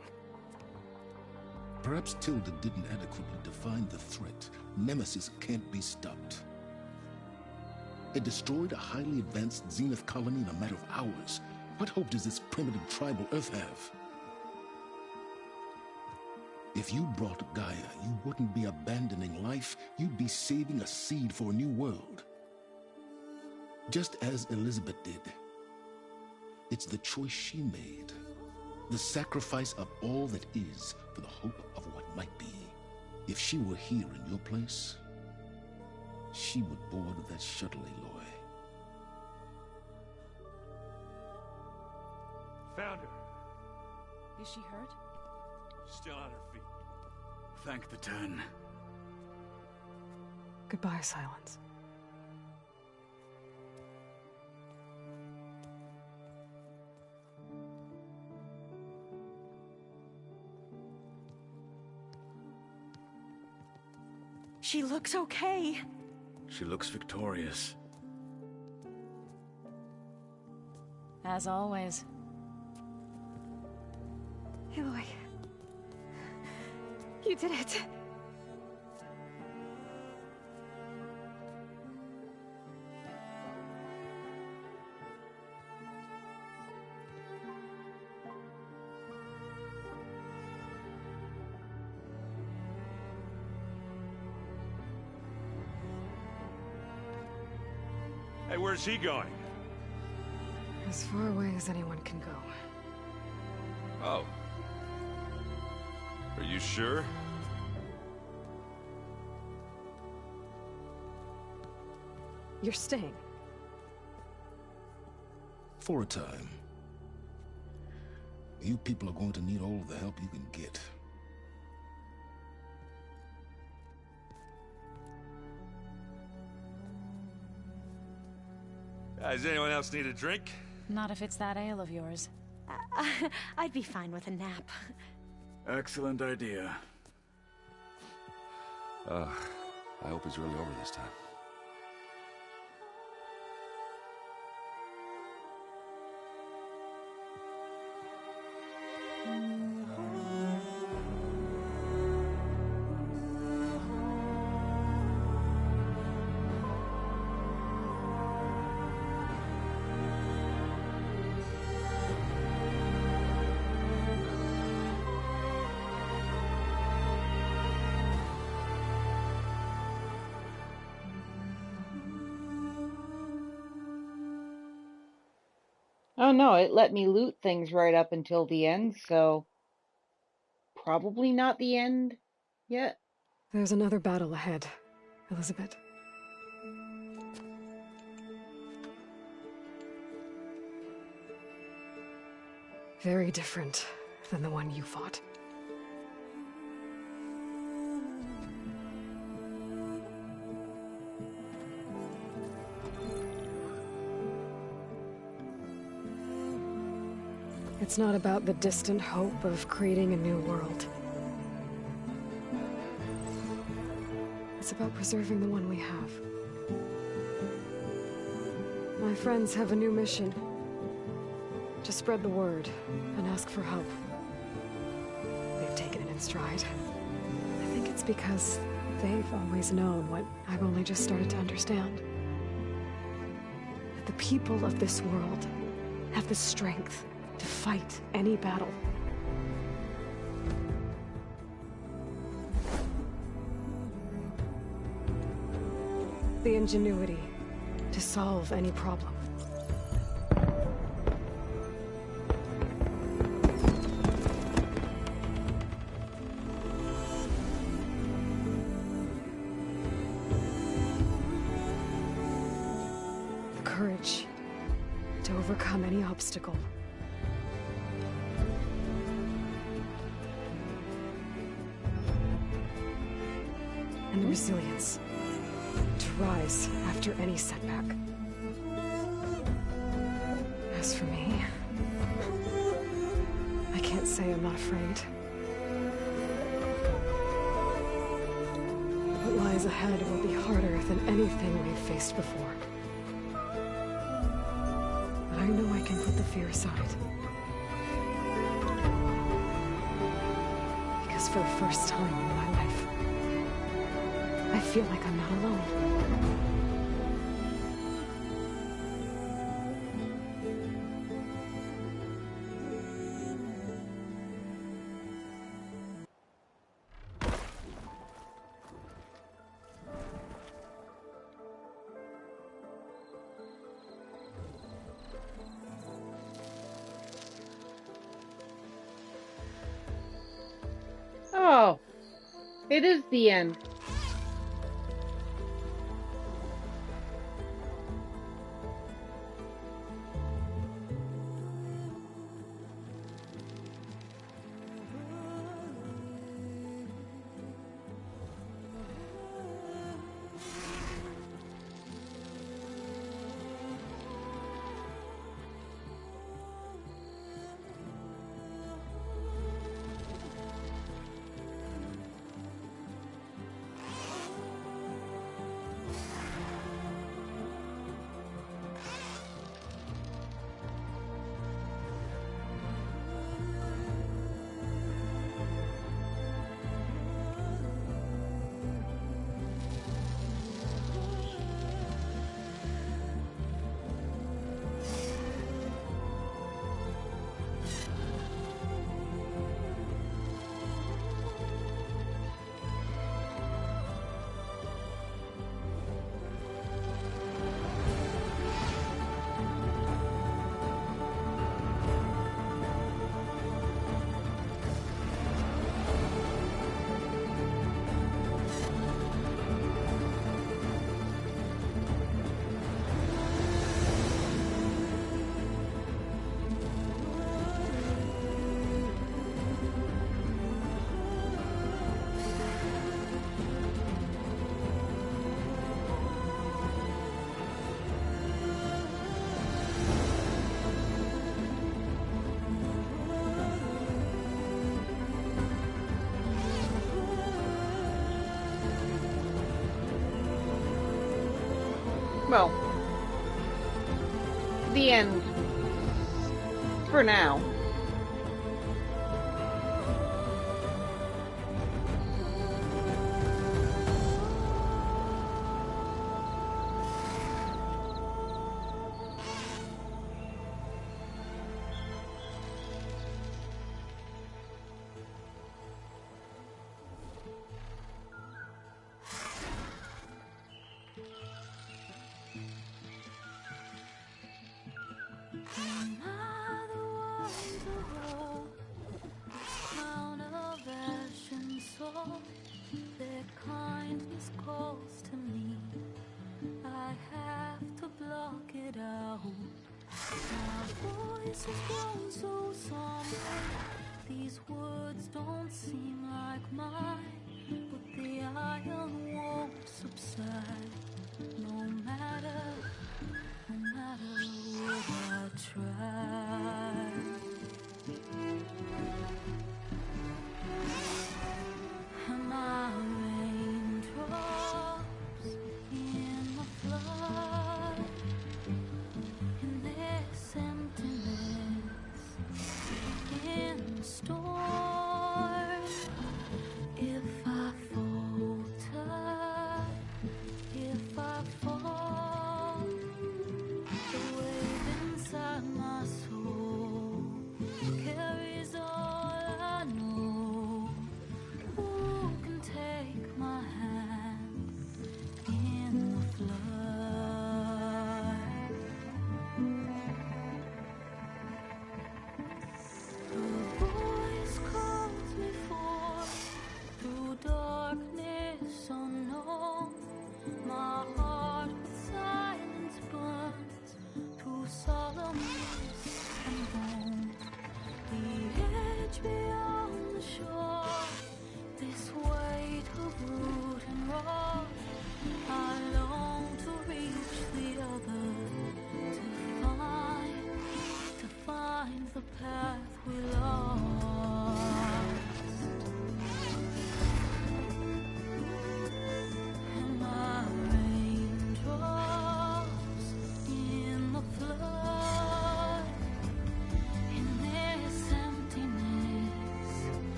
Perhaps Tilda didn't adequately define the threat. Nemesis can't be stopped. It destroyed a highly advanced Zenith colony in a matter of hours. What hope does this primitive tribal Earth have? If you brought Gaia, you wouldn't be abandoning life, you'd be saving a seed for a new world. Just as Elizabeth did. It's the choice she made. The sacrifice of all that is for the hope of what might be. If she were here in your place, she would board that shuttle, Aloy. Found her. Is she hurt? Still on her feet. Thank the 10. Goodbye, Silence. She looks okay. She looks victorious. As always. Aloy. You did it. Hey, where's he going? As far away as anyone can go. Oh. Are you sure? You're staying. For a time. You people are going to need all of the help you can get. Does anyone else need a drink? Not if it's that ale of yours. I'd be fine with a nap. Excellent idea. I hope it's really over this time. Oh no, it let me loot things right up until the end, so probably not the end yet. There's another battle ahead, Elizabeth. Very different than the one you fought. It's not about the distant hope of creating a new world. It's about preserving the one we have. My friends have a new mission. To spread the word and ask for help. They've taken it in stride. I think it's because they've always known what I've only just started to understand. That the people of this world have the strength to fight any battle. The ingenuity to solve any problem. The courage to overcome any obstacle. And the resilience to rise after any setback. As for me, I can't say I'm not afraid. ahead will be harder than anything we've faced before. But I know I can put the fear aside. Because for the first time in my life, I feel like I'm not alone. Oh, it is the end. Well, the end. For now. Their kindness calls to me. I have to block it out. My voice has grown so somber. These words don't seem like mine, but the iron won't subside. No matter what I try. My raindrops in the flood, in this emptiness, in the storm. If I falter, if I fall, the way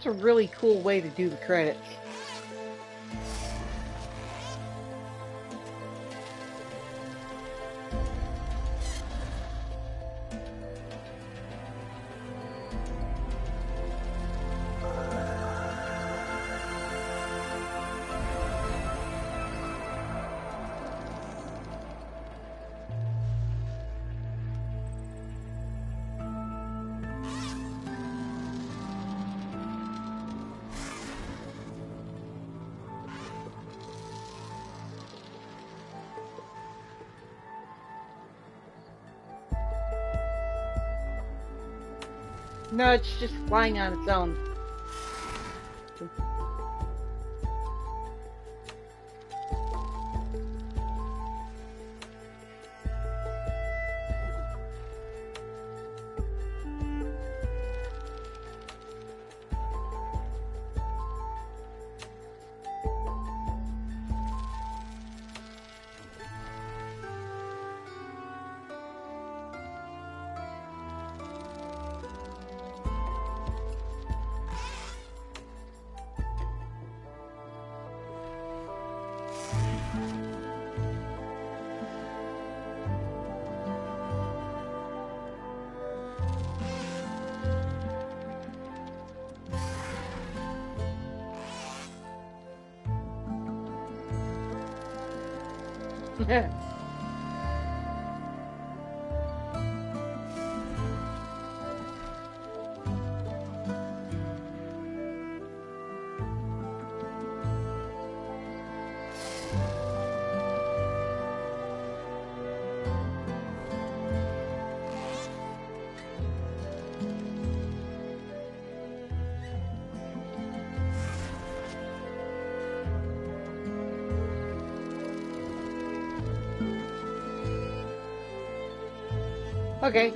It's a really cool way to do the credits. No, it's just flying on its own. Okay.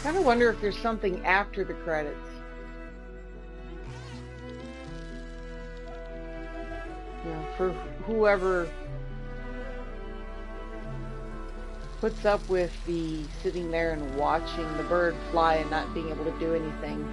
I kind of wonder if there's something after the credits. You know, for whoever puts up with the sitting there and watching the bird fly and not being able to do anything.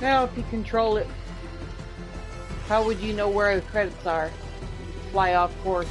Now, if you control it, how would you know where the credits are? Fly off course.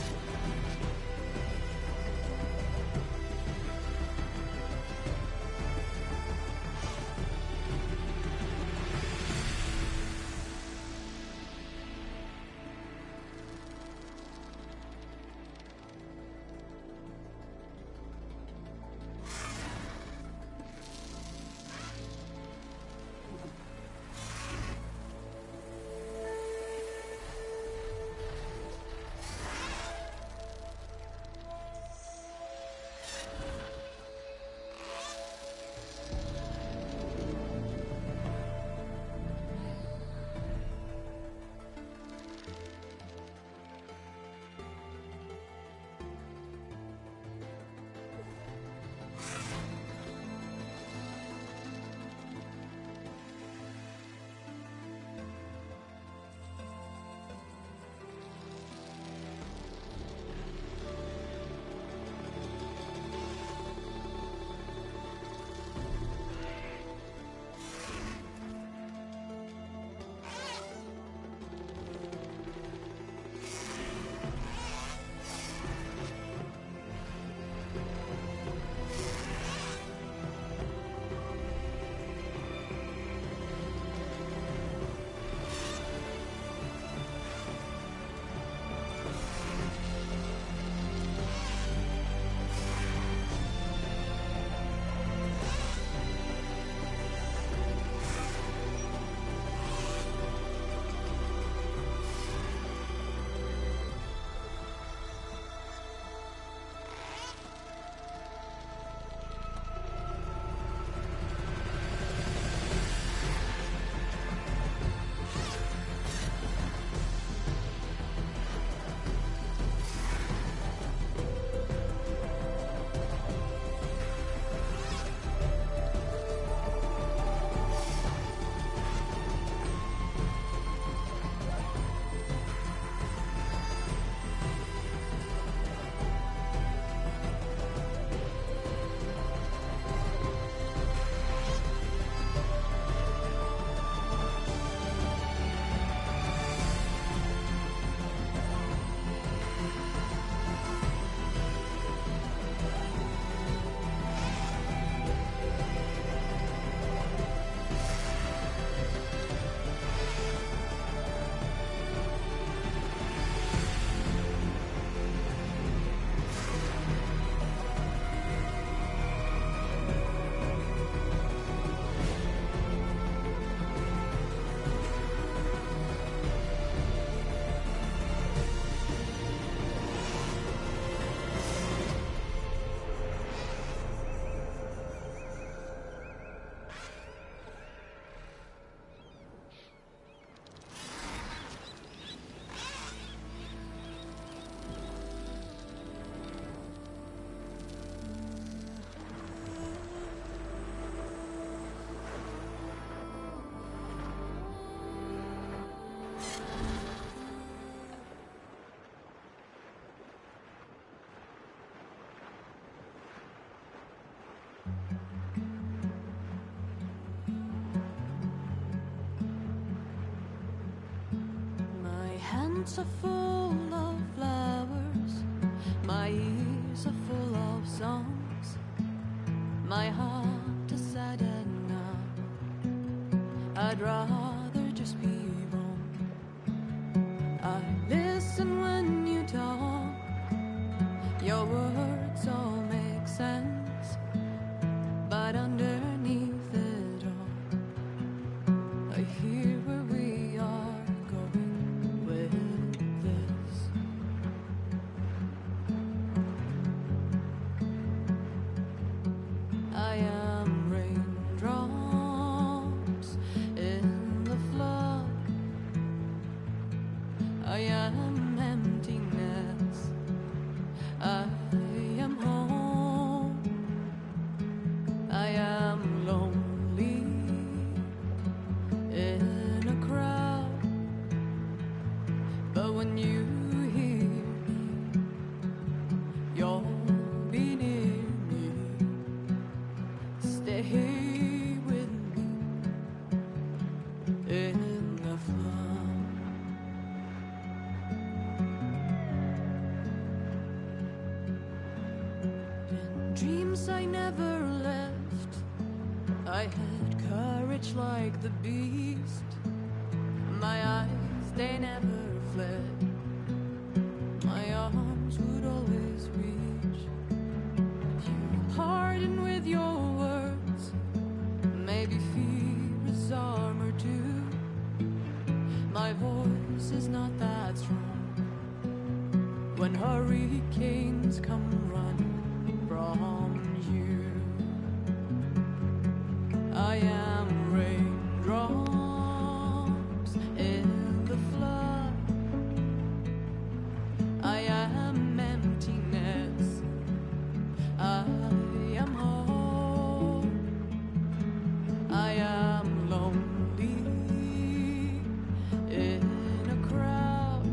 Hands are full of flowers, my ears are full of songs, my heart is sad and numb. I'd rather just be wrong. I listen when you talk, your words all make sense, but underneath it all, I hear where we are going with this. I am raindrops in the flood. I am emptiness. I am home. I am lonely in a crowd. But when you hear me, you'll be near me. Stay with me. dreams I never left. I had courage like the beast. My eyes, they never fled. My arms would always reach. You pardon with your words. Maybe fear is armor too. My voice is not that strong. When hurricanes come running from you, I am raindrops in the flood. I am emptiness. I am home. I am lonely in a crowd.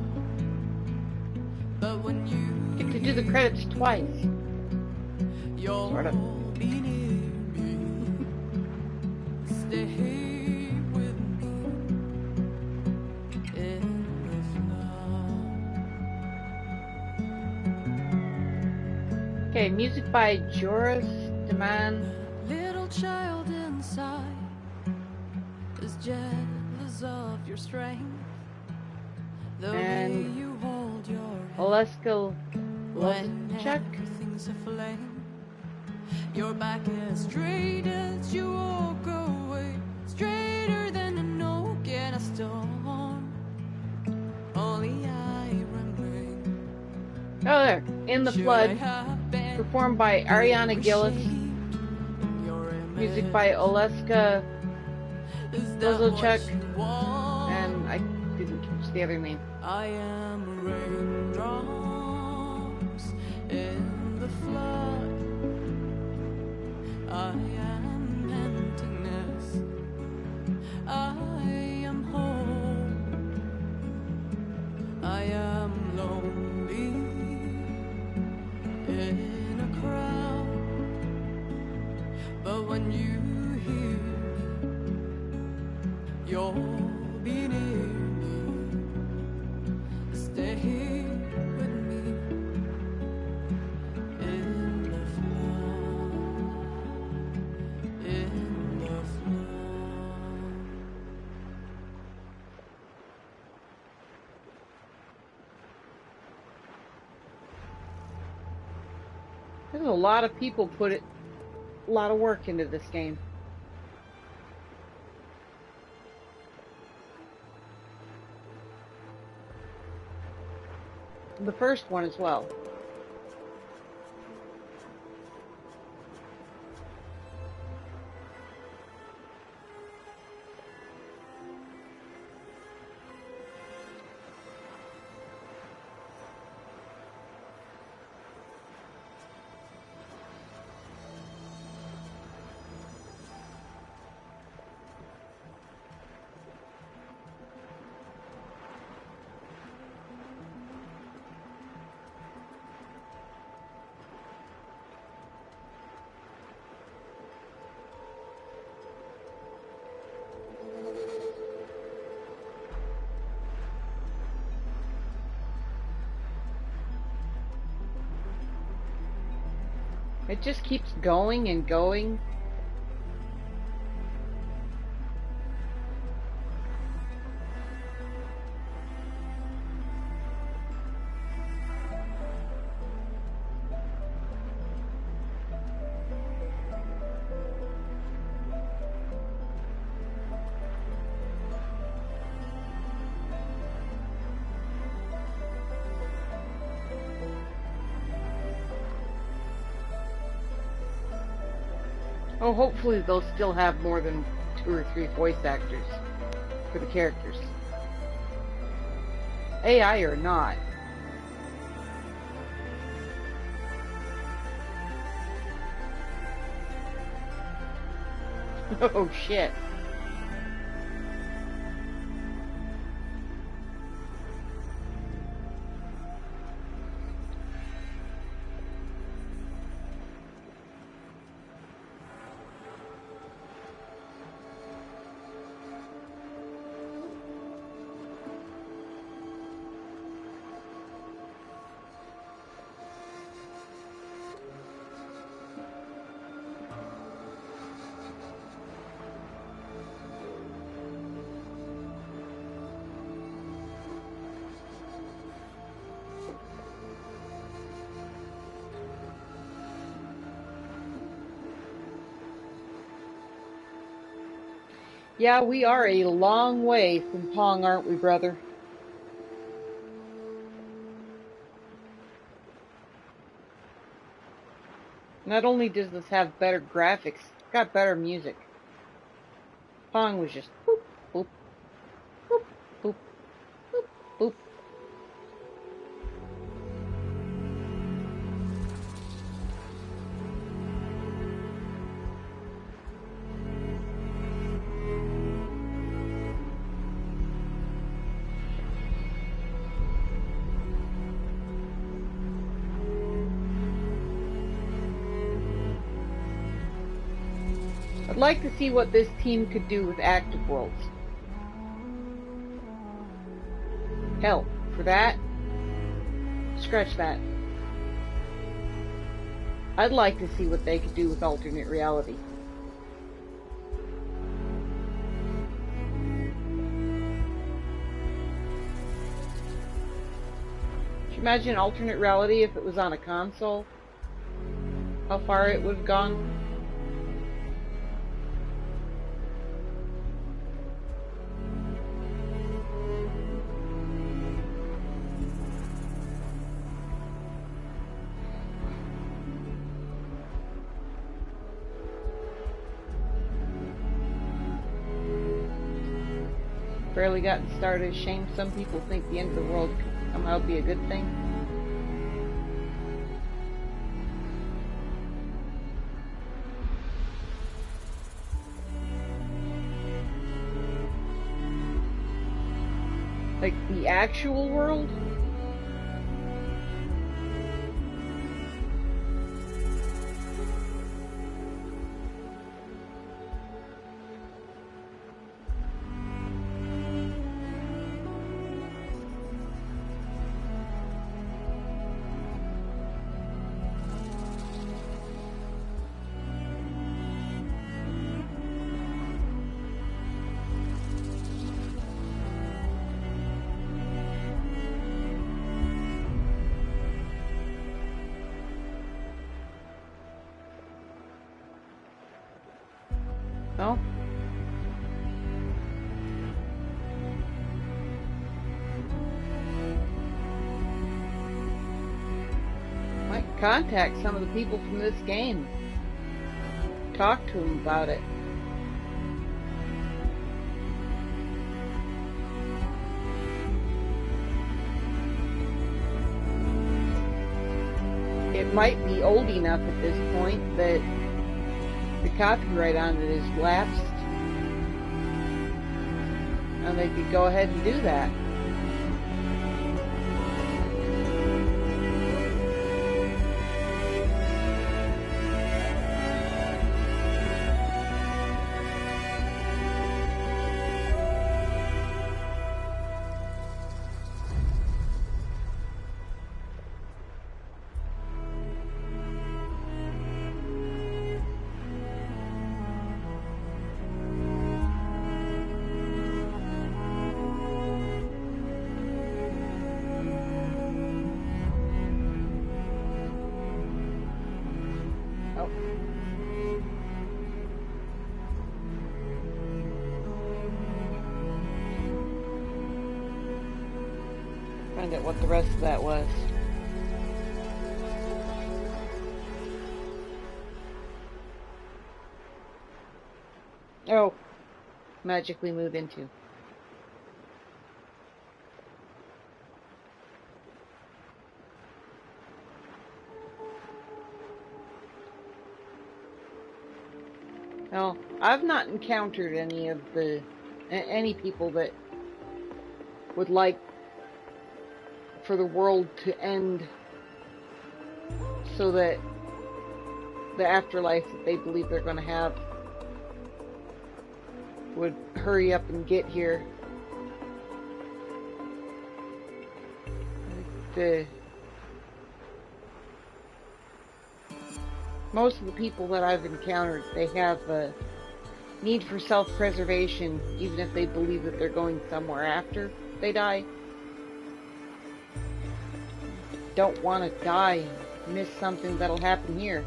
But when you get to do the credits twice. You'll sort of. be near me. Stay with me in the flood. Okay, music by Joris Deman. Little child inside is jealous of your strength. The way you hold your head Oleska when Check. everything's aflame. Your back as straight as you walk away, straighter than an oak in a storm. Only I remain. Oh, there. In the Flood. Performed by Ariana Gillis. Music by Oleska Lozolchuk. And I didn't catch the other name. I am raindrops in the flood. I am emptiness. I am home. I am lonely in a crowd. But when you hear me, you'll be near me. Stay here with me in the flood. In the flood. There's a lot of people put a lot of work into this game. The first one as well. It just keeps going and going. Oh, hopefully they'll still have more than 2 or 3 voice actors for the characters. AI or not. Oh shit. Yeah, we are a long way from Pong, aren't we, brother? Not only does this have better graphics, it's got better music. Pong was just boop, boop, boop, boop, boop, boop. I'd like to see what this team could do with active worlds. Hell, for that, scratch that. I'd like to see what they could do with alternate reality. Could you imagine alternate reality if it was on a console? How far it would have gone? Barely gotten started. Shame some people think the end of the world could somehow be a good thing. Like the actual world? No? Might contact some of the people from this game. Talk to them about it. It might be old enough at this point that the copyright on it is lapsed, and they could go ahead and do that. Find out what the rest of that was. Oh, magically move into. No, I've not encountered any people that would like for the world to end so that the afterlife that they believe they're going to have would hurry up and get here. Most of the people that I've encountered, they have a need for self-preservation, even if they believe that they're going somewhere after they die. Don't want to die and miss something that'll happen here.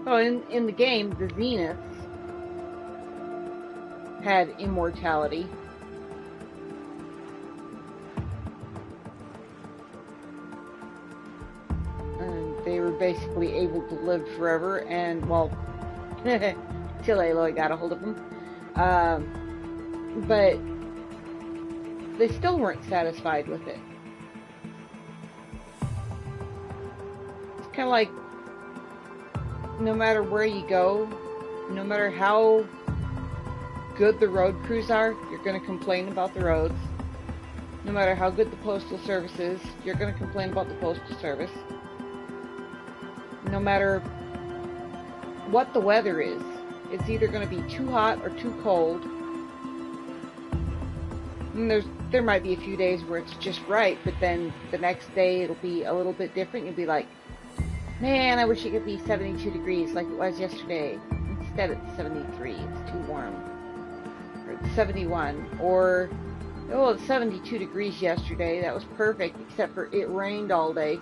So in the game, the Zeniths had immortality. And they were basically able to live forever, and, well, till Aloy got a hold of them. But they still weren't satisfied with it. It's kind of like, no matter where you go, no matter how good the road crews are, you're going to complain about the roads. No matter how good the postal service is, you're going to complain about the postal service. No matter what the weather is, it's either going to be too hot or too cold. And there might be a few days where it's just right, but then the next day it'll be a little bit different. You'll be like, man, I wish it could be 72 degrees like it was yesterday. Instead it's 73, it's too warm. Or it's 71, or, oh, it's 72 degrees yesterday, that was perfect, except for it rained all day.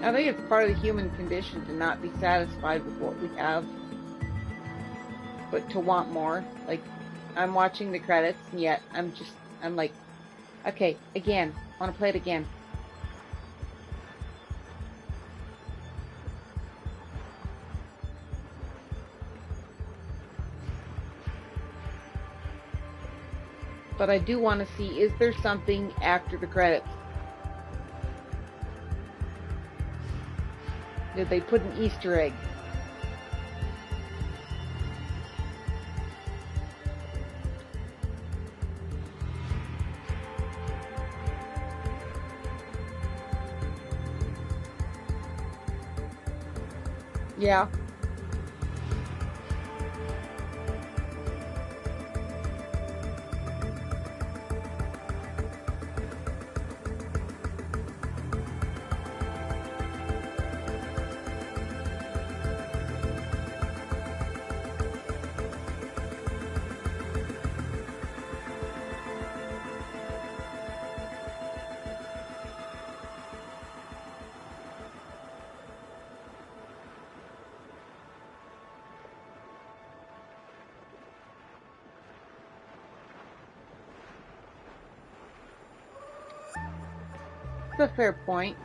I think it's part of the human condition to not be satisfied with what we have, but to want more. Like, I'm watching the credits, and yet I'm like, okay, again, I want to play it again. But I do want to see, is there something after the credits? Did they put an Easter egg? Yeah. That's a fair point.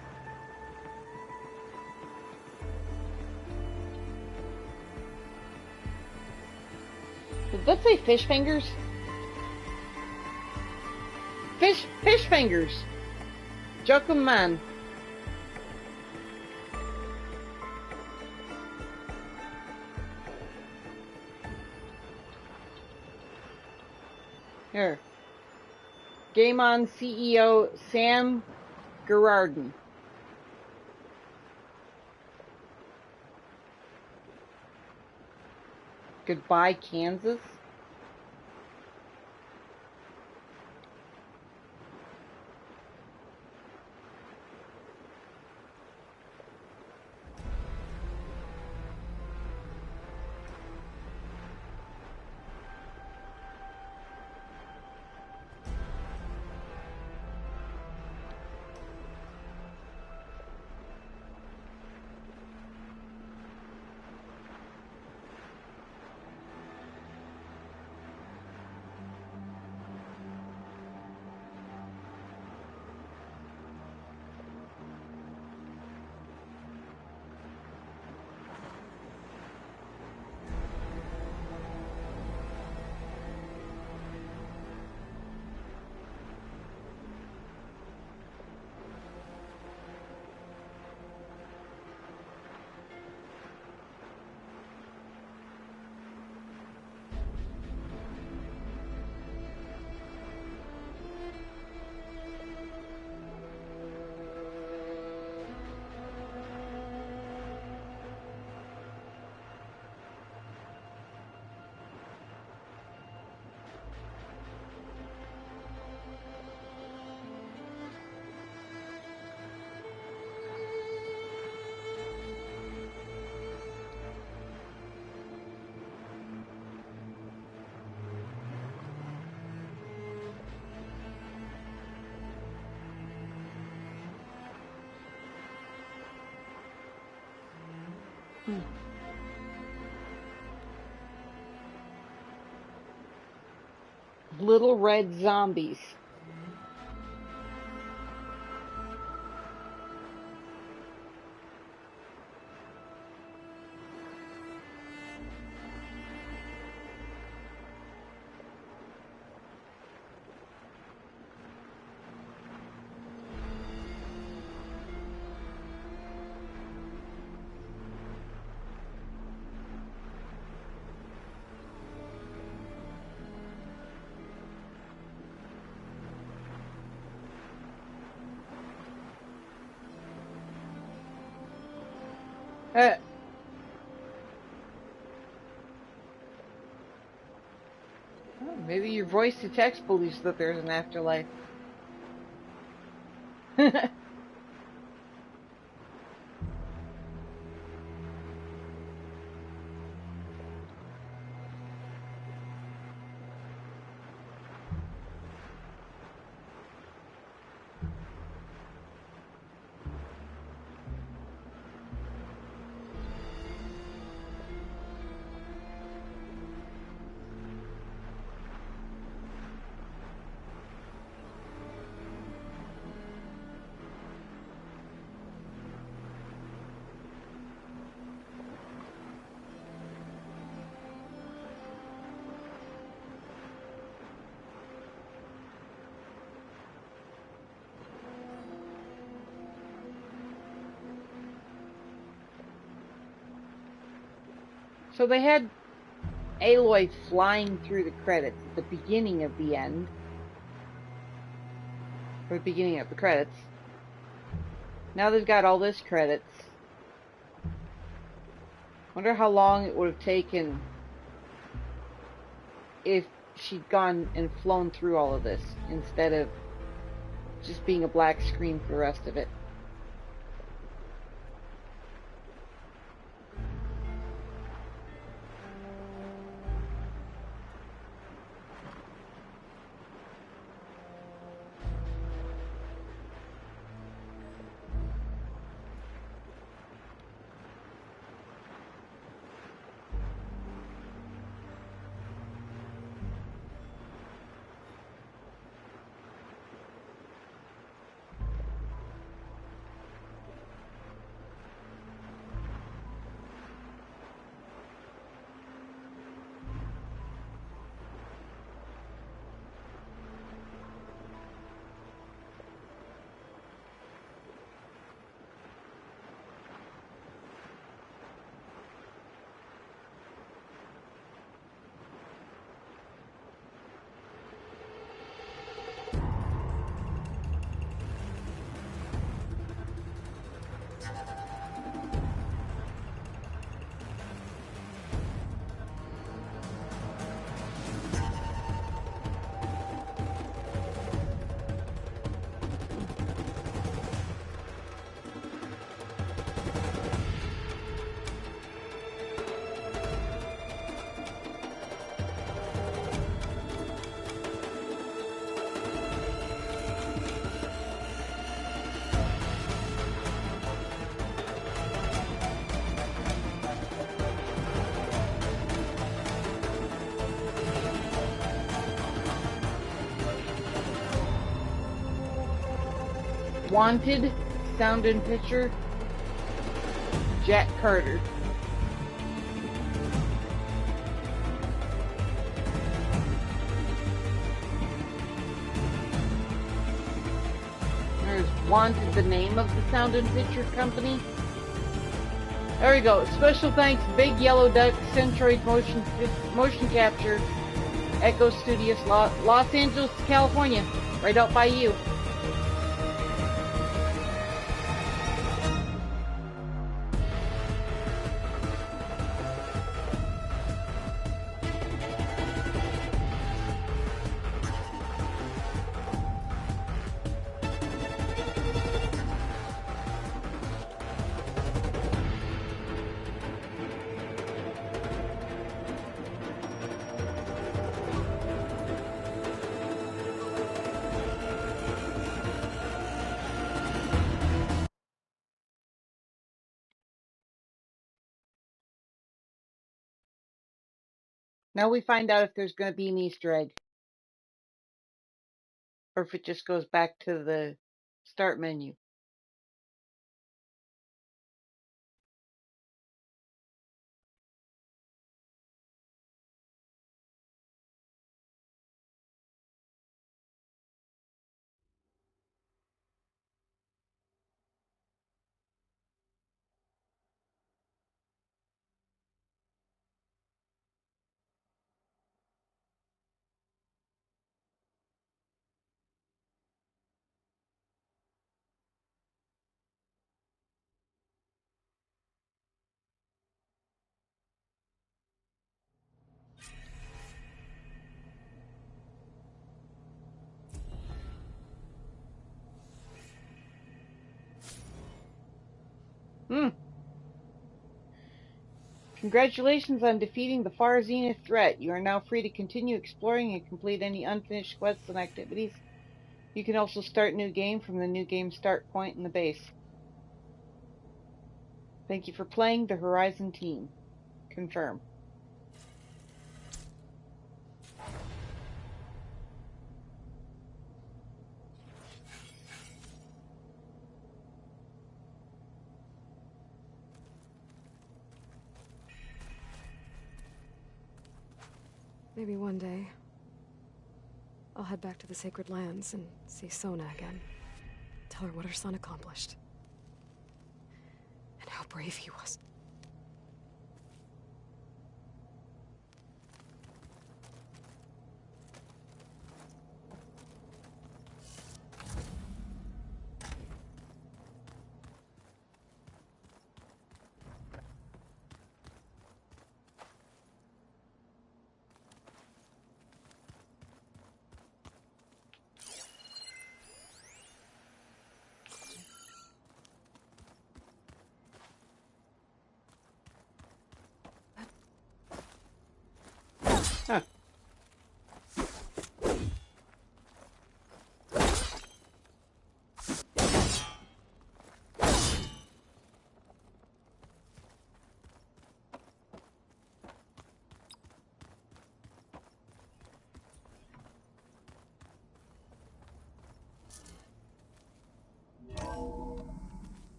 Did that say fish fingers? Fish fingers! Jokum man. Here. Game On CEO Sam Gerardin. Goodbye, Kansas. Little red zombies. Oh, maybe your voice-to-text believes that there's an afterlife. So they had Aloy flying through the credits at the beginning of the end. Or the beginning of the credits. Now they've got all this credits. Wonder how long it would have taken if she'd gone and flown through all of this instead of just being a black screen for the rest of it. Wanted, sound and picture, Jack Carter. There's Wanted, the name of the sound and picture company. There we go. Special thanks, Big Yellow Duck, Centroid Motion Capture, Echo Studios, Los Angeles, California, right out by you. Now we find out if there's going to be an Easter egg. Or if it just goes back to the start menu. Congratulations on defeating the Far Zenith threat. You are now free to continue exploring and complete any unfinished quests and activities. You can also start new game from the new game start point in the base. Thank you for playing the Horizon team. Confirm. Maybe one day, I'll head back to the Sacred Lands and see Sona again. Tell her what her son accomplished. And how brave he was. Huh.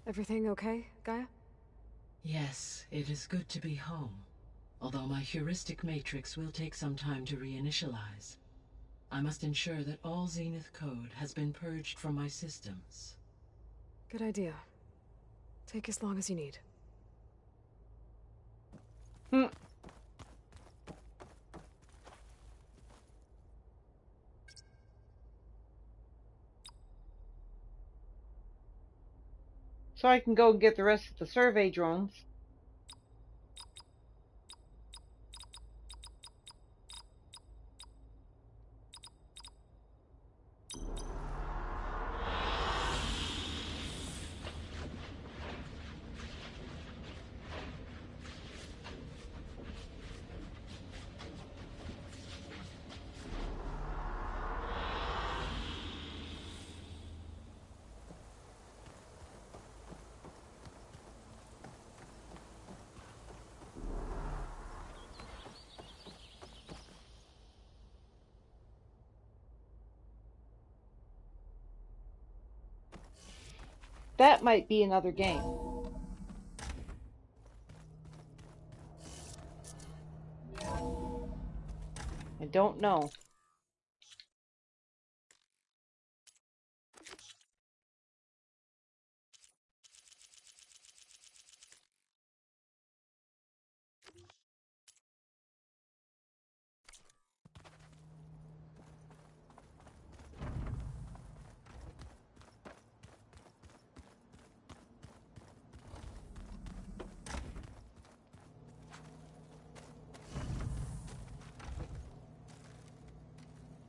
Everything okay, Gaia? Yes, it is good to be home. Although my heuristic matrix will take some time to reinitialize. I must ensure that all Zenith code has been purged from my systems. Good idea. Take as long as you need. So I can go and get the rest of the survey drones. That might be another game. I don't know.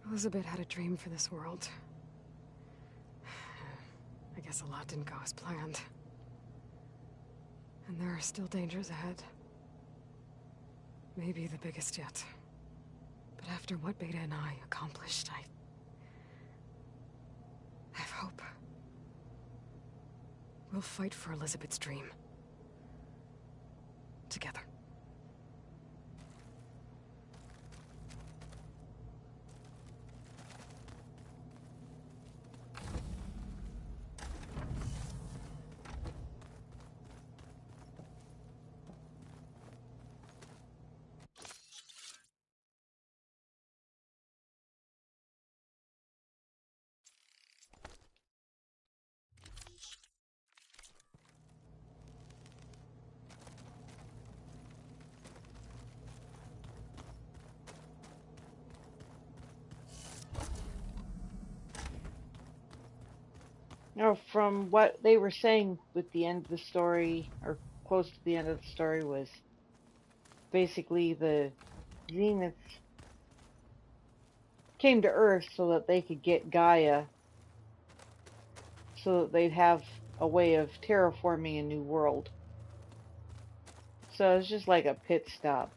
Elizabeth had a dream for this world. I guess a lot didn't go as planned. And there are still dangers ahead. Maybe the biggest yet. But after what Beta and I accomplished, hope. We'll fight for Elizabeth's dream. Together. Now, from what they were saying with the end of the story, or close to the end of the story, was basically the Zeniths came to Earth so that they could get Gaia, so that they'd have a way of terraforming a new world. So it's just like a pit stop.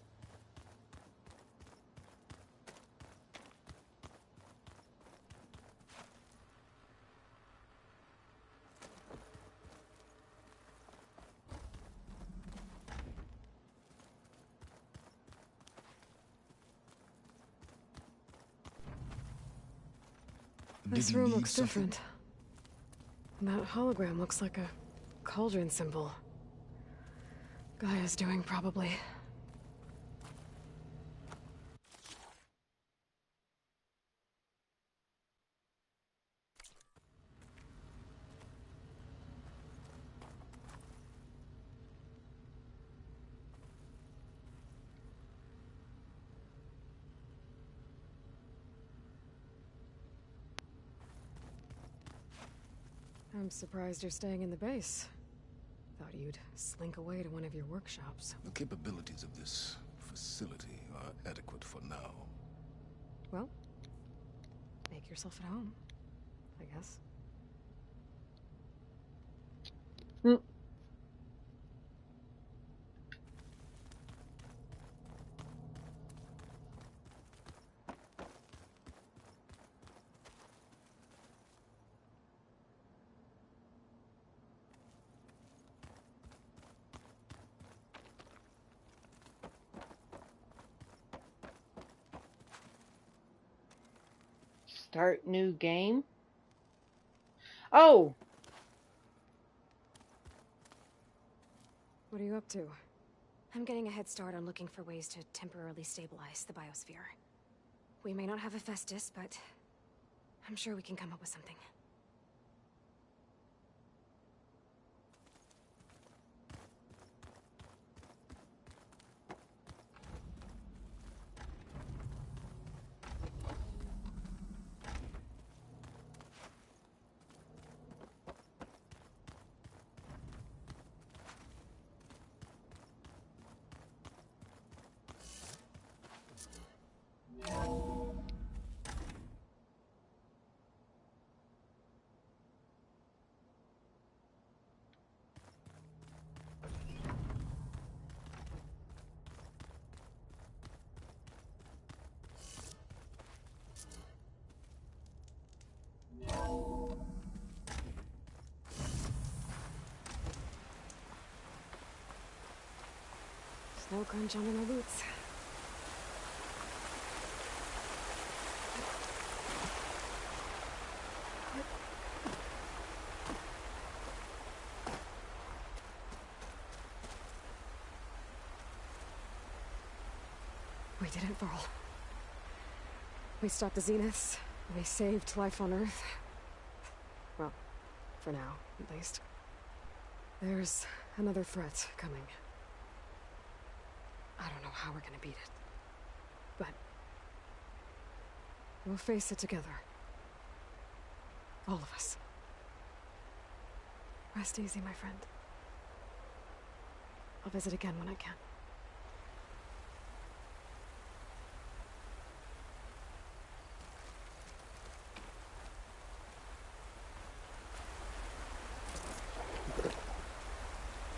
This room looks different. That hologram looks like a cauldron symbol. Gaia's doing, probably. I'm surprised you're staying in the base. Thought you'd slink away to one of your workshops. The capabilities of this facility are adequate for now. Well, make yourself at home, I guess. Start new game? Oh! What are you up to? I'm getting a head start on looking for ways to temporarily stabilize the biosphere. We may not have a Festus, but I'm sure we can come up with something. Snow crunch under my boots. We didn't fall. We stopped the Zeniths. We saved life on Earth. Well, for now, at least. There's another threat coming. I don't know how we're gonna beat it. But we'll face it together. All of us. Rest easy, my friend. I'll visit again when I can.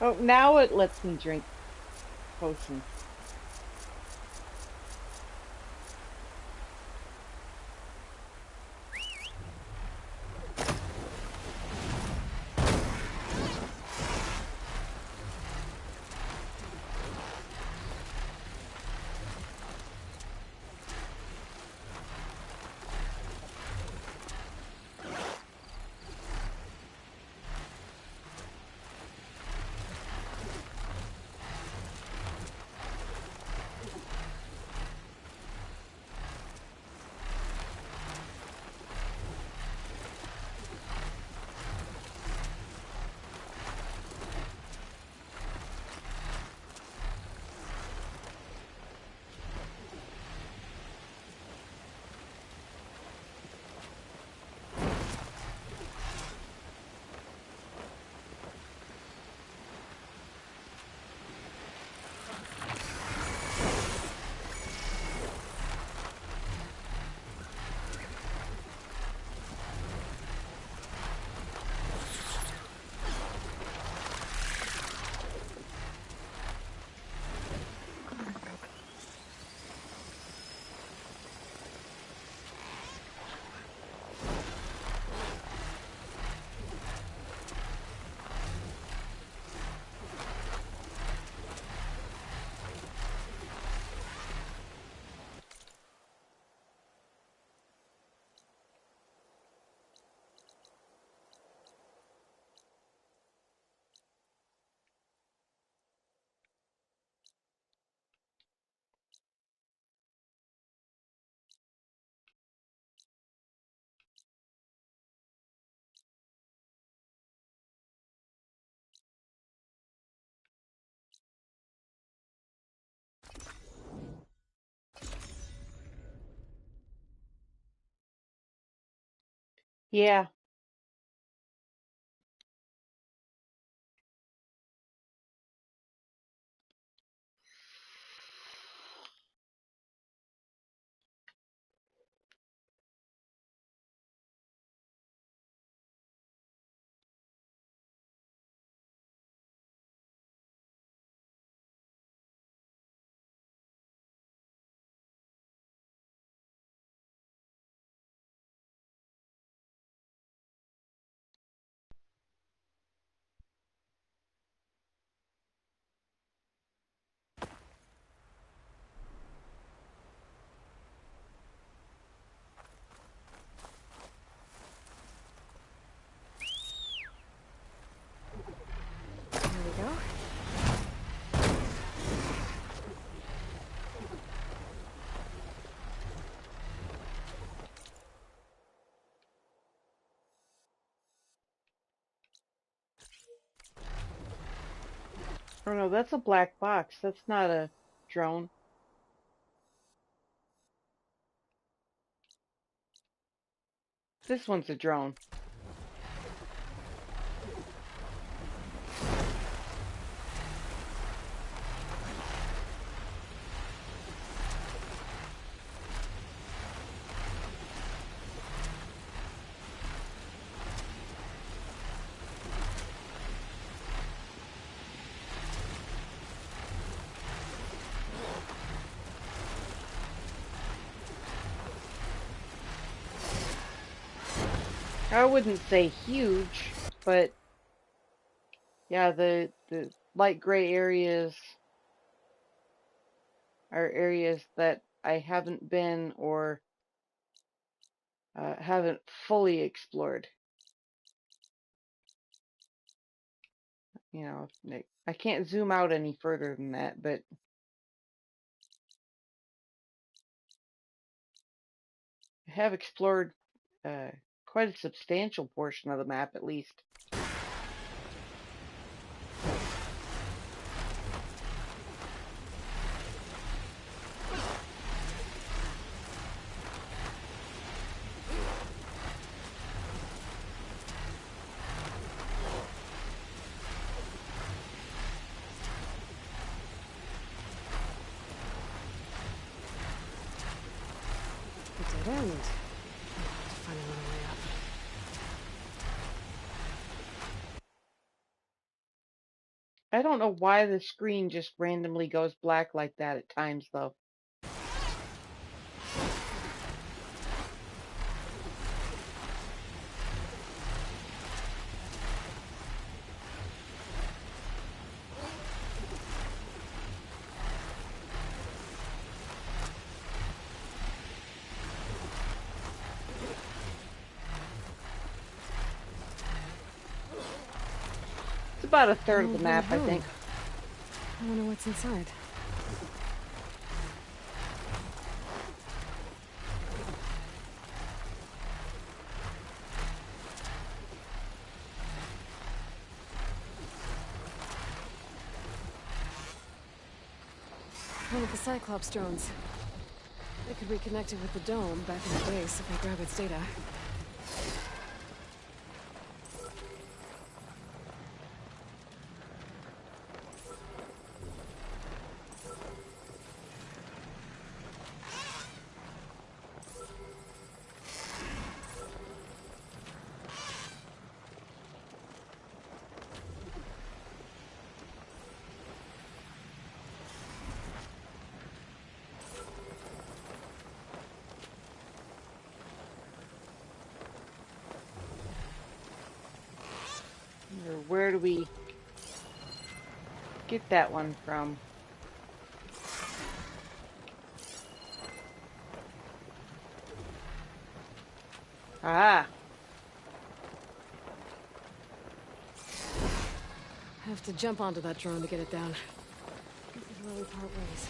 Oh, now it lets me drink potions. Yeah. Here we go. Oh no, that's a black box. That's not a drone. This one's a drone. I wouldn't say huge, but yeah, the light gray areas are areas that I haven't been or haven't fully explored. You know, I can't zoom out any further than that, but I have explored quite a substantial portion of the map, at least. Dead end. I'll have to find another way up. I don't know why the screen just randomly goes black like that at times, though. It's about a third of the map, I think. I wonder what's inside. One of the Cyclops drones. They could reconnect it with the dome back in the base if I grab its data. Where do we get that one from? Ah. I have to jump onto that drone to get it down. This is where we part ways.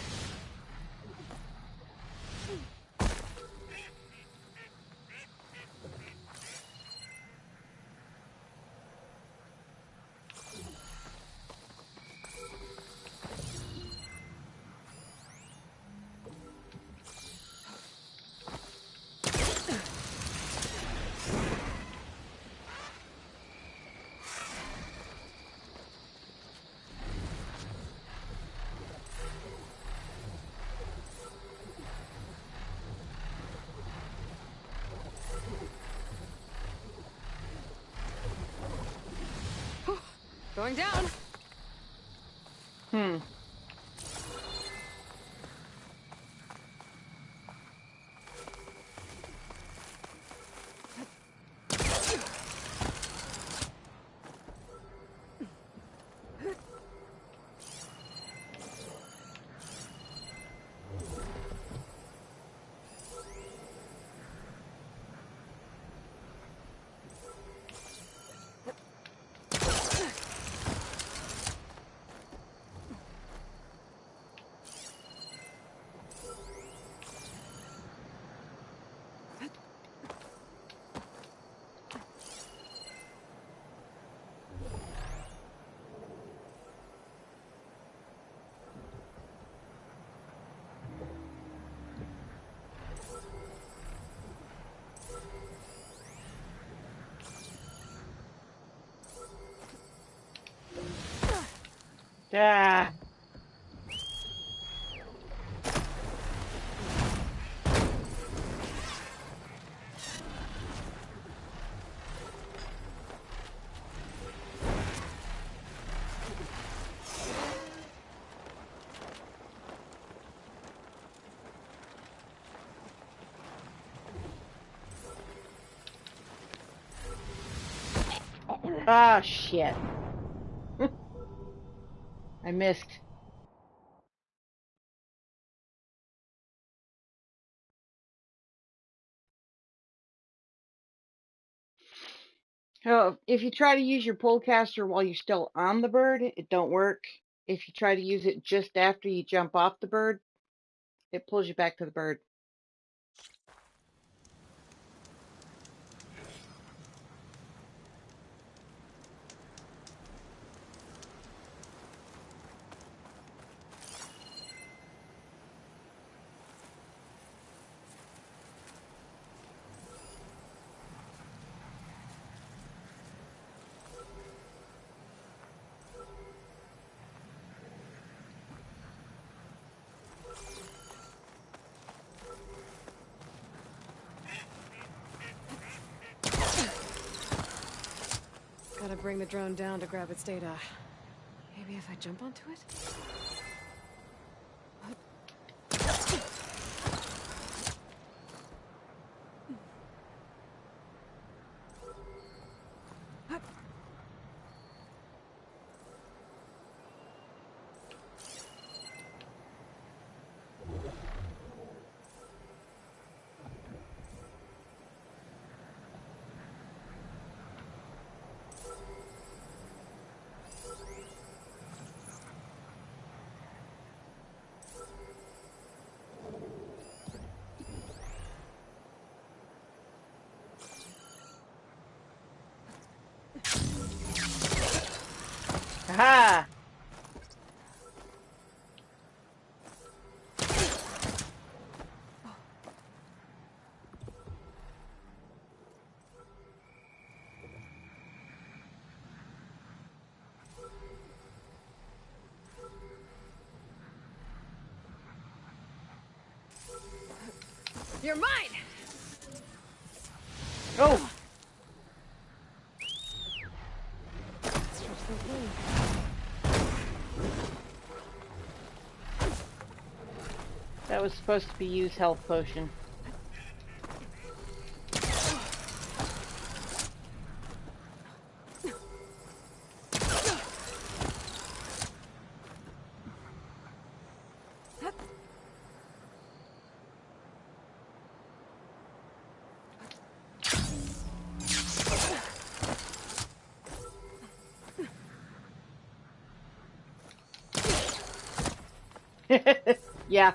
Going down. Ah. Ah, shit. I missed. Oh, if you try to use your polecaster while you're still on the bird, it don't work. If you try to use it just after you jump off the bird, it pulls you back to the bird. Gotta bring the drone down to grab its data. Maybe if I jump onto it? Aha! You're mine! Oh! That was supposed to be use health potion. Yeah.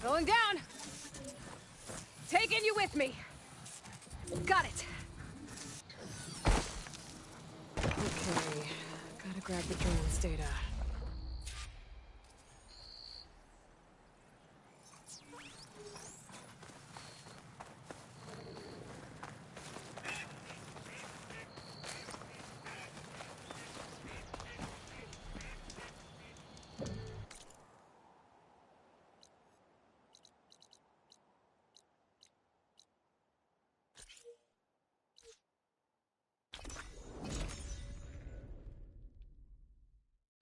Going down! Taking you with me! Got it! Okay, gotta grab the drone's data.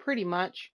Pretty much.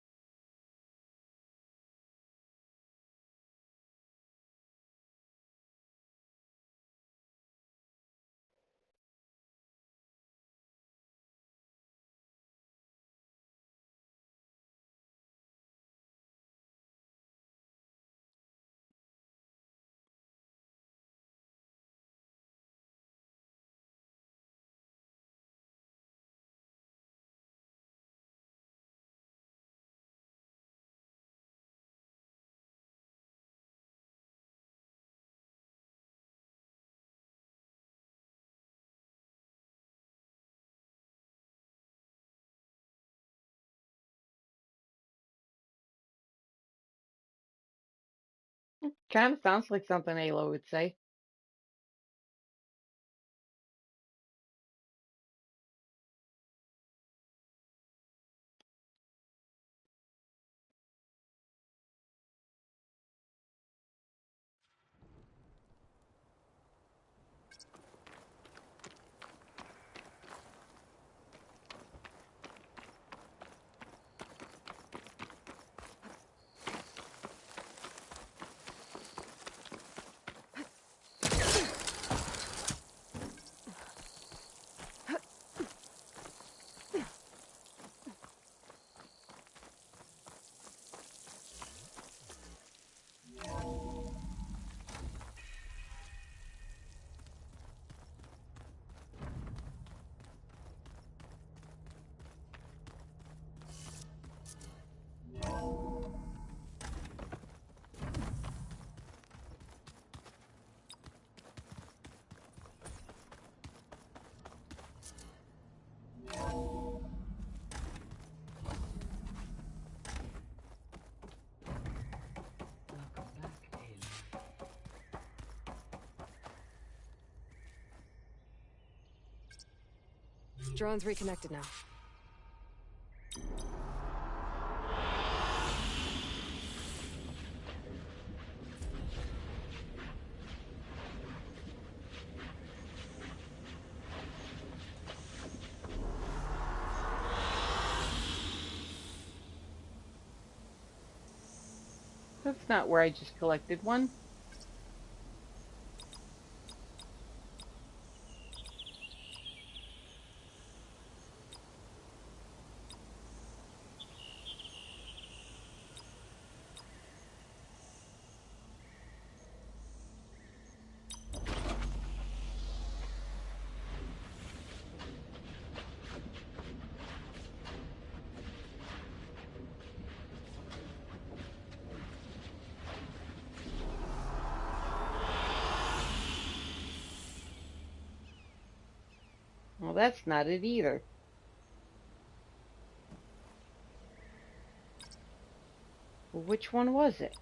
Kind of sounds like something Alo would say. Drone's reconnected now. That's not where I just collected one. Well, that's not it either. Well, which one was it?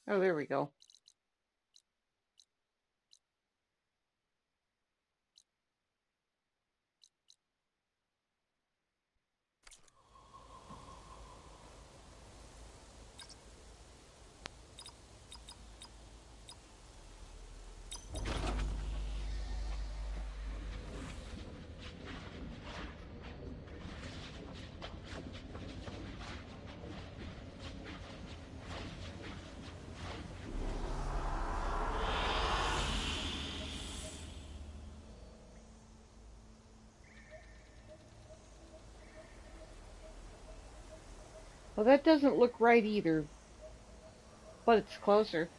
Oh, there we go. Well, that doesn't look right either, but it's closer.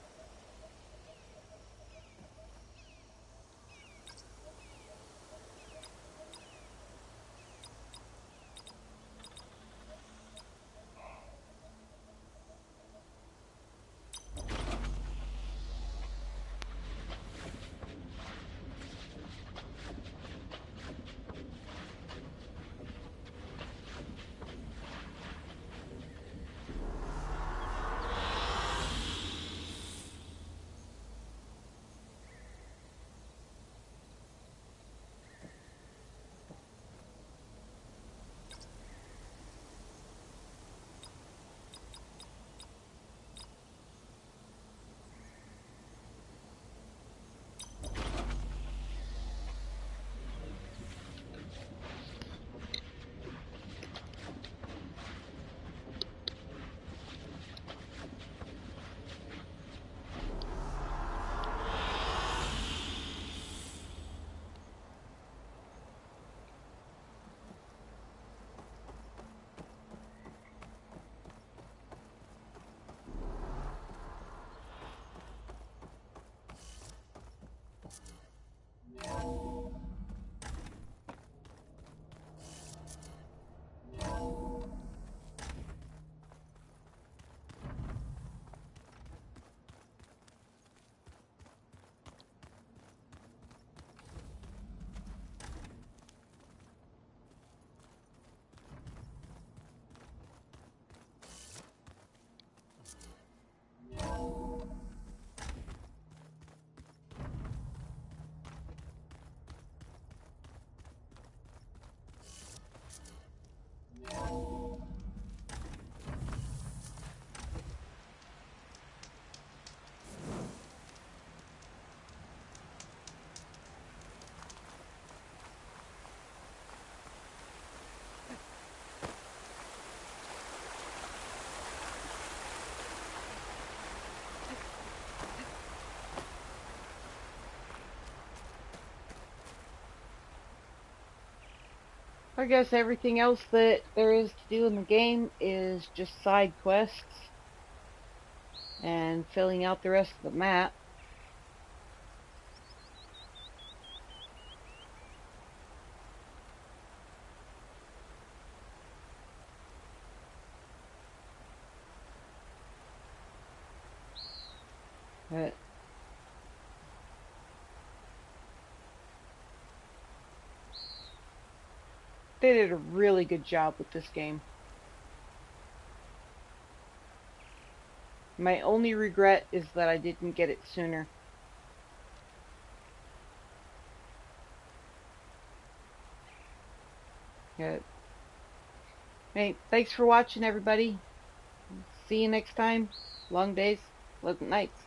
I guess everything else that there is to do in the game is just side quests and filling out the rest of the map. But they did a really good job with this game. My only regret is that I didn't get it sooner. Good. Hey, thanks for watching, everybody. See you next time. Long days, pleasant nights.